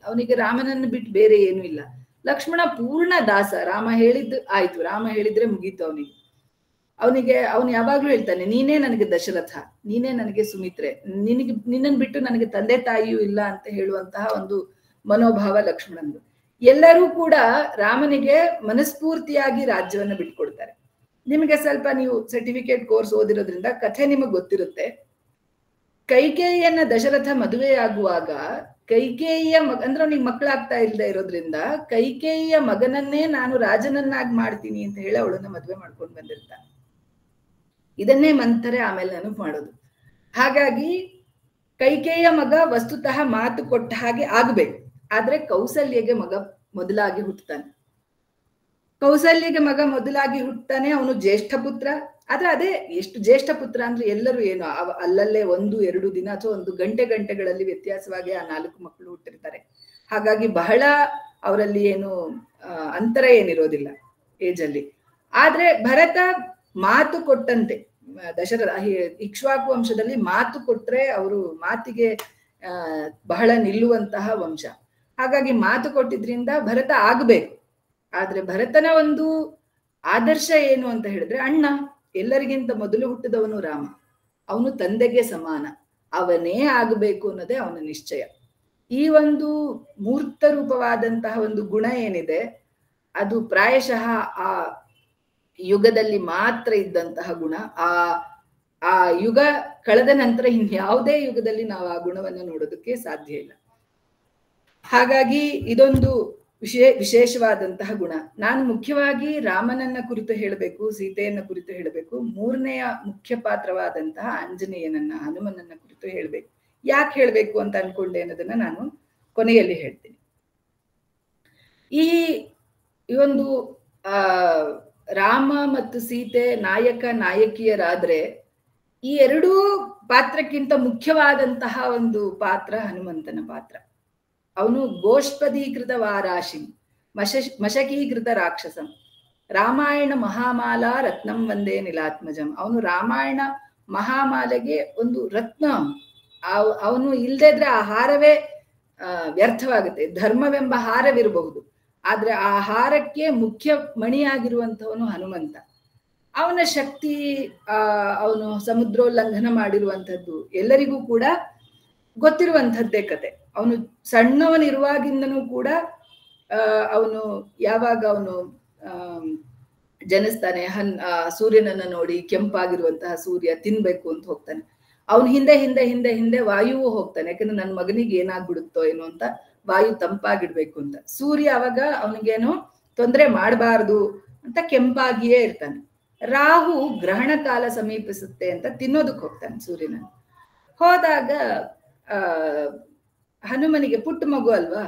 ಅವನಿಗೆ ರಾಮನನ್ನು ಬಿಟ್ಟು ಬೇರೆ ಏನು ಇಲ್ಲ. ಲಕ್ಷ್ಮಣ ಪೂರ್ಣ ದಾಸ, ರಾಮ ಹೇಳಿದ್ದು ಆಯ್ತು, ರಾಮ ಹೇಳಿದ್ರೆ ಮುಗೀತು. ಅವನು ಯಾವಾಗ್ಲೂ ಹೇಳ್ತಾನೆ, ನೀನೇ ನನಗೆ ದಶರಥ, ನೀನೇ ನನಗೆ ಸುಮಿತ್ರೆ, ನಿನ್ನನ್ನು ಬಿಟ್ಟು ನನಗೆ ತಂದೆ ತಾಯಿಯೂ ಇಲ್ಲ ಅಂತ ಹೇಳುವಂತಹ ಒಂದು ಮನೋಭಾವ ಲಕ್ಷ್ಮಣಂದು. ಎಲ್ಲರೂ ಕೂಡ ರಾಮನಿಗೆ ಮನಸ್ಫೂರ್ತಿಯಾಗಿ ರಾಜ್ಯವನ್ನು ಬಿಟ್ಕೊಡ್ತಾರೆ. ನಿಮಗೆ ಸ್ವಲ್ಪ ನೀವು ಸರ್ಟಿಫಿಕೇಟ್ ಕೋರ್ಸ್ ಓದಿರೋದ್ರಿಂದ ಕಥೆ ನಿಮಗೆ ಗೊತ್ತಿರುತ್ತೆ. ಕೈಕೇಯಿಯನ್ನ ದಶರಥ ಮದುವೆಯಾಗುವಾಗ ಕೈಕೇಯಿಯ ಅಂದ್ರೆ ಅವನಿಗೆ ಮಕ್ಕಳಾಗ್ತಾ ಇಲ್ಲದೆ ಇರೋದ್ರಿಂದ ಕೈಕೇಯಿಯ ಮಗನನ್ನೇ ನಾನು ರಾಜನನ್ನಾಗಿ ಮಾಡ್ತೀನಿ ಅಂತ ಹೇಳಿ ಅವಳನ್ನ ಮದುವೆ ಮಾಡ್ಕೊಂಡು ಬಂದಿರ್ತಾನೆ. ಇದನ್ನೇ ಮಂಥರೆ ಆಮೇಲೆ ನೆನಪು ಮಾಡೋದು. ಹಾಗಾಗಿ ಕೈಕೇಯಿಯ ಮಗ ವಸ್ತುತಃ ಮಾತು ಕೊಟ್ಟ ಹಾಗೆ ಆಗ್ಬೇಕು. ಆದ್ರೆ ಕೌಸಲ್ಯಗೆ ಮಗ ಮೊದಲಾಗಿ ಹುಟ್ಟುತ್ತಾನೆ. ಕೌಸಲ್ಯಗೆ ಮಗ ಮೊದಲಾಗಿ ಹುಟ್ಟುತ್ತಾನೆ. ಅವನು ಜ್ಯೇಷ್ಠ ಪುತ್ರ. ಆದ್ರೆ ಅದೇ ಎಷ್ಟು ಜ್ಯೇಷ್ಠ ಪುತ್ರ ಅಂದ್ರೆ ಎಲ್ಲರೂ ಏನು ಅಲ್ಲಲ್ಲೇ 1-2 ದಿನ ಅಥವಾ 1 ಗಂಟೆಗಳಲ್ಲಿ ವ್ಯತ್ಯಾಸವಾಗಿ ಆ 4 ಮಕ್ಕಳು ಹುಟ್ಟಿರ್ತಾರೆ. ಹಾಗಾಗಿ ಬಹಳ ಅವರಲ್ಲಿ ಏನು ಅಂತರ ಏನಿರೋದಿಲ್ಲ ಏಜ್ ಅಲ್ಲಿ. ಆದ್ರೆ ಭರತ ಮಾತು ಕೊಟ್ಟಂತೆ, ದಶರಥ ಇಕ್ಷ್ವಾಕು ವಂಶದಲ್ಲಿ ಮಾತು ಕೊಟ್ರೆ ಅವರು ಮಾತಿಗೆ ಬಹಳ ನಿಲ್ಲುವಂತಹ ವಂಶ. ಹಾಗಾಗಿ ಮಾತು ಕೊಟ್ಟಿದ್ರಿಂದ ಭರತ ಆಗ್ಬೇಕು. ಆದ್ರೆ ಭರತನ ಒಂದು ಆದರ್ಶ ಏನು ಅಂತ ಹೇಳಿದ್ರೆ, ಅಣ್ಣ ಎಲ್ಲರಿಗಿಂತ ಮೊದಲು ಹುಟ್ಟಿದವನು ರಾಮ, ಅವನು ತಂದೆಗೆ ಸಮಾನ, ಅವನೇ ಆಗಬೇಕು ಅನ್ನೋದೇ ಅವನ ನಿಶ್ಚಯ. ಈ ಒಂದು ಮೂರ್ತ ರೂಪವಾದಂತಹ ಒಂದು ಗುಣ ಏನಿದೆ ಅದು ಪ್ರಾಯಶಃ ಆ ಯುಗದಲ್ಲಿ ಮಾತ್ರ ಇದ್ದಂತಹ ಗುಣ. ಆ ಯುಗ ಕಳೆದ ನಂತರ ಇನ್ಯಾವುದೇ ಯುಗದಲ್ಲಿ ನಾವು ಆ ಗುಣವನ್ನು ನೋಡೋದಕ್ಕೆ ಸಾಧ್ಯ ಇಲ್ಲ. ಹಾಗಾಗಿ ಇದೊಂದು ವಿಶೇಷವಾದಂತಹ ಗುಣ. ನಾನು ಮುಖ್ಯವಾಗಿ ರಾಮನನ್ನ ಕುರಿತು ಹೇಳಬೇಕು, ಸೀತೆಯನ್ನ ಕುರಿತು ಹೇಳಬೇಕು, 3ನೆಯ ಮುಖ್ಯ ಪಾತ್ರವಾದಂತಹ ಆಂಜನೇಯನನ್ನ, ಹನುಮನನ್ನ ಕುರಿತು ಹೇಳಬೇಕು. ಯಾಕೆ ಹೇಳ್ಬೇಕು ಅಂತ ಅನ್ಕೊಂಡೆ ಅನ್ನೋದನ್ನ ನಾನು ಕೊನೆಯಲ್ಲಿ ಹೇಳ್ತೀನಿ. ಈ ಒಂದು ರಾಮ ಮತ್ತು ಸೀತೆ ನಾಯಕ ನಾಯಕಿಯರಾದ್ರೆ ಈ ಎರಡೂ ಪಾತ್ರಕ್ಕಿಂತ ಮುಖ್ಯವಾದಂತಹ ಒಂದು ಪಾತ್ರ ಹನುಮಂತನ ಪಾತ್ರ. ಅವನು ಗೋಷ್ಪದೀಕೃತ ವಾರಾಶಿ ಮಶಕೀಕೃತ ರಾಕ್ಷಸಂ ರಾಮಾಯಣ ಮಹಾಮಾಲಾ ರತ್ನಂ ವಂದೇ ನಿಲಾತ್ಮಜಂ. ಅವನು ರಾಮಾಯಣ ಮಹಾಮಾಲೆಗೆ ಒಂದು ರತ್ನ. ಅವನು ಇಲ್ದೇ ಇದ್ರೆ ಆ ಹಾರವೇ ವ್ಯರ್ಥವಾಗುತ್ತೆ. ಧರ್ಮವೆಂಬ ಹಾರವಿರಬಹುದು, ಆದ್ರೆ ಆ ಹಾರಕ್ಕೆ ಮುಖ್ಯ ಮಣಿಯಾಗಿರುವಂಥವನು ಹನುಮಂತ. ಅವನ ಶಕ್ತಿ, ಅವನು ಸಮುದ್ರೋಲ್ಲಂಘನ ಮಾಡಿರುವಂಥದ್ದು ಎಲ್ಲರಿಗೂ ಕೂಡ ಗೊತ್ತಿರುವಂಥದ್ದೇ ಕತೆ. ಅವನು ಸಣ್ಣವನಿರುವಾಗಿಂದನೂ ಕೂಡ ಅವನು ಯಾವಾಗ ಅವನು ಜನಿಸ್ತಾನೆ, ಸೂರ್ಯನನ್ನ ನೋಡಿ ಕೆಂಪಾಗಿರುವಂತಹ ಸೂರ್ಯ ತಿನ್ಬೇಕು ಅಂತ ಹೋಗ್ತಾನೆ. ಅವನು ಹಿಂದೆ ಹಿಂದೆ ಹಿಂದೆ ಹಿಂದೆ ವಾಯುವು ಹೋಗ್ತಾನೆ. ಯಾಕಂದ್ರೆ ನನ್ನ ಮಗನಿಗೆ ಏನಾಗ್ಬಿಡುತ್ತೋ ಏನೋ ಅಂತ ವಾಯು ತಂಪಾಗಿಡ್ಬೇಕು ಅಂತ. ಸೂರ್ಯ ಅವಾಗ ಅವನಿಗೇನು ತೊಂದರೆ ಮಾಡಬಾರ್ದು ಅಂತ ಕೆಂಪಾಗಿಯೇ ಇರ್ತಾನೆ. ರಾಹು ಗ್ರಹಣ ಕಾಲ ಸಮೀಪಿಸುತ್ತೆ ಅಂತ ತಿನ್ನೋದಕ್ಕೆ ಹೋಗ್ತಾನೆ ಸೂರ್ಯನ. ಹೋದಾಗ ಹನುಮನಿಗೆ ಪುಟ್ಟ ಮಗು ಅಲ್ವಾ,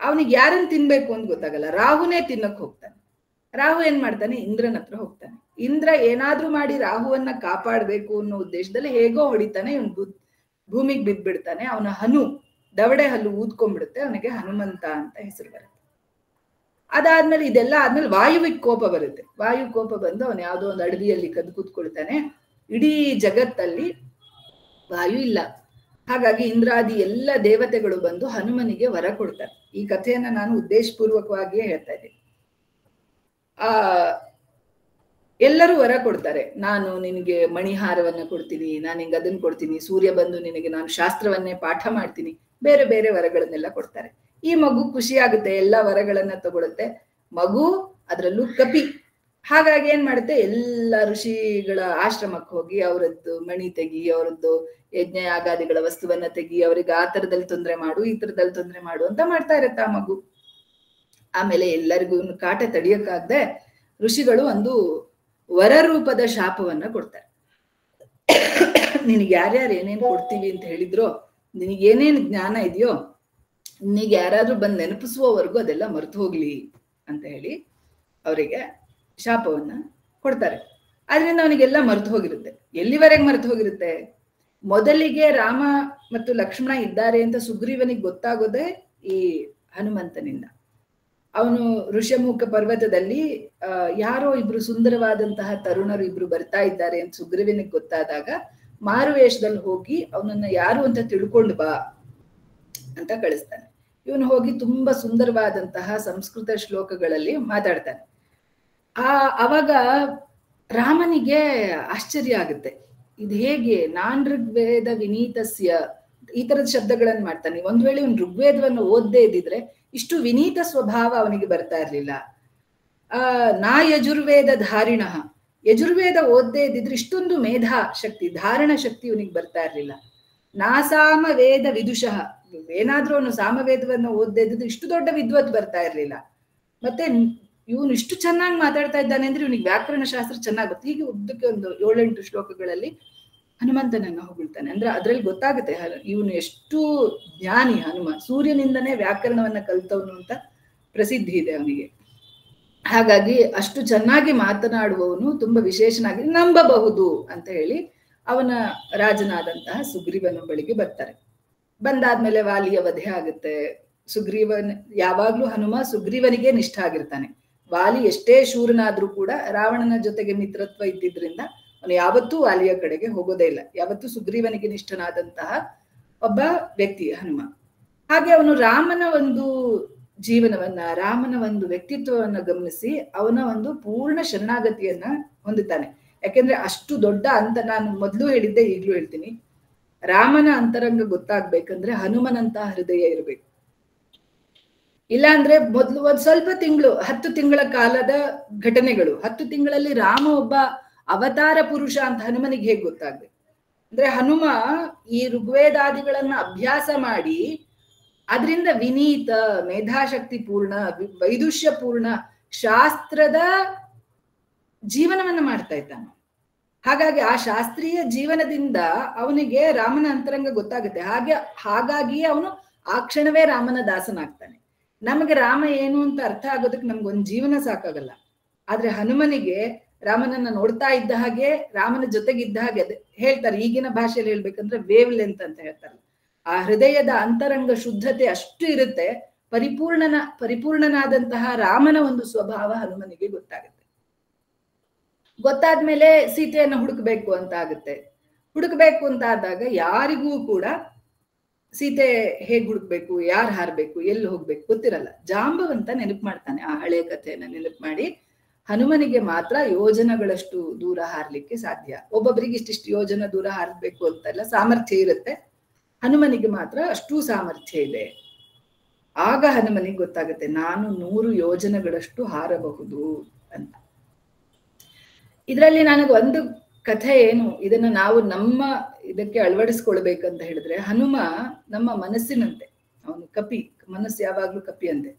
ಅವನಿಗೆ ಯಾರನ್ನ ತಿನ್ಬೇಕು ಅಂತ ಗೊತ್ತಾಗಲ್ಲ. ರಾಹುನೇ ತಿನ್ನಕ್ ಹೋಗ್ತಾನೆ. ರಾಹು ಏನ್ ಮಾಡ್ತಾನೆ, ಇಂದ್ರನ ಹತ್ರ ಹೋಗ್ತಾನೆ. ಇಂದ್ರ ಏನಾದ್ರೂ ಮಾಡಿ ರಾಹುವನ್ನ ಕಾಪಾಡ್ಬೇಕು ಅನ್ನೋ ಉದ್ದೇಶದಲ್ಲಿ ಹೇಗೋ ಹೊಡಿತಾನೆ. ಇವನು ಭೂಮಿಗೆ ಬಿದ್ದ್ಬಿಡ್ತಾನೆ. ಅವನ ದವಡೆ ಹಲ್ಲು ಊದ್ಕೊಂಡ್ಬಿಡುತ್ತೆ. ಅವನಿಗೆ ಹನುಮಂತ ಅಂತ ಹೆಸರು ಬರುತ್ತೆ. ಅದಾದ್ಮೇಲೆ ಇದೆಲ್ಲ ಆದ್ಮೇಲೆ ವಾಯುವಿಗೆ ಕೋಪ ಬರುತ್ತೆ. ವಾಯು ಕೋಪ ಬಂದು ಅವನು ಯಾವುದೋ ಒಂದು ಅಡವಿಯಲ್ಲಿ ಕದ್ದು ಕೂತ್ಕೊಳ್ತಾನೆ. ಇಡೀ ಜಗತ್ತಲ್ಲಿ ವಾಯು ಇಲ್ಲ. ಹಾಗಾಗಿ ಇಂದ್ರಾದಿ ಎಲ್ಲ ದೇವತೆಗಳು ಬಂದು ಹನುಮನಿಗೆ ವರ ಕೊಡ್ತಾರೆ. ಈ ಕಥೆಯನ್ನ ನಾನು ಉದ್ದೇಶಪೂರ್ವಕವಾಗಿಯೇ ಹೇಳ್ತಾ ಇದ್ದೀನಿ. ಎಲ್ಲರೂ ವರ ಕೊಡ್ತಾರೆ. ನಾನು ನಿನಗೆ ಮಣಿಹಾರವನ್ನ ಕೊಡ್ತೀನಿ, ನಾನು ನಿಂಗೆ ಅದನ್ನ ಕೊಡ್ತೀನಿ, ಸೂರ್ಯ ಬಂದು ನಿನಗೆ ನಾನು ಶಾಸ್ತ್ರವನ್ನೇ ಪಾಠ ಮಾಡ್ತೀನಿ, ಬೇರೆ ಬೇರೆ ವರಗಳನ್ನೆಲ್ಲ ಕೊಡ್ತಾರೆ. ಈ ಮಗು ಖುಷಿ ಆಗುತ್ತೆ, ಎಲ್ಲಾ ವರಗಳನ್ನ ತಗೊಳುತ್ತೆ. ಮಗು ಅದ್ರಲ್ಲೂ ಕಪಿ. ಹಾಗಾಗಿ ಏನ್ ಮಾಡುತ್ತೆ, ಎಲ್ಲ ಋಷಿಗಳ ಆಶ್ರಮಕ್ಕೆ ಹೋಗಿ ಅವರದ್ದು ಮಣಿ ತೆಗಿ, ಅವರದ್ದು ಯಜ್ಞ ಯಾಗಾದಿಗಳ ವಸ್ತುವನ್ನ ತೆಗಿ, ಅವ್ರಿಗೆ ಆ ತರದಲ್ಲಿ ತೊಂದರೆ ಮಾಡು, ಈ ತರದಲ್ಲಿ ತೊಂದರೆ ಮಾಡು ಅಂತ ಮಾಡ್ತಾ ಇರತ್ತೆ ಆ ಮಗು. ಆಮೇಲೆ ಎಲ್ಲರಿಗೂ ಕಾಟ ತಡಿಯಕ್ಕಾಗದೆ ಋಷಿಗಳು ಒಂದು ವರ ರೂಪದ ಶಾಪವನ್ನ ಕೊಡ್ತಾರೆ. ನಿನಗೆ ಯಾರ್ಯಾರು ಏನೇನ್ ಕೊಡ್ತೀವಿ ಅಂತ ಹೇಳಿದ್ರೋ, ನಿನಗೇನೇನ್ ಜ್ಞಾನ ಇದೆಯೋ, ನಿನಗೆ ಯಾರಾದ್ರೂ ಬಂದು ನೆನಪಿಸುವವರೆಗೂ ಅದೆಲ್ಲ ಮರೆತು ಹೋಗ್ಲಿ ಅಂತ ಹೇಳಿ ಅವರಿಗೆ ಶಾಪವನ್ನ ಕೊಡ್ತಾರೆ. ಆದ್ರಿಂದ ಅವನಿಗೆಲ್ಲ ಮರೆತು ಹೋಗಿರುತ್ತೆ. ಎಲ್ಲಿವರೆಗೆ ಮರೆತು ಹೋಗಿರುತ್ತೆ, ಮೊದಲಿಗೆ ರಾಮ ಮತ್ತು ಲಕ್ಷ್ಮಣ ಇದ್ದಾರೆ ಅಂತ ಸುಗ್ರೀವನಿಗೆ ಗೊತ್ತಾಗೋದೇ ಈ ಹನುಮಂತನಿಂದ. ಅವನು ಋಷ್ಯಮುಖ ಪರ್ವತದಲ್ಲಿ ಯಾರೋ ಇಬ್ರು ಸುಂದರವಾದಂತಹ ತರುಣರು ಇಬ್ರು ಬರ್ತಾ ಇದ್ದಾರೆ ಅಂತ ಸುಗ್ರೀವನಿಗೆ ಗೊತ್ತಾದಾಗ ಮಾರುವೇಷದಲ್ಲಿ ಹೋಗಿ ಅವನನ್ನ ಯಾರು ಅಂತ ತಿಳ್ಕೊಂಡು ಬಾ ಅಂತ ಕಳಿಸ್ತಾನೆ. ಇವನು ಹೋಗಿ ತುಂಬಾ ಸುಂದರವಾದಂತಹ ಸಂಸ್ಕೃತ ಶ್ಲೋಕಗಳಲ್ಲಿ ಮಾತಾಡ್ತಾನೆ. ಅವಾಗ ರಾಮನಿಗೆ ಆಶ್ಚರ್ಯ ಆಗುತ್ತೆ, ಇದು ಹೇಗೆ ನಾನ್ ಋಗ್ವೇದ ವಿನೀತಸ್ಯ ಈ ತರದ ಶಬ್ದಗಳನ್ನ ಮಾಡ್ತಾನೆ. ಒಂದ್ ವೇಳೆ ಇವನು ಋಗ್ವೇದವನ್ನು ಓದದೇ ಇದ್ದಿದ್ರೆ ಇಷ್ಟು ವಿನೀತ ಸ್ವಭಾವ ಅವನಿಗೆ ಬರ್ತಾ ಇರ್ಲಿಲ್ಲ. ನಾ ಯಜುರ್ವೇದ ಧಾರಿಣ, ಯಜುರ್ವೇದ ಓದದೇ ಇದ್ದಿದ್ರೆ ಇಷ್ಟೊಂದು ಮೇಧಾ ಶಕ್ತಿ ಧಾರಣ ಶಕ್ತಿ ಇವನಿಗೆ ಬರ್ತಾ ಇರ್ಲಿಲ್ಲ. ನಾ ಸಾಮ ವೇದ ವಿದುಷಃ, ಏನಾದ್ರೂ ಅವನು ಸಾಮವೇದವನ್ನು ಓದದೇ ಇದ್ದಿದ್ರೆ ಇಷ್ಟು ದೊಡ್ಡ ವಿದ್ವತ್ ಬರ್ತಾ ಇರ್ಲಿಲ್ಲ. ಮತ್ತೆ ಇವನು ಇಷ್ಟು ಚೆನ್ನಾಗಿ ಮಾತಾಡ್ತಾ ಇದ್ದಾನೆ ಅಂದ್ರೆ ಇವನಿಗೆ ವ್ಯಾಕರಣ ಶಾಸ್ತ್ರ ಚೆನ್ನಾಗ್ ಗೊತ್ತು. ಹೀಗೆ ಉದ್ದಕ್ಕೆ ಒಂದು 7-8 ಶ್ಲೋಕಗಳಲ್ಲಿ ಹನುಮಂತನನ್ನ ಹೊಗಳ್ತಾನೆ. ಅಂದ್ರೆ ಅದ್ರಲ್ಲಿ ಗೊತ್ತಾಗುತ್ತೆ ಇವನು ಎಷ್ಟು ಜ್ಞಾನಿ ಹನುಮ. ಸೂರ್ಯನಿಂದನೇ ವ್ಯಾಕರಣವನ್ನ ಕಲ್ತವನು ಅಂತ ಪ್ರಸಿದ್ಧಿ ಇದೆ ಅವನಿಗೆ. ಹಾಗಾಗಿ ಅಷ್ಟು ಚೆನ್ನಾಗಿ ಮಾತನಾಡುವವನು, ತುಂಬಾ ವಿಶೇಷನಾಗಿ ನಂಬಬಹುದು ಅಂತ ಹೇಳಿ ಅವನ ರಾಜನಾದಂತಹ ಸುಗ್ರೀವನ ಬಳಿಗೆ ಬರ್ತಾರೆ. ಬಂದಾದ್ಮೇಲೆ ವಾಲಿಯ ವಧೆ ಆಗುತ್ತೆ. ಸುಗ್ರೀವನ್ ಯಾವಾಗ್ಲೂ ಹನುಮ ಸುಗ್ರೀವನಿಗೆ ನಿಷ್ಠ ಆಗಿರ್ತಾನೆ. ವಾಲಿ ಎಷ್ಟೇ ಶೂರನಾದ್ರೂ ಕೂಡ ರಾವಣನ ಜೊತೆಗೆ ಮಿತ್ರತ್ವ ಇದ್ದಿದ್ರಿಂದ ಅವನು ಯಾವತ್ತೂ ವಾಲಿಯ ಕಡೆಗೆ ಹೋಗೋದೇ ಇಲ್ಲ. ಯಾವತ್ತೂ ಸುಗ್ರೀವನಿಗೆ ನಿಷ್ಠನಾದಂತಹ ಒಬ್ಬ ವ್ಯಕ್ತಿ ಹನುಮ. ಹಾಗೆ ಅವನು ರಾಮನ ಒಂದು ಜೀವನವನ್ನ, ರಾಮನ ಒಂದು ವ್ಯಕ್ತಿತ್ವವನ್ನ ಗಮನಿಸಿ ಅವನ ಒಂದು ಪೂರ್ಣ ಶರಣಾಗತಿಯನ್ನ ಹೊಂದುತ್ತಾನೆ. ಯಾಕೆಂದ್ರೆ ಅಷ್ಟು ದೊಡ್ಡ ಅಂತ, ನಾನು ಮೊದಲು ಹೇಳಿದ್ದೆ ಈಗ್ಲೂ ಹೇಳ್ತೀನಿ, ರಾಮನ ಅಂತರಂಗ ಗೊತ್ತಾಗ್ಬೇಕಂದ್ರೆ ಹನುಮನಂತಹ ಹೃದಯ ಇರಬೇಕು. ಇಲ್ಲ ಅಂದ್ರೆ ಮೊದ್ಲು ಒಂದ್ ಸ್ವಲ್ಪ ತಿಂಗಳು 10 ತಿಂಗಳ ಕಾಲದ ಘಟನೆಗಳು, 10 ತಿಂಗಳಲ್ಲಿ ರಾಮ ಒಬ್ಬ ಅವತಾರ ಪುರುಷ ಅಂತ ಹನುಮನಿಗೆ ಹೇಗೆ ಗೊತ್ತಾಗ್ಬೇಕು? ಅಂದ್ರೆ ಹನುಮ ಈ ಋಗ್ವೇದಾದಿಗಳನ್ನ ಅಭ್ಯಾಸ ಮಾಡಿ ಅದರಿಂದ ವಿನೀತ, ಮೇಧಾಶಕ್ತಿ ಪೂರ್ಣ, ವೈದುಷ್ಯ ಪೂರ್ಣ ಶಾಸ್ತ್ರದ ಜೀವನವನ್ನ ಮಾಡ್ತಾ ಇದ್ದಾನೆ. ಹಾಗಾಗಿ ಆ ಶಾಸ್ತ್ರೀಯ ಜೀವನದಿಂದ ಅವನಿಗೆ ರಾಮನ ಅಂತರಂಗ ಗೊತ್ತಾಗುತ್ತೆ. ಹಾಗಾಗಿಯೇ ಅವನು ಆ ಕ್ಷಣವೇ ರಾಮನ ದಾಸನಾಗ್ತಾನೆ. ನಮಗೆ ರಾಮ ಏನು ಅಂತ ಅರ್ಥ ಆಗೋದಕ್ಕೆ ನಮ್ಗೊಂದು ಜೀವನ ಸಾಕಾಗಲ್ಲ. ಆದ್ರೆ ಹನುಮನಿಗೆ ರಾಮನನ್ನ ನೋಡ್ತಾ ಇದ್ದ ಹಾಗೆ, ರಾಮನ ಜೊತೆಗಿದ್ದ ಹಾಗೆ, ಅದೇ ಹೇಳ್ತಾರೆ ಈಗಿನ ಭಾಷೆಯಲ್ಲಿ ಹೇಳ್ಬೇಕಂದ್ರೆ ವೇವ್ ಲೆಂತ್ ಅಂತ ಹೇಳ್ತಾರೆ. ಆ ಹೃದಯದ ಅಂತರಂಗ ಶುದ್ಧತೆ ಅಷ್ಟು ಇರುತ್ತೆ. ಪರಿಪೂರ್ಣನಾದಂತಹ ರಾಮನ ಒಂದು ಸ್ವಭಾವ ಹನುಮನಿಗೆ ಗೊತ್ತಾಗುತ್ತೆ. ಗೊತ್ತಾದ್ಮೇಲೆ ಸೀತೆಯನ್ನು ಹುಡುಕ್ಬೇಕು ಅಂತ ಆಗುತ್ತೆ. ಹುಡುಕ್ಬೇಕು ಅಂತ ಆದಾಗ ಯಾರಿಗೂ ಕೂಡ ಸೀತೆ ಹೇಗ್ ಹುಡುಕ್ಬೇಕು, ಯಾರು ಹಾರ್ಬೇಕು, ಎಲ್ಲಿ ಹೋಗ್ಬೇಕು ಗೊತ್ತಿರಲ್ಲ. ಜಾಂಬವಂತ ನೆನಪು ಮಾಡ್ತಾನೆ ಆ ಹಳೆ ಕಥೆಯನ್ನ ನೆನಪು ಮಾಡಿ. ಹನುಮನಿಗೆ ಮಾತ್ರ ಯೋಜನಗಳಷ್ಟು ದೂರ ಹಾರ್ಲಿಕ್ಕೆ ಸಾಧ್ಯ. ಒಬ್ಬೊಬ್ಬರಿಗೆ ಇಷ್ಟಿಷ್ಟು ಯೋಜನ ದೂರ ಹಾರಬೇಕು ಅಂತೆಲ್ಲ ಸಾಮರ್ಥ್ಯ ಇರುತ್ತೆ. ಹನುಮನಿಗೆ ಮಾತ್ರ ಅಷ್ಟೂ ಸಾಮರ್ಥ್ಯ ಇದೆ. ಆಗ ಹನುಮನಿಗೆ ಗೊತ್ತಾಗುತ್ತೆ, ನಾನು 100 ಯೋಜನಗಳಷ್ಟು ಹಾರಬಹುದು ಅಂತ. ಇದರಲ್ಲಿ ನನಗೆ ಒಂದು ಕಥೆ ಏನು, ಇದನ್ನ ನಾವು ನಮ್ಮ ಇದಕ್ಕೆ ಅಳವಡಿಸ್ಕೊಳ್ಬೇಕಂತ ಹೇಳಿದ್ರೆ, ಹನುಮ ನಮ್ಮ ಮನಸ್ಸಿನಂತೆ, ಅವನು ಕಪಿ, ಮನಸ್ಸು ಯಾವಾಗ್ಲೂ ಕಪಿ ಅಂತೆ.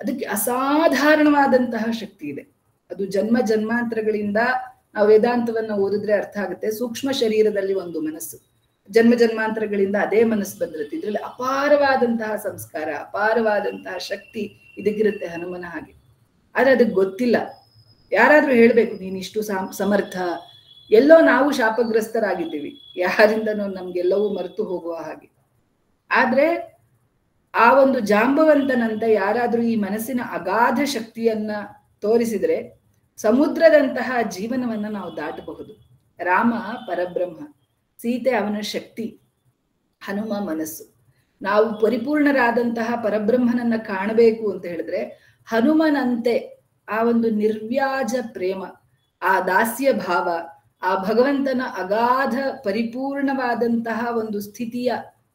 ಅದಕ್ಕೆ ಅಸಾಧಾರಣವಾದಂತಹ ಶಕ್ತಿ ಇದೆ. ಅದು ಜನ್ಮ ಜನ್ಮಾಂತರಗಳಿಂದ ನಾವು ವೇದಾಂತವನ್ನ ಓದಿದ್ರೆ ಅರ್ಥ ಆಗುತ್ತೆ. ಸೂಕ್ಷ್ಮ ಶರೀರದಲ್ಲಿ ಒಂದು ಮನಸ್ಸು, ಜನ್ಮ ಜನ್ಮಾಂತರಗಳಿಂದ ಅದೇ ಮನಸ್ಸು ಬಂದಿರುತ್ತೆ. ಇದ್ರಲ್ಲಿ ಅಪಾರವಾದಂತಹ ಸಂಸ್ಕಾರ, ಅಪಾರವಾದಂತಹ ಶಕ್ತಿ ಇದಕ್ಕಿರುತ್ತೆ ಹನುಮನ ಹಾಗೆ. ಆದ್ರೆ ಅದಕ್ಕೆ ಗೊತ್ತಿಲ್ಲ. ಯಾರಾದ್ರೂ ಹೇಳ್ಬೇಕು ನೀನಿಷ್ಟು ಸಮರ್ಥ. ಎಲ್ಲೋ ನಾವು ಶಾಪಗ್ರಸ್ತರಾಗಿದ್ದೀವಿ, ಯಾರಿಂದನೋ ನಮ್ಗೆಲ್ಲವೂ ಮರೆತು ಹೋಗುವ ಹಾಗೆ. ಆದ್ರೆ ಆ ಒಂದು ಜಾಂಬವಂತನಂತ ಯಾರಾದ್ರೂ ಈ ಮನಸ್ಸಿನ ಅಗಾಧ ಶಕ್ತಿಯನ್ನ ತೋರಿಸಿದ್ರೆ ಸಮುದ್ರದಂತಹ ಜೀವನವನ್ನ ನಾವು ದಾಟಬಹುದು. ರಾಮ ಪರಬ್ರಹ್ಮ, ಸೀತೆ ಅವನ ಶಕ್ತಿ, ಹನುಮ ಮನಸ್ಸು. ನಾವು ಪರಿಪೂರ್ಣರಾದಂತಹ ಪರಬ್ರಹ್ಮನನ್ನ ಕಾಣಬೇಕು ಅಂತ ಹೇಳಿದ್ರೆ ಹನುಮನಂತೆ ಆ ಒಂದು ನಿರ್ವ್ಯಾಜ ಪ್ರೇಮ, ಆ ದಾಸ್ಯ ಭಾವ, ಆ ಭಗವಂತನ ಅಗಾಧ ಪರಿಪೂರ್ಣವಾದಂತಹ ಒಂದು ಸ್ಥಿತಿಯ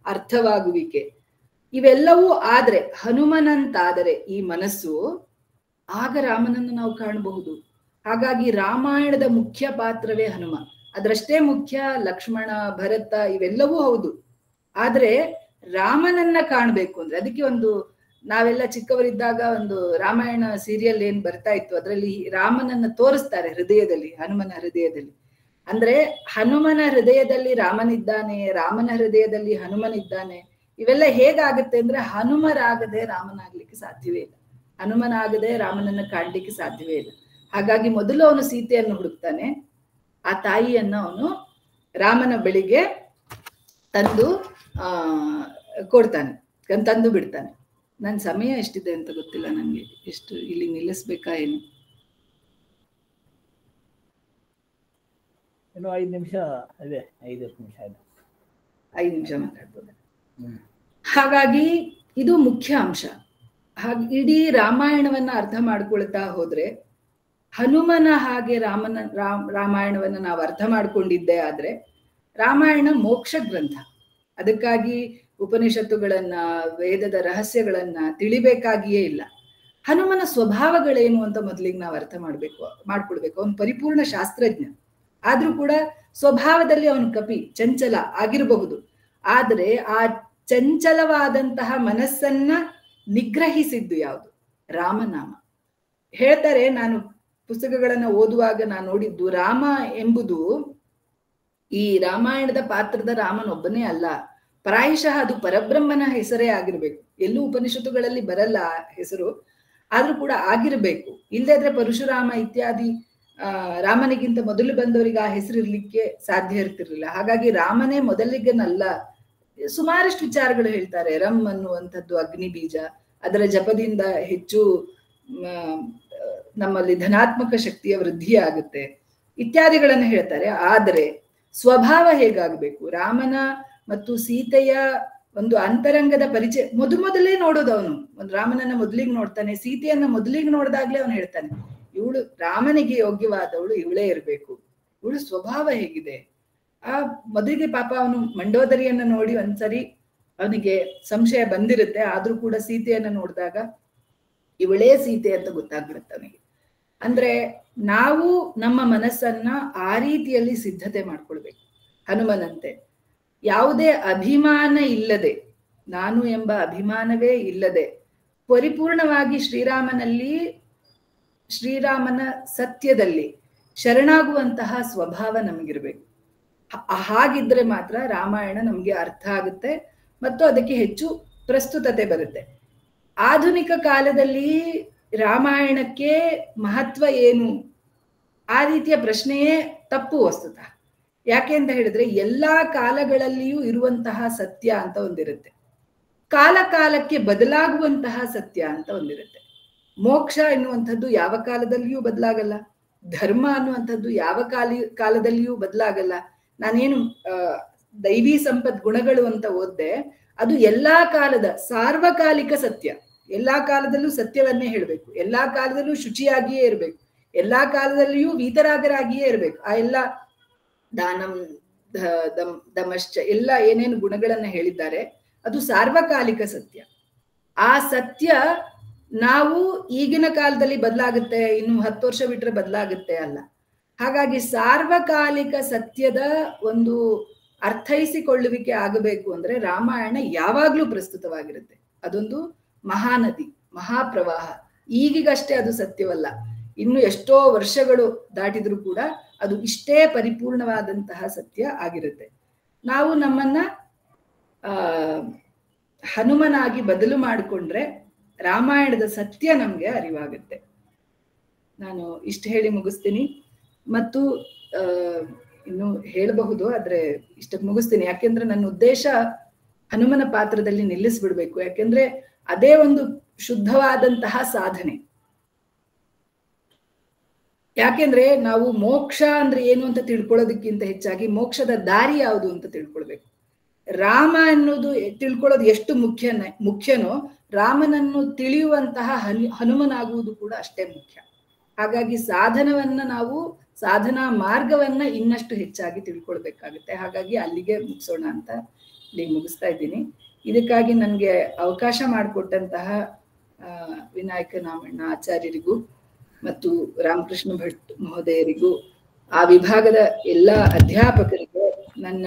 ಅರ್ಥವಾಗುವಿಕೆ, ಇವೆಲ್ಲವೂ ಆದ್ರೆ, ಹನುಮನಂತಾದರೆ ಈ ಮನಸ್ಸು, ಆಗ ರಾಮನನ್ನು ನಾವು ಕಾಣಬಹುದು. ಹಾಗಾಗಿ ರಾಮಾಯಣದ ಮುಖ್ಯ ಪಾತ್ರವೇ ಹನುಮ. ಅದರಷ್ಟೇ ಮುಖ್ಯ ಲಕ್ಷ್ಮಣ, ಭರತ ಇವೆಲ್ಲವೂ ಹೌದು. ಆದ್ರೆ ರಾಮನನ್ನ ಕಾಣ್ಬೇಕು ಅಂದ್ರೆ ಅದಕ್ಕೆ ಒಂದು, ನಾವೆಲ್ಲ ಚಿಕ್ಕವರಿದ್ದಾಗ ಒಂದು ರಾಮಾಯಣ ಸೀರಿಯಲ್ ಏನ್ ಬರ್ತಾ ಇತ್ತು, ಅದರಲ್ಲಿ ರಾಮನನ್ನ ತೋರಿಸ್ತಾರೆ ಹೃದಯದಲ್ಲಿ, ಹನುಮನ ಹೃದಯದಲ್ಲಿ. ಅಂದ್ರೆ ಹನುಮನ ಹೃದಯದಲ್ಲಿ ರಾಮನಿದ್ದಾನೆ, ರಾಮನ ಹೃದಯದಲ್ಲಿ ಹನುಮನಿದ್ದಾನೆ. ಇವೆಲ್ಲ ಹೇಗಾಗುತ್ತೆ ಅಂದ್ರೆ ಹನುಮರಾಗದೆ ರಾಮನಾಗ್ಲಿಕ್ಕೆ ಸಾಧ್ಯವೇ ಇಲ್ಲ, ಹನುಮನಾಗದೆ ರಾಮನನ್ನ ಕಾಣ್ಲಿಕ್ಕೆ ಸಾಧ್ಯವೇ ಇಲ್ಲ. ಹಾಗಾಗಿ ಮೊದಲು ಅವನು ಸೀತೆಯನ್ನು ಹುಡುಕ್ತಾನೆ. ಆ ತಾಯಿಯನ್ನ ಅವನು ರಾಮನ ಬಳಿಗೆ ತಂದು ಕೊಡ್ತಾನೆ, ತಂದು ಬಿಡ್ತಾನೆ. ನನ್ನ ಸಮಯ ಎಷ್ಟಿದೆ ಅಂತ ಗೊತ್ತಿಲ್ಲ ನನಗೆ, ಎಷ್ಟು ಇಲ್ಲಿ ನಿಲ್ಲಿಸ್ಬೇಕಾ ಏನು? ಇನ್ನು 5 ನಿಮಿಷ ಇದೆ, 5 ನಿಮಿಷ ಇದೆ, 5 ನಿಮಿಷ ಮಾತಾಡ್ಬೋದು. ಹಾಗಾಗಿ ಇದು ಮುಖ್ಯ ಅಂಶ. ಹಾಗೆ ಇಡೀ ರಾಮಾಯಣವನ್ನ ಅರ್ಥ ಮಾಡ್ಕೊಳ್ತಾ ಹೋದ್ರೆ, ಹನುಮನ ಹಾಗೆ ರಾಮಾಯಣವನ್ನ ನಾವು ಅರ್ಥ ಮಾಡ್ಕೊಂಡಿದ್ದೇ ಆದ್ರೆ ರಾಮಾಯಣ ಮೋಕ್ಷ ಗ್ರಂಥ. ಅದಕ್ಕಾಗಿ ಉಪನಿಷತ್ತುಗಳನ್ನ, ವೇದದ ರಹಸ್ಯಗಳನ್ನ ತಿಳಿಬೇಕಾಗಿಯೇ ಇಲ್ಲ. ಹನುಮನ ಸ್ವಭಾವಗಳೇನು ಅಂತ ಮೊದಲಿಗೆ ನಾವು ಅರ್ಥ ಮಾಡ್ಕೊಳ್ಬೇಕು. ಅವನು ಪರಿಪೂರ್ಣ ಶಾಸ್ತ್ರಜ್ಞ ಆದ್ರೂ ಕೂಡ ಸ್ವಭಾವದಲ್ಲಿ ಅವನು ಕಪಿ, ಚಂಚಲ ಆಗಿರಬಹುದು. ಆದ್ರೆ ಆ ಚಂಚಲವಾದಂತಹ ಮನಸ್ಸನ್ನ ನಿಗ್ರಹಿಸಿದ್ದು ಯಾವುದು? ರಾಮನಾಮ. ಹೇಳ್ತಾರೆ, ನಾನು ಪುಸ್ತಕಗಳನ್ನ ಓದುವಾಗ ನಾನು ನೋಡಿದ್ದು, ರಾಮ ಎಂಬುದು ಈ ರಾಮಾಯಣದ ಪಾತ್ರದ ರಾಮನೊಬ್ಬನೇ ಅಲ್ಲ, ಪ್ರಾಯಶಃ ಅದು ಪರಬ್ರಹ್ಮನ ಹೆಸರೇ ಆಗಿರ್ಬೇಕು. ಎಲ್ಲೂ ಉಪನಿಷತ್ತುಗಳಲ್ಲಿ ಬರಲ್ಲ ಆ ಹೆಸರು, ಆದ್ರೂ ಕೂಡ ಆಗಿರ್ಬೇಕು. ಇಲ್ಲದೇ ಇದ್ರೆ ಪರಶುರಾಮ ಇತ್ಯಾದಿ ರಾಮನಿಗಿಂತ ಮೊದಲು ಬಂದವರಿಗೆ ಆ ಹೆಸರು ಇರ್ಲಿಕ್ಕೆ ಸಾಧ್ಯ ಇರ್ತಿರ್ಲಿಲ್ಲ. ಹಾಗಾಗಿ ರಾಮನೇ ಮೊದಲಿಗನಲ್ಲ. ಸುಮಾರಷ್ಟು ವಿಚಾರಗಳು ಹೇಳ್ತಾರೆ. ರಮ್ ಅನ್ನುವಂಥದ್ದು ಅಗ್ನಿ ಬೀಜ, ಅದರ ಜಪದಿಂದ ಹೆಚ್ಚು ನಮ್ಮಲ್ಲಿ ಧನಾತ್ಮಕ ಶಕ್ತಿಯ ವೃದ್ಧಿ ಆಗುತ್ತೆ ಇತ್ಯಾದಿಗಳನ್ನು ಹೇಳ್ತಾರೆ. ಆದರೆ ಸ್ವಭಾವ ಹೇಗಾಗಬೇಕು? ರಾಮನ ಮತ್ತು ಸೀತೆಯ ಒಂದು ಅಂತರಂಗದ ಪರಿಚಯ ಮೊದಲೇ ನೋಡೋದು. ಅವನು ಒಂದು ರಾಮನನ್ನ ಮೊದಲಿಗೆ ನೋಡ್ತಾನೆ, ಸೀತೆಯನ್ನ ಮೊದಲಿಗೆ ನೋಡಿದಾಗ್ಲೇ ಅವನು ಹೇಳ್ತಾನೆ, ಇವಳು ರಾಮನಿಗೆ ಯೋಗ್ಯವಾದವಳು ಇವಳೇ ಇರ್ಬೇಕು. ಇವಳು ಸ್ವಭಾವ ಹೇಗಿದೆ? ಆ ಮೊದಲಿಗೆ ಪಾಪ ಅವನು ಮಂಡೋದರಿಯನ್ನ ನೋಡಿ ಒಂದ್ಸರಿ ಅವನಿಗೆ ಸಂಶಯ ಬಂದಿರುತ್ತೆ, ಆದ್ರೂ ಕೂಡ ಸೀತೆಯನ್ನ ನೋಡಿದಾಗ ಇವಳೇ ಸೀತೆ ಅಂತ ಗೊತ್ತಾಗ್ಬಿಡುತ್ತೆ ಅವನಿಗೆ. ಅಂದ್ರೆ ನಾವು ನಮ್ಮ ಮನಸ್ಸನ್ನ ಆ ರೀತಿಯಲ್ಲಿ ಸಿದ್ಧತೆ ಮಾಡ್ಕೊಳ್ಬೇಕು. ಹನುಮನಂತೆ ಯಾವುದೇ ಅಭಿಮಾನ ಇಲ್ಲದೆ, ನಾನು ಎಂಬ ಅಭಿಮಾನವೇ ಇಲ್ಲದೆ ಪರಿಪೂರ್ಣವಾಗಿ ಶ್ರೀರಾಮನ ಸತ್ಯದಲ್ಲಿ ಶರಣಾಗುವಂತಹ ಸ್ವಭಾವ ನಮಗಿರ್ಬೇಕು. ಹಾಗಿದ್ರೆ ಮಾತ್ರ ರಾಮಾಯಣ ನಮ್ಗೆ ಅರ್ಥ ಆಗುತ್ತೆ ಮತ್ತು ಅದಕ್ಕೆ ಹೆಚ್ಚು ಪ್ರಸ್ತುತತೆ ಬರುತ್ತೆ. ಆಧುನಿಕ ಕಾಲದಲ್ಲಿ ರಾಮಾಯಣಕ್ಕೆ ಮಹತ್ವ ಏನು? ಆ ರೀತಿಯ ಪ್ರಶ್ನೆಯೇ ತಪ್ಪು ವಸ್ತುತ. ಯಾಕೆ ಅಂತ ಹೇಳಿದ್ರೆ, ಎಲ್ಲಾ ಕಾಲಗಳಲ್ಲಿಯೂ ಇರುವಂತಹ ಸತ್ಯ ಅಂತ ಒಂದಿರುತ್ತೆ, ಕಾಲ ಕಾಲಕ್ಕೆ ಬದಲಾಗುವಂತಹ ಸತ್ಯ ಅಂತ ಒಂದಿರುತ್ತೆ. ಮೋಕ್ಷ ಎನ್ನುವಂಥದ್ದು ಯಾವ ಕಾಲದಲ್ಲಿಯೂ ಬದಲಾಗಲ್ಲ, ಧರ್ಮ ಅನ್ನುವಂಥದ್ದು ಯಾವ ಕಾಲದಲ್ಲಿಯೂ ಬದಲಾಗಲ್ಲ. ನಾನೇನು ದೈವಿ ಸಂಪತ್ ಗುಣಗಳು ಅಂತ ಓದ್ದೆ, ಅದು ಎಲ್ಲಾ ಕಾಲದ ಸಾರ್ವಕಾಲಿಕ ಸತ್ಯ. ಎಲ್ಲಾ ಕಾಲದಲ್ಲೂ ಸತ್ಯವನ್ನೇ ಹೇಳ್ಬೇಕು, ಎಲ್ಲಾ ಕಾಲದಲ್ಲೂ ಶುಚಿಯಾಗಿಯೇ ಇರ್ಬೇಕು, ಎಲ್ಲಾ ಕಾಲದಲ್ಲಿಯೂ ವೀತರಾಗರಾಗಿಯೇ ಇರ್ಬೇಕು. ಆ ಎಲ್ಲ ದಾನಂ ದಮಶ್ಚ ಎಲ್ಲ ಏನೇನು ಗುಣಗಳನ್ನ ಹೇಳಿದ್ದಾರೆ ಅದು ಸಾರ್ವಕಾಲಿಕ ಸತ್ಯ. ಆ ಸತ್ಯ ನಾವು ಈಗಿನ ಕಾಲದಲ್ಲಿ ಬದಲಾಗುತ್ತೆ, ಇನ್ನು 10 ವರ್ಷ ಬಿಟ್ರೆ ಬದಲಾಗುತ್ತೆ ಅಲ್ಲ. ಹಾಗಾಗಿ ಸಾರ್ವಕಾಲಿಕ ಸತ್ಯದ ಒಂದು ಅರ್ಥೈಸಿಕೊಳ್ಳುವಿಕೆ ಆಗಬೇಕು ಅಂದ್ರೆ ರಾಮಾಯಣ ಯಾವಾಗ್ಲೂ ಪ್ರಸ್ತುತವಾಗಿರುತ್ತೆ. ಅದೊಂದು ಮಹಾನದಿ, ಮಹಾಪ್ರವಾಹ. ಈಗೀಗಷ್ಟೇ ಅದು ಸತ್ಯವಲ್ಲ, ಇನ್ನು ಎಷ್ಟೋ ವರ್ಷಗಳು ದಾಟಿದ್ರು ಕೂಡ ಅದು ಇಷ್ಟೇ ಪರಿಪೂರ್ಣವಾದಂತಹ ಸತ್ಯ ಆಗಿರುತ್ತೆ. ನಾವು ನಮ್ಮನ್ನ ಹನುಮನಾಗಿ ಬದಲು ಮಾಡಿಕೊಂಡ್ರೆ ರಾಮಾಯಣದ ಸತ್ಯ ನಮ್ಗೆ ಅರಿವಾಗುತ್ತೆ. ನಾನು ಇಷ್ಟು ಹೇಳಿ ಮುಗಿಸ್ತೀನಿ. ಮತ್ತು ಇನ್ನು ಹೇಳಬಹುದು, ಆದ್ರೆ ಇಷ್ಟಕ್ಕೆ ಮುಗಿಸ್ತೀನಿ. ಯಾಕೆಂದ್ರೆ ನನ್ನ ಉದ್ದೇಶ ಹನುಮನ ಪಾತ್ರದಲ್ಲಿ ನಿಲ್ಲಿಸ್ಬಿಡ್ಬೇಕು. ಯಾಕೆಂದ್ರೆ ಅದೇ ಒಂದು ಶುದ್ಧವಾದಂತಹ ಸಾಧನೆ. ಯಾಕೆಂದ್ರೆ ನಾವು ಮೋಕ್ಷ ಅಂದ್ರೆ ಏನು ಅಂತ ತಿಳ್ಕೊಳ್ಳೋದಕ್ಕಿಂತ ಹೆಚ್ಚಾಗಿ ಮೋಕ್ಷದ ದಾರಿ ಯಾವುದು ಅಂತ ತಿಳ್ಕೊಳ್ಬೇಕು. ರಾಮ ಅನ್ನೋದು ತಿಳ್ಕೊಳ್ಳೋದು ಎಷ್ಟು ಮುಖ್ಯನೋ ರಾಮನನ್ನು ತಿಳಿಯುವಂತಹ ಹನುಮನಾಗುವುದು ಕೂಡ ಅಷ್ಟೇ ಮುಖ್ಯ. ಹಾಗಾಗಿ ಸಾಧನಾ ಮಾರ್ಗವನ್ನ ಇನ್ನಷ್ಟು ಹೆಚ್ಚಾಗಿ ತಿಳ್ಕೊಳ್ಬೇಕಾಗುತ್ತೆ. ಹಾಗಾಗಿ ಅಲ್ಲಿಗೆ ಮುಗಿಸೋಣ ಅಂತ ಇಲ್ಲಿಗೆ ಮುಗಿಸ್ತಾ ಇದ್ದೀನಿ. ಇದಕ್ಕಾಗಿ ನನಗೆ ಅವಕಾಶ ಮಾಡಿಕೊಟ್ಟಂತಹ ವಿನಾಯಕ ನಾಮಣ್ಣ ಆಚಾರ್ಯರಿಗೂ ಮತ್ತು ರಾಮಕೃಷ್ಣ ಭಟ್ ಮಹೋದಯರಿಗೂ, ಆ ವಿಭಾಗದ ಎಲ್ಲ ಅಧ್ಯಾಪಕರಿಗೂ ನನ್ನ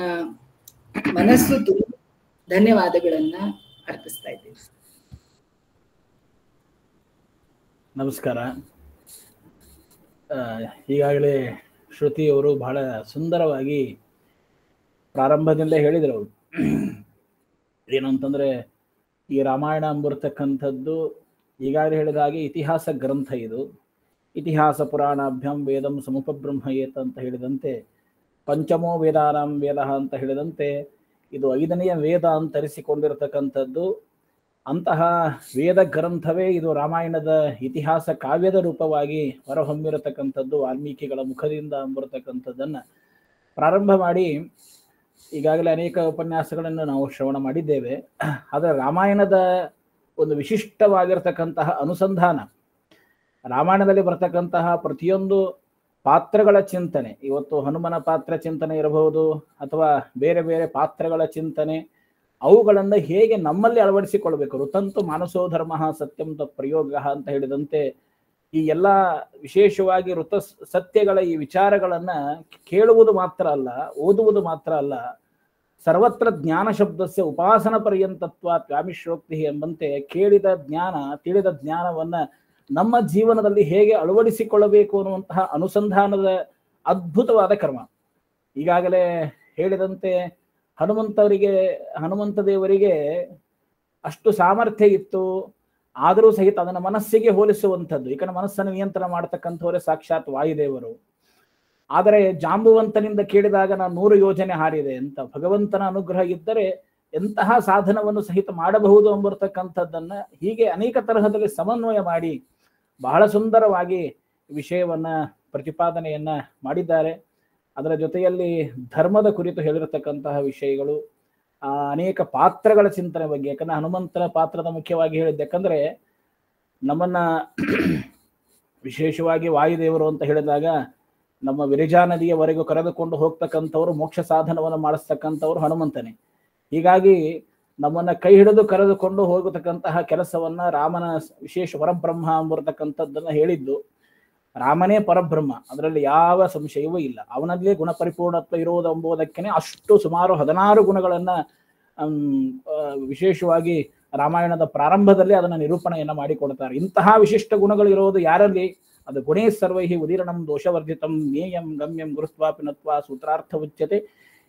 ಮನಸ್ಸು ತುಂಬ ಧನ್ಯವಾದಗಳನ್ನ ಅರ್ಪಿಸ್ತಾ ಇದ್ದೀನಿ. ನಮಸ್ಕಾರ. ಈಗಾಗಲೇ ಶ್ರುತಿಯವರು ಬಹಳ ಸುಂದರವಾಗಿ ಪ್ರಾರಂಭದಲ್ಲೇ ಹೇಳಿದರು. ಅವರು ಏನು ಅಂತಂದ್ರೆ, ಈ ರಾಮಾಯಣ ಎಂಬಿರ್ತಕ್ಕಂಥದ್ದು ಈಗಾಗಲೇ ಹೇಳಿದ ಹಾಗೆ ಇತಿಹಾಸ ಗ್ರಂಥ. ಇದು ಇತಿಹಾಸ ಪುರಾಣಾಭ್ಯಾಂ ವೇದಂ ಸಮುಪಬ್ರಹ್ಮಯೇತ್ ಅಂತ ಹೇಳಿದಂತೆ, ಪಂಚಮೋ ವೇದಾನಾಂ ವೇದ ಅಂತ ಹೇಳಿದಂತೆ ಇದು 5ನೆಯ ವೇದ ಅಂತರಿಸಿಕೊಂಡಿರತಕ್ಕಂಥದ್ದು. ಅಂತಹ ವೇದ ಗ್ರಂಥವೇ ಇದು ರಾಮಾಯಣದ ಇತಿಹಾಸ ಕಾವ್ಯದ ರೂಪವಾಗಿ ಹೊರಹೊಮ್ಮಿರತಕ್ಕಂಥದ್ದು ವಾಲ್ಮೀಕಿಗಳ ಮುಖದಿಂದ ಅಂಬಿರತಕ್ಕಂಥದ್ದನ್ನು ಪ್ರಾರಂಭ ಮಾಡಿ ಈಗಾಗಲೇ ಅನೇಕ ಉಪನ್ಯಾಸಗಳನ್ನು ನಾವು ಶ್ರವಣ ಮಾಡಿದ್ದೇವೆ. ಆದರೆ ರಾಮಾಯಣದ ಒಂದು ವಿಶಿಷ್ಟವಾಗಿರತಕ್ಕಂತಹ ಅನುಸಂಧಾನ, ರಾಮಾಯಣದಲ್ಲಿ ಬರ್ತಕ್ಕಂತಹ ಪ್ರತಿಯೊಂದು ಪಾತ್ರಗಳ ಚಿಂತನೆ, ಇವತ್ತು ಹನುಮನ ಪಾತ್ರ ಚಿಂತನೆ ಇರಬಹುದು ಅಥವಾ ಬೇರೆ ಬೇರೆ ಪಾತ್ರಗಳ ಚಿಂತನೆ, ಅವುಗಳನ್ನು ಹೇಗೆ ನಮ್ಮಲ್ಲಿ ಅಳವಡಿಸಿಕೊಳ್ಬೇಕು. ಋತಂತು ಮಾನಸೋ ಧರ್ಮ ಸತ್ಯಂ ಪ್ರಯೋಗ ಅಂತ ಹೇಳಿದಂತೆ ಈ ಎಲ್ಲ ವಿಶೇಷವಾಗಿ ಋತ ಸತ್ಯಗಳ ಈ ವಿಚಾರಗಳನ್ನ ಕೇಳುವುದು ಮಾತ್ರ ಅಲ್ಲ, ಓದುವುದು ಮಾತ್ರ ಅಲ್ಲ, ಸರ್ವತ್ರ ಜ್ಞಾನ ಶಬ್ದಸ್ಯ ಉಪಾಸನ ಪರ್ಯಂತತ್ವ ವ್ಯಾಮಿಶ್ರೋಕ್ತಿ ಎಂಬಂತೆ ಕೇಳಿದ ಜ್ಞಾನ, ತಿಳಿದ ಜ್ಞಾನವನ್ನ ನಮ್ಮ ಜೀವನದಲ್ಲಿ ಹೇಗೆ ಅಳವಡಿಸಿಕೊಳ್ಳಬೇಕು ಅನ್ನುವಂತಹ ಅನುಸಂಧಾನದ ಅದ್ಭುತವಾದ ಕರ್ಮ. ಈಗಾಗಲೇ ಹೇಳಿದಂತೆ ಹನುಮಂತ ದೇವರಿಗೆ ಅಷ್ಟು ಸಾಮರ್ಥ್ಯ ಇತ್ತು, ಆದರೂ ಸಹಿತ ಅದನ್ನು ಮನಸ್ಸಿಗೆ ಹೋಲಿಸುವಂಥದ್ದು. ಯಾಕಂದ್ರೆ ಮನಸ್ಸನ್ನು ನಿಯಂತ್ರಣ ಮಾಡತಕ್ಕಂಥವರೇ ಸಾಕ್ಷಾತ್ ವಾಯುದೇವರು. ಆದರೆ ಜಾಂಬುವಂತನಿಂದ ಕೇಳಿದಾಗ ನಾನು 100 ಯೋಜನೆ ಹಾರಿದೆ ಅಂತ, ಭಗವಂತನ ಅನುಗ್ರಹ ಇದ್ದರೆ ಎಂತಹ ಸಾಧನವನ್ನು ಸಹಿತ ಮಾಡಬಹುದು ಎಂಬರ್ತಕ್ಕಂಥದ್ದನ್ನ ಹೀಗೆ ಅನೇಕ ತರಹದಲ್ಲಿ ಸಮನ್ವಯ ಮಾಡಿ ಬಹಳ ಸುಂದರವಾಗಿ ವಿಷಯವನ್ನ ಪ್ರತಿಪಾದನೆಯನ್ನ ಮಾಡಿದ್ದಾರೆ. ಅದರ ಜೊತೆಯಲ್ಲಿ ಧರ್ಮದ ಕುರಿತು ಹೇಳಿರತಕ್ಕಂತಹ ವಿಷಯಗಳು, ಅನೇಕ ಪಾತ್ರಗಳ ಚಿಂತನೆ ಬಗ್ಗೆ. ಯಾಕಂದ್ರೆ ಹನುಮಂತನ ಪಾತ್ರದ ಮುಖ್ಯವಾಗಿ ಹೇಳಿದ್ದೆ, ಯಾಕಂದ್ರೆ ನಮ್ಮನ್ನ ವಿಶೇಷವಾಗಿ ವಾಯುದೇವರು ಅಂತ ಹೇಳಿದಾಗ ನಮ್ಮ ವಿರಜಾ ನದಿಯವರೆಗೂ ಕರೆದುಕೊಂಡು ಹೋಗ್ತಕ್ಕಂಥವ್ರು, ಮೋಕ್ಷ ಸಾಧನವನ್ನು ಮಾಡಿಸ್ತಕ್ಕಂಥವ್ರು ಹನುಮಂತನೇ. ಹೀಗಾಗಿ ನಮ್ಮನ್ನ ಕೈ ಹಿಡಿದು ಕರೆದುಕೊಂಡು ಹೋಗತಕ್ಕಂತಹ ಕೆಲಸವನ್ನ ರಾಮನ ವಿಶೇಷ ಪರಬ್ರಹ್ಮ ಎಂಬರ್ತಕ್ಕಂಥದ್ದನ್ನ ಹೇಳಿದ್ದು. ರಾಮನೇ ಪರಬ್ರಹ್ಮ, ಅದರಲ್ಲಿ ಯಾವ ಸಂಶಯವೂ ಇಲ್ಲ. ಅವನಲ್ಲಿ ಗುಣ ಪರಿಪೂರ್ಣತ್ವ ಇರುವುದು ಎಂಬುದಕ್ಕೇನೆ ಅಷ್ಟು ಸುಮಾರು 16 ಗುಣಗಳನ್ನ ವಿಶೇಷವಾಗಿ ರಾಮಾಯಣದ ಪ್ರಾರಂಭದಲ್ಲಿ ಅದನ್ನ ನಿರೂಪಣೆಯನ್ನ ಮಾಡಿಕೊಡ್ತಾರೆ. ಇಂತಹ ವಿಶಿಷ್ಟ ಗುಣಗಳು ಇರೋದು ಯಾರಲ್ಲಿ? ಅದು ಗುಣೇ ಸರ್ವೈಹಿ ಉದೀರ್ಣಂ ದೋಷವರ್ಜಿತಂ ನೇಯಂ ಗಮ್ಯಂ ಗುರುತ್ವಾಪಿ ನತ್ವಾ ಸೂತ್ರಾರ್ಥ ಉಚ್ಯತೆ.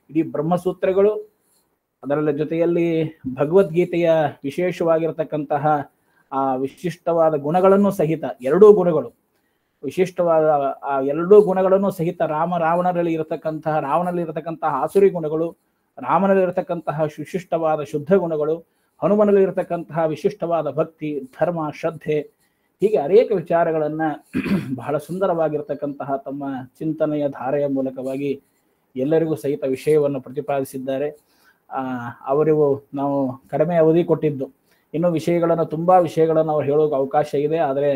ಇಡೀ ಬ್ರಹ್ಮಸೂತ್ರಗಳು, ಅದರ ಜೊತೆಯಲ್ಲಿ ಭಗವದ್ಗೀತೆಯ ವಿಶೇಷವಾಗಿರತಕ್ಕಂತಹ ಆ ವಿಶಿಷ್ಟವಾದ ಗುಣಗಳನ್ನು ಸಹಿತ, 2 ಗುಣಗಳು ವಿಶಿಷ್ಟವಾದ ಆ 2 ಗುಣಗಳನ್ನು ಸಹಿತ ರಾವಣರಲ್ಲಿ ಇರತಕ್ಕಂತಹ ಆಸುರಿ ಗುಣಗಳು, ರಾಮನಲ್ಲಿ ಇರತಕ್ಕಂತಹ ವಿಶಿಷ್ಟವಾದ ಶುದ್ಧ ಗುಣಗಳು, ಹನುಮನಲ್ಲಿ ಇರತಕ್ಕಂತಹ ವಿಶಿಷ್ಟವಾದ ಭಕ್ತಿ, ಧರ್ಮ, ಶ್ರದ್ಧೆ, ಹೀಗೆ ಅನೇಕ ವಿಚಾರಗಳನ್ನ ಬಹಳ ಸುಂದರವಾಗಿರತಕ್ಕಂತಹ ತಮ್ಮ ಚಿಂತನೆಯ ಧಾರೆಯ ಮೂಲಕವಾಗಿ ಎಲ್ಲರಿಗೂ ಸಹಿತ ವಿಷಯವನ್ನು ಪ್ರತಿಪಾದಿಸಿದ್ದಾರೆ. ಅವರಿಗೂ ನಾವು ಕಡಿಮೆ ಅವಧಿ ಕೊಟ್ಟಿದ್ದು, ಇನ್ನು ತುಂಬಾ ವಿಷಯಗಳನ್ನು ಅವ್ರು ಹೇಳೋಕೆ ಅವಕಾಶ ಇದೆ. ಆದರೆ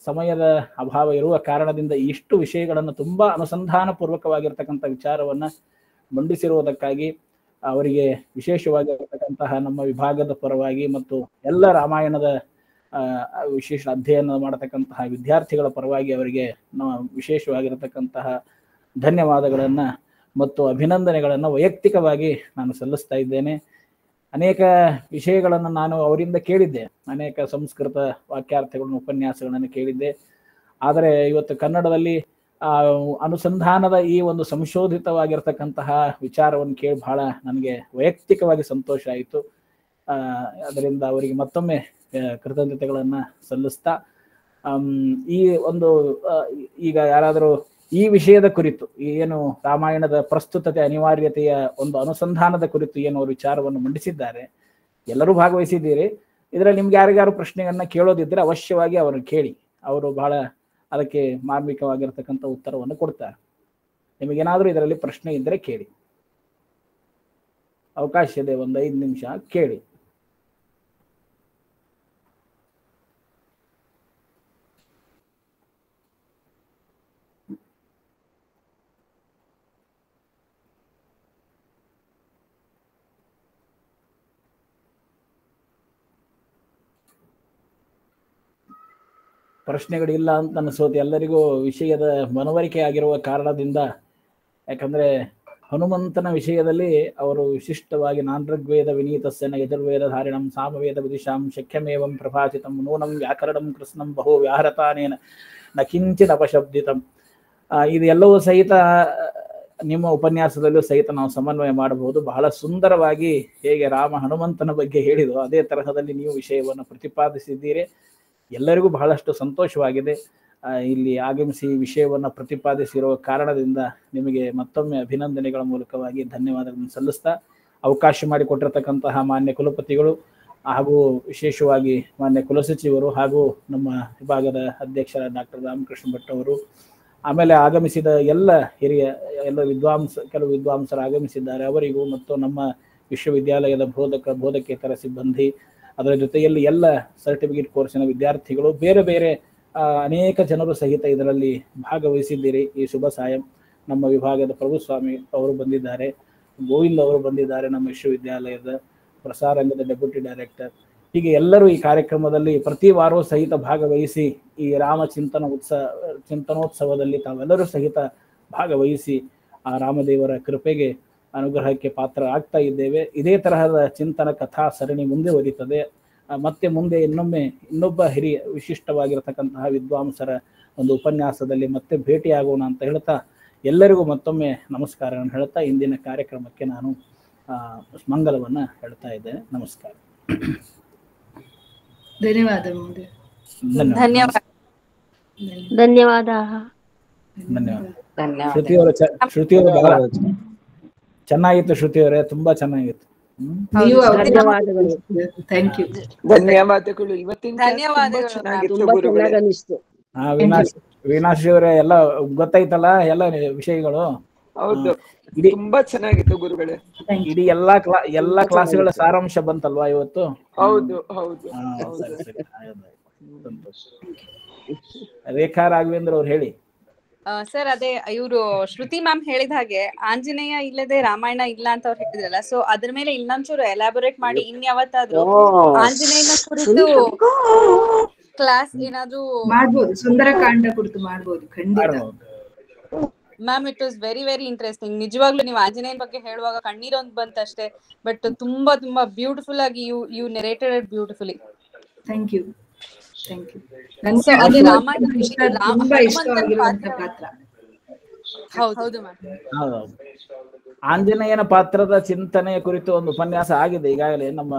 ಸಮಯದ ಅಭಾವ ಇರುವ ಕಾರಣದಿಂದ ಇಷ್ಟು ವಿಷಯಗಳನ್ನು ತುಂಬಾ ಅನುಸಂಧಾನ ಪೂರ್ವಕವಾಗಿರ್ತಕ್ಕಂಥ ವಿಚಾರವನ್ನ ಮಂಡಿಸಿರುವುದಕ್ಕಾಗಿ ಅವರಿಗೆ ವಿಶೇಷವಾಗಿರತಕ್ಕಂತಹ ನಮ್ಮ ವಿಭಾಗದ ಪರವಾಗಿ ಮತ್ತು ಎಲ್ಲ ರಾಮಾಯಣದ ವಿಶೇಷ ಅಧ್ಯಯನ ಮಾಡತಕ್ಕಂತಹ ವಿದ್ಯಾರ್ಥಿಗಳ ಪರವಾಗಿ ಅವರಿಗೆ ವಿಶೇಷವಾಗಿರತಕ್ಕಂತಹ ಧನ್ಯವಾದಗಳನ್ನ ಮತ್ತು ಅಭಿನಂದನೆಗಳನ್ನು ವೈಯಕ್ತಿಕವಾಗಿ ನಾನು ಸಲ್ಲಿಸ್ತಾ ಇದ್ದೇನೆ. ಅನೇಕ ವಿಷಯಗಳನ್ನು ನಾನು ಅವರಿಂದ ಕೇಳಿದ್ದೆ, ಅನೇಕ ಸಂಸ್ಕೃತ ವಾಕ್ಯಾರ್ಥಗಳನ್ನು, ಉಪನ್ಯಾಸಗಳನ್ನು ಕೇಳಿದ್ದೆ. ಆದರೆ ಇವತ್ತು ಕನ್ನಡದಲ್ಲಿ ಅನುಸಂಧಾನದ ಈ ಒಂದು ಸಂಶೋಧಿತವಾಗಿರ್ತಕ್ಕಂತಹ ವಿಚಾರವನ್ನು ಕೇಳಿ ಬಹಳ ನನಗೆ ವೈಯಕ್ತಿಕವಾಗಿ ಸಂತೋಷ ಆಯಿತು. ಅದರಿಂದ ಅವರಿಗೆ ಮತ್ತೊಮ್ಮೆ ಕೃತಜ್ಞತೆಗಳನ್ನು ಸಲ್ಲಿಸ್ತಾ, ಈ ಒಂದು ಈಗ ಯಾರಾದರೂ ಈ ವಿಷಯದ ಕುರಿತು ಏನು ರಾಮಾಯಣದ ಪ್ರಸ್ತುತತೆ ಅನಿವಾರ್ಯತೆಯ ಒಂದು ಅನುಸಂಧಾನದ ಕುರಿತು ಏನು ಅವರು ವಿಚಾರವನ್ನು ಮಂಡಿಸಿದ್ದಾರೆ, ಎಲ್ಲರೂ ಭಾಗವಹಿಸಿದ್ದೀರಿ. ಇದರಲ್ಲಿ ನಿಮ್ಗೆ ಯಾರಿಗಾರು ಪ್ರಶ್ನೆಗಳನ್ನ ಕೇಳೋದಿದ್ರೆ ಅವಶ್ಯವಾಗಿ ಅವರನ್ನು ಕೇಳಿ, ಅವರು ಬಹಳ ಅದಕ್ಕೆ ಮಾರ್ಮಿಕವಾಗಿರ್ತಕ್ಕಂಥ ಉತ್ತರವನ್ನು ಕೊಡ್ತಾರೆ. ನಿಮಗೇನಾದರೂ ಇದರಲ್ಲಿ ಪ್ರಶ್ನೆ ಇದ್ದರೆ ಕೇಳಿ, ಅವಕಾಶ ಇದೆ, ಒಂದು 5 ನಿಮಿಷ ಕೇಳಿ. ಪ್ರಶ್ನೆಗಳಿಲ್ಲ ಅಂತ ಅನಿಸೋದು ಎಲ್ಲರಿಗೂ ವಿಷಯದ ಮನವರಿಕೆ ಆಗಿರುವ ಕಾರಣದಿಂದ. ಯಾಕಂದ್ರೆ ಹನುಮಂತನ ವಿಷಯದಲ್ಲಿ ಅವರು ವಿಶಿಷ್ಟವಾಗಿ ನಾನೃಗ್ವೇದ ವಿನೀತಸ್ಯನ ಯಜುರ್ವೇದ ಧಾರಿಣಂ ಸಾಮವೇದ ವಿದಿಶಾಂ ಶಕ್ಯಮೇವಂ ಪ್ರಭಾಸಿತಂ ನೂನಂ ವ್ಯಾಕರಣಂ ಕೃಷ್ಣಂ ಬಹು ವ್ಯಾಹರತಾನೇನ ನ ಕಿಂಚಿತ್ ಅಪಶಬ್ದಿತಂ. ಇದು ಎಲ್ಲವೂ ಸಹಿತ ನಿಮ್ಮ ಉಪನ್ಯಾಸದಲ್ಲೂ ಸಹಿತ ನಾವು ಸಮನ್ವಯ ಮಾಡಬಹುದು. ಬಹಳ ಸುಂದರವಾಗಿ ಹೇಗೆ ರಾಮ ಹನುಮಂತನ ಬಗ್ಗೆ ಹೇಳಿದೋ ಅದೇ ತರಹದಲ್ಲಿ ನೀವು ವಿಷಯವನ್ನು ಪ್ರತಿಪಾದಿಸಿದ್ದೀರಿ. ಎಲ್ಲರಿಗೂ ಬಹಳಷ್ಟು ಸಂತೋಷವಾಗಿದೆ. ಇಲ್ಲಿ ಆಗಮಿಸಿ ವಿಷಯವನ್ನು ಪ್ರತಿಪಾದಿಸಿರುವ ಕಾರಣದಿಂದ ನಿಮಗೆ ಮತ್ತೊಮ್ಮೆ ಅಭಿನಂದನೆಗಳ ಮೂಲಕವಾಗಿ ಧನ್ಯವಾದಗಳನ್ನು ಸಲ್ಲಿಸ್ತಾ, ಅವಕಾಶ ಮಾಡಿಕೊಟ್ಟಿರ್ತಕ್ಕಂತಹ ಮಾನ್ಯ ಕುಲಪತಿಗಳು ಹಾಗೂ ವಿಶೇಷವಾಗಿ ಮಾನ್ಯ ಕುಲಸಚಿವರು ಹಾಗೂ ನಮ್ಮ ವಿಭಾಗದ ಅಧ್ಯಕ್ಷರ ಡಾಕ್ಟರ್ ರಾಮಕೃಷ್ಣ ಭಟ್ ಅವರು, ಆಮೇಲೆ ಆಗಮಿಸಿದ ಎಲ್ಲ ಹಿರಿಯ ಕೆಲವು ವಿದ್ವಾಂಸರು ಆಗಮಿಸಿದ್ದಾರೆ, ಅವರಿಗೂ ಮತ್ತು ನಮ್ಮ ವಿಶ್ವವಿದ್ಯಾಲಯದ ಬೋಧಕೇತರ ಸಿಬ್ಬಂದಿ, ಅದರ ಜೊತೆಯಲ್ಲಿ ಎಲ್ಲ ಸರ್ಟಿಫಿಕೇಟ್ ಕೋರ್ಸಿನ ವಿದ್ಯಾರ್ಥಿಗಳು, ಬೇರೆ ಬೇರೆ ಅನೇಕ ಜನರು ಸಹಿತ ಇದರಲ್ಲಿ ಭಾಗವಹಿಸಿದ್ದೀರಿ. ಈ ಶುಭ ಸಾಯಂ ನಮ್ಮ ವಿಭಾಗದ ಪ್ರಭುಸ್ವಾಮಿ ಅವರು ಬಂದಿದ್ದಾರೆ, ಗೋವಿಂದ್ ಅವರು ಬಂದಿದ್ದಾರೆ, ನಮ್ಮ ವಿಶ್ವವಿದ್ಯಾಲಯದ ಪ್ರಸಾರಾಂಗದ ಡೆಪ್ಯೂಟಿ ಡೈರೆಕ್ಟರ್. ಹೀಗೆ ಎಲ್ಲರೂ ಈ ಕಾರ್ಯಕ್ರಮದಲ್ಲಿ ಪ್ರತಿ ವಾರವೂ ಸಹಿತ ಭಾಗವಹಿಸಿ ಈ ರಾಮ ಚಿಂತನೋತ್ಸವದಲ್ಲಿ ತಾವೆಲ್ಲರೂ ಸಹಿತ ಭಾಗವಹಿಸಿ ಆ ರಾಮದೇವರ ಕೃಪೆಗೆ ಅನುಗ್ರಹಕ್ಕೆ ಪಾತ್ರ ಆಗ್ತಾ ಇದ್ದೇವೆ. ಇದೇ ತರಹದ ಚಿಂತನ ಕಥಾ ಸರಣಿ ಮುಂದುವರಿತದೆ. ಮತ್ತೆ ಮುಂದೆ ಇನ್ನೊಬ್ಬ ಹಿರಿಯ ವಿಶಿಷ್ಟವಾಗಿರತಕ್ಕಂತಹ ವಿದ್ವಾಂಸರ ಒಂದು ಉಪನ್ಯಾಸದಲ್ಲಿ ಮತ್ತೆ ಭೇಟಿಯಾಗೋಣ ಅಂತ ಹೇಳ್ತಾ ಎಲ್ಲರಿಗೂ ಮತ್ತೊಮ್ಮೆ ನಮಸ್ಕಾರವನ್ನು ಹೇಳ್ತಾ ಇಂದಿನ ಕಾರ್ಯಕ್ರಮಕ್ಕೆ ನಾನು ಮಂಗಲವನ್ನ ಹೇಳ್ತಾ ಇದ್ದೇನೆ. ನಮಸ್ಕಾರ. ಧನ್ಯವಾದ. ಧನ್ಯವಾದ. ಶ್ರುತಿಯವರು ಬಹಳ ಚೆನ್ನಾಗಿತ್ತು. ಶ್ರುತಿಯವರೇ ತುಂಬಾ ಚೆನ್ನಾಗಿತ್ತು. ಧನ್ಯವಾದಗಳು. ಇವತ್ತಿನ ವೀಣಾಶ್ರೀ ಅವರೇ ಎಲ್ಲ ಗೊತ್ತಾಯ್ತಲ್ಲ ಎಲ್ಲ ವಿಷಯಗಳು? ಹೌದು, ತುಂಬಾ ಚೆನ್ನಾಗಿತ್ತು ಗುರುಗಳೇ. ಇಡೀ ಎಲ್ಲಾ ಕ್ಲಾಸ್ಗಳ ಸಾರಾಂಶ ಬಂತಲ್ವಾ ಇವತ್ತು? ಹೌದು ಹೌದು. ರೇಖಾ ರಾಘವೇಂದ್ರ ಅವ್ರು ಹೇಳಿ. ಸರ್, ಅದೇ ಇವರು ಶ್ರುತಿ ಮ್ಯಾಮ್ ಹೇಳಿದ ಹಾಗೆ ಆಂಜನೇಯ ಇಲ್ಲದೆ ರಾಮಾಯಣ ಇಲ್ಲ ಅಂತ ಅವ್ರು ಹೇಳಿದ್ರಲ್ಲ, ಸೊ ಅದ್ರ ಮೇಲೆ ಇನ್ನೊಂಚೂರು ಎಲಾಬೋರೇಟ್ ಮಾಡಿ ಇನ್ಯಾವತ್ತಾದ್ರೂ ಆಂಜನೇಯನ ಕುರಿತು ಕ್ಲಾಸ್ ಏನಾದ್ರು ಮಾಡ್ಬೋದು, ಸುಂದರಕಾಂಡ ಕುರಿತು ಮಾಡ್ಬೋದು ಖಂಡಿತ. Ma'am, it was very very interesting. ನಿಜವಾಗ್ಲೂ ನೀವು ಆಂಜನೇಯನ ಬಗ್ಗೆ ಹೇಳುವಾಗ ಕಣ್ಣೀರ್ ಒಂದು ಬಂತಷ್ಟೇ, ಬಟ್ ತುಂಬಾ ತುಂಬಾ ಬ್ಯೂಟಿಫುಲ್ ಆಗಿ you narrated it beautifully. Thank you. ಆಂಜನೇಯನ ಪಾತ್ರದ ಚಿಂತನೆಯ ಕುರಿತು ಒಂದು ಉಪನ್ಯಾಸ ಆಗಿದೆ ಈಗಾಗಲೇ. ನಮ್ಮ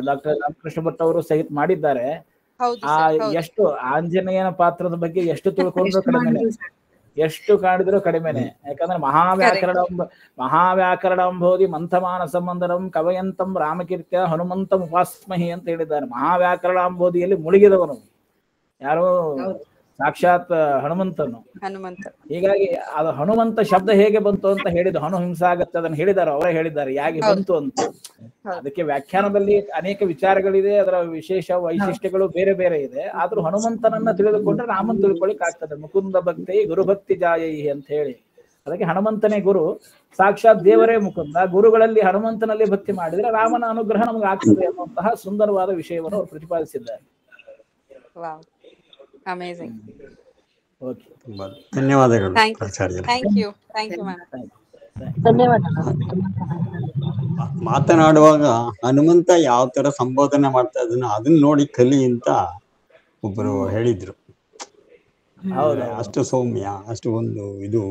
ಡಾಕ್ಟರ್ ರಾಮಕೃಷ್ಣ ಭಟ್ ಅವರು ಸಹಿತ ಮಾಡಿದ್ದಾರೆ. ಎಷ್ಟು ಆಂಜನೇಯನ ಪಾತ್ರದ ಬಗ್ಗೆ ಎಷ್ಟು ತಿಳ್ಕೊಂಡ್ರು ಕಡಿಮೆನೆ, ಎಷ್ಟು ಕಾಣಿದ್ರು ಕಡಿಮೆನೆ. ಯಾಕಂದ್ರೆ ಮಹಾವ್ಯಾಕರಣಂಬೋಧಿ ಮಂಥಮಾನ ಸಂಬಂಧರಂ ಕವಯಂತಂ ರಾಮಕೀರ್ತ್ಯ ಹನುಮಂತಂ ಉಪಾಸ್ಮಹಿ ಅಂತ ಹೇಳಿದ್ದಾರೆ. ಮಹಾವ್ಯಾಕರಣಂಬೋಧಿಯಲ್ಲಿ ಮುಳುಗಿದವನು ಯಾರು? ಸಾಕ್ಷಾತ್ ಹನುಮಂತನು. ಹೀಗಾಗಿ ಅದು ಹನುಮಂತ ಶಬ್ದ ಹೇಗೆ ಬಂತು ಅಂತ ಹೇಳಿದ್ದು, ಹನು ಹಿಂಸಾಗತ್ತೆ ಅದನ್ನು ಹೇಳಿದ್ದಾರೆ, ಅವರೇ ಹೇಳಿದ್ದಾರೆ ಹೇಗೆ ಬಂತು ಅಂತ. ಅದಕ್ಕೆ ವ್ಯಾಖ್ಯಾನದಲ್ಲಿ ಅನೇಕ ವಿಚಾರಗಳಿದೆ, ಅದರ ವಿಶೇಷ ವೈಶಿಷ್ಟ್ಯಗಳು ಬೇರೆ ಬೇರೆ ಇದೆ. ಆದ್ರೂ ಹನುಮಂತನನ್ನ ತಿಳಿದುಕೊಂಡ್ರೆ ರಾಮನ್ ತಿಳ್ಕೊಳಿಕ್ ಆಗ್ತದೆ. ಮುಕುಂದ ಭಕ್ತಿ ಗುರುಭಕ್ತಿ ಜಾಯೈ ಅಂತ ಹೇಳಿ, ಅದಕ್ಕೆ ಹನುಮಂತನೇ ಗುರು, ಸಾಕ್ಷಾತ್ ದೇವರೇ ಮುಕುಂದ. ಗುರುಗಳಲ್ಲಿ ಹನುಮಂತನಲ್ಲಿ ಭಕ್ತಿ ಮಾಡಿದ್ರೆ ರಾಮನ ಅನುಗ್ರಹ ನಮ್ಗೆ ಆಗ್ತದೆ ಅನ್ನುವಂತಹ ಸುಂದರವಾದ ವಿಷಯವನ್ನು ಅವರು ಪ್ರತಿಪಾದಿಸಿದ್ದಾರೆ. Amazing. Okay. ಧನ್ಯವಾದಗಳು. ಮಾತನಾಡುವಾಗ ಹನುಮಂತ ಯಾವ ತರ ಸಂಬೋಧನೆ ಮಾಡ್ತಾ ಅದನ್ನ ನೋಡಿ ಕಲಿ ಅಂತ ಒಬ್ಬರು ಹೇಳಿದ್ರು. ಅಷ್ಟು ಸೌಮ್ಯ, ಅಷ್ಟು ಒಂದು ಇದು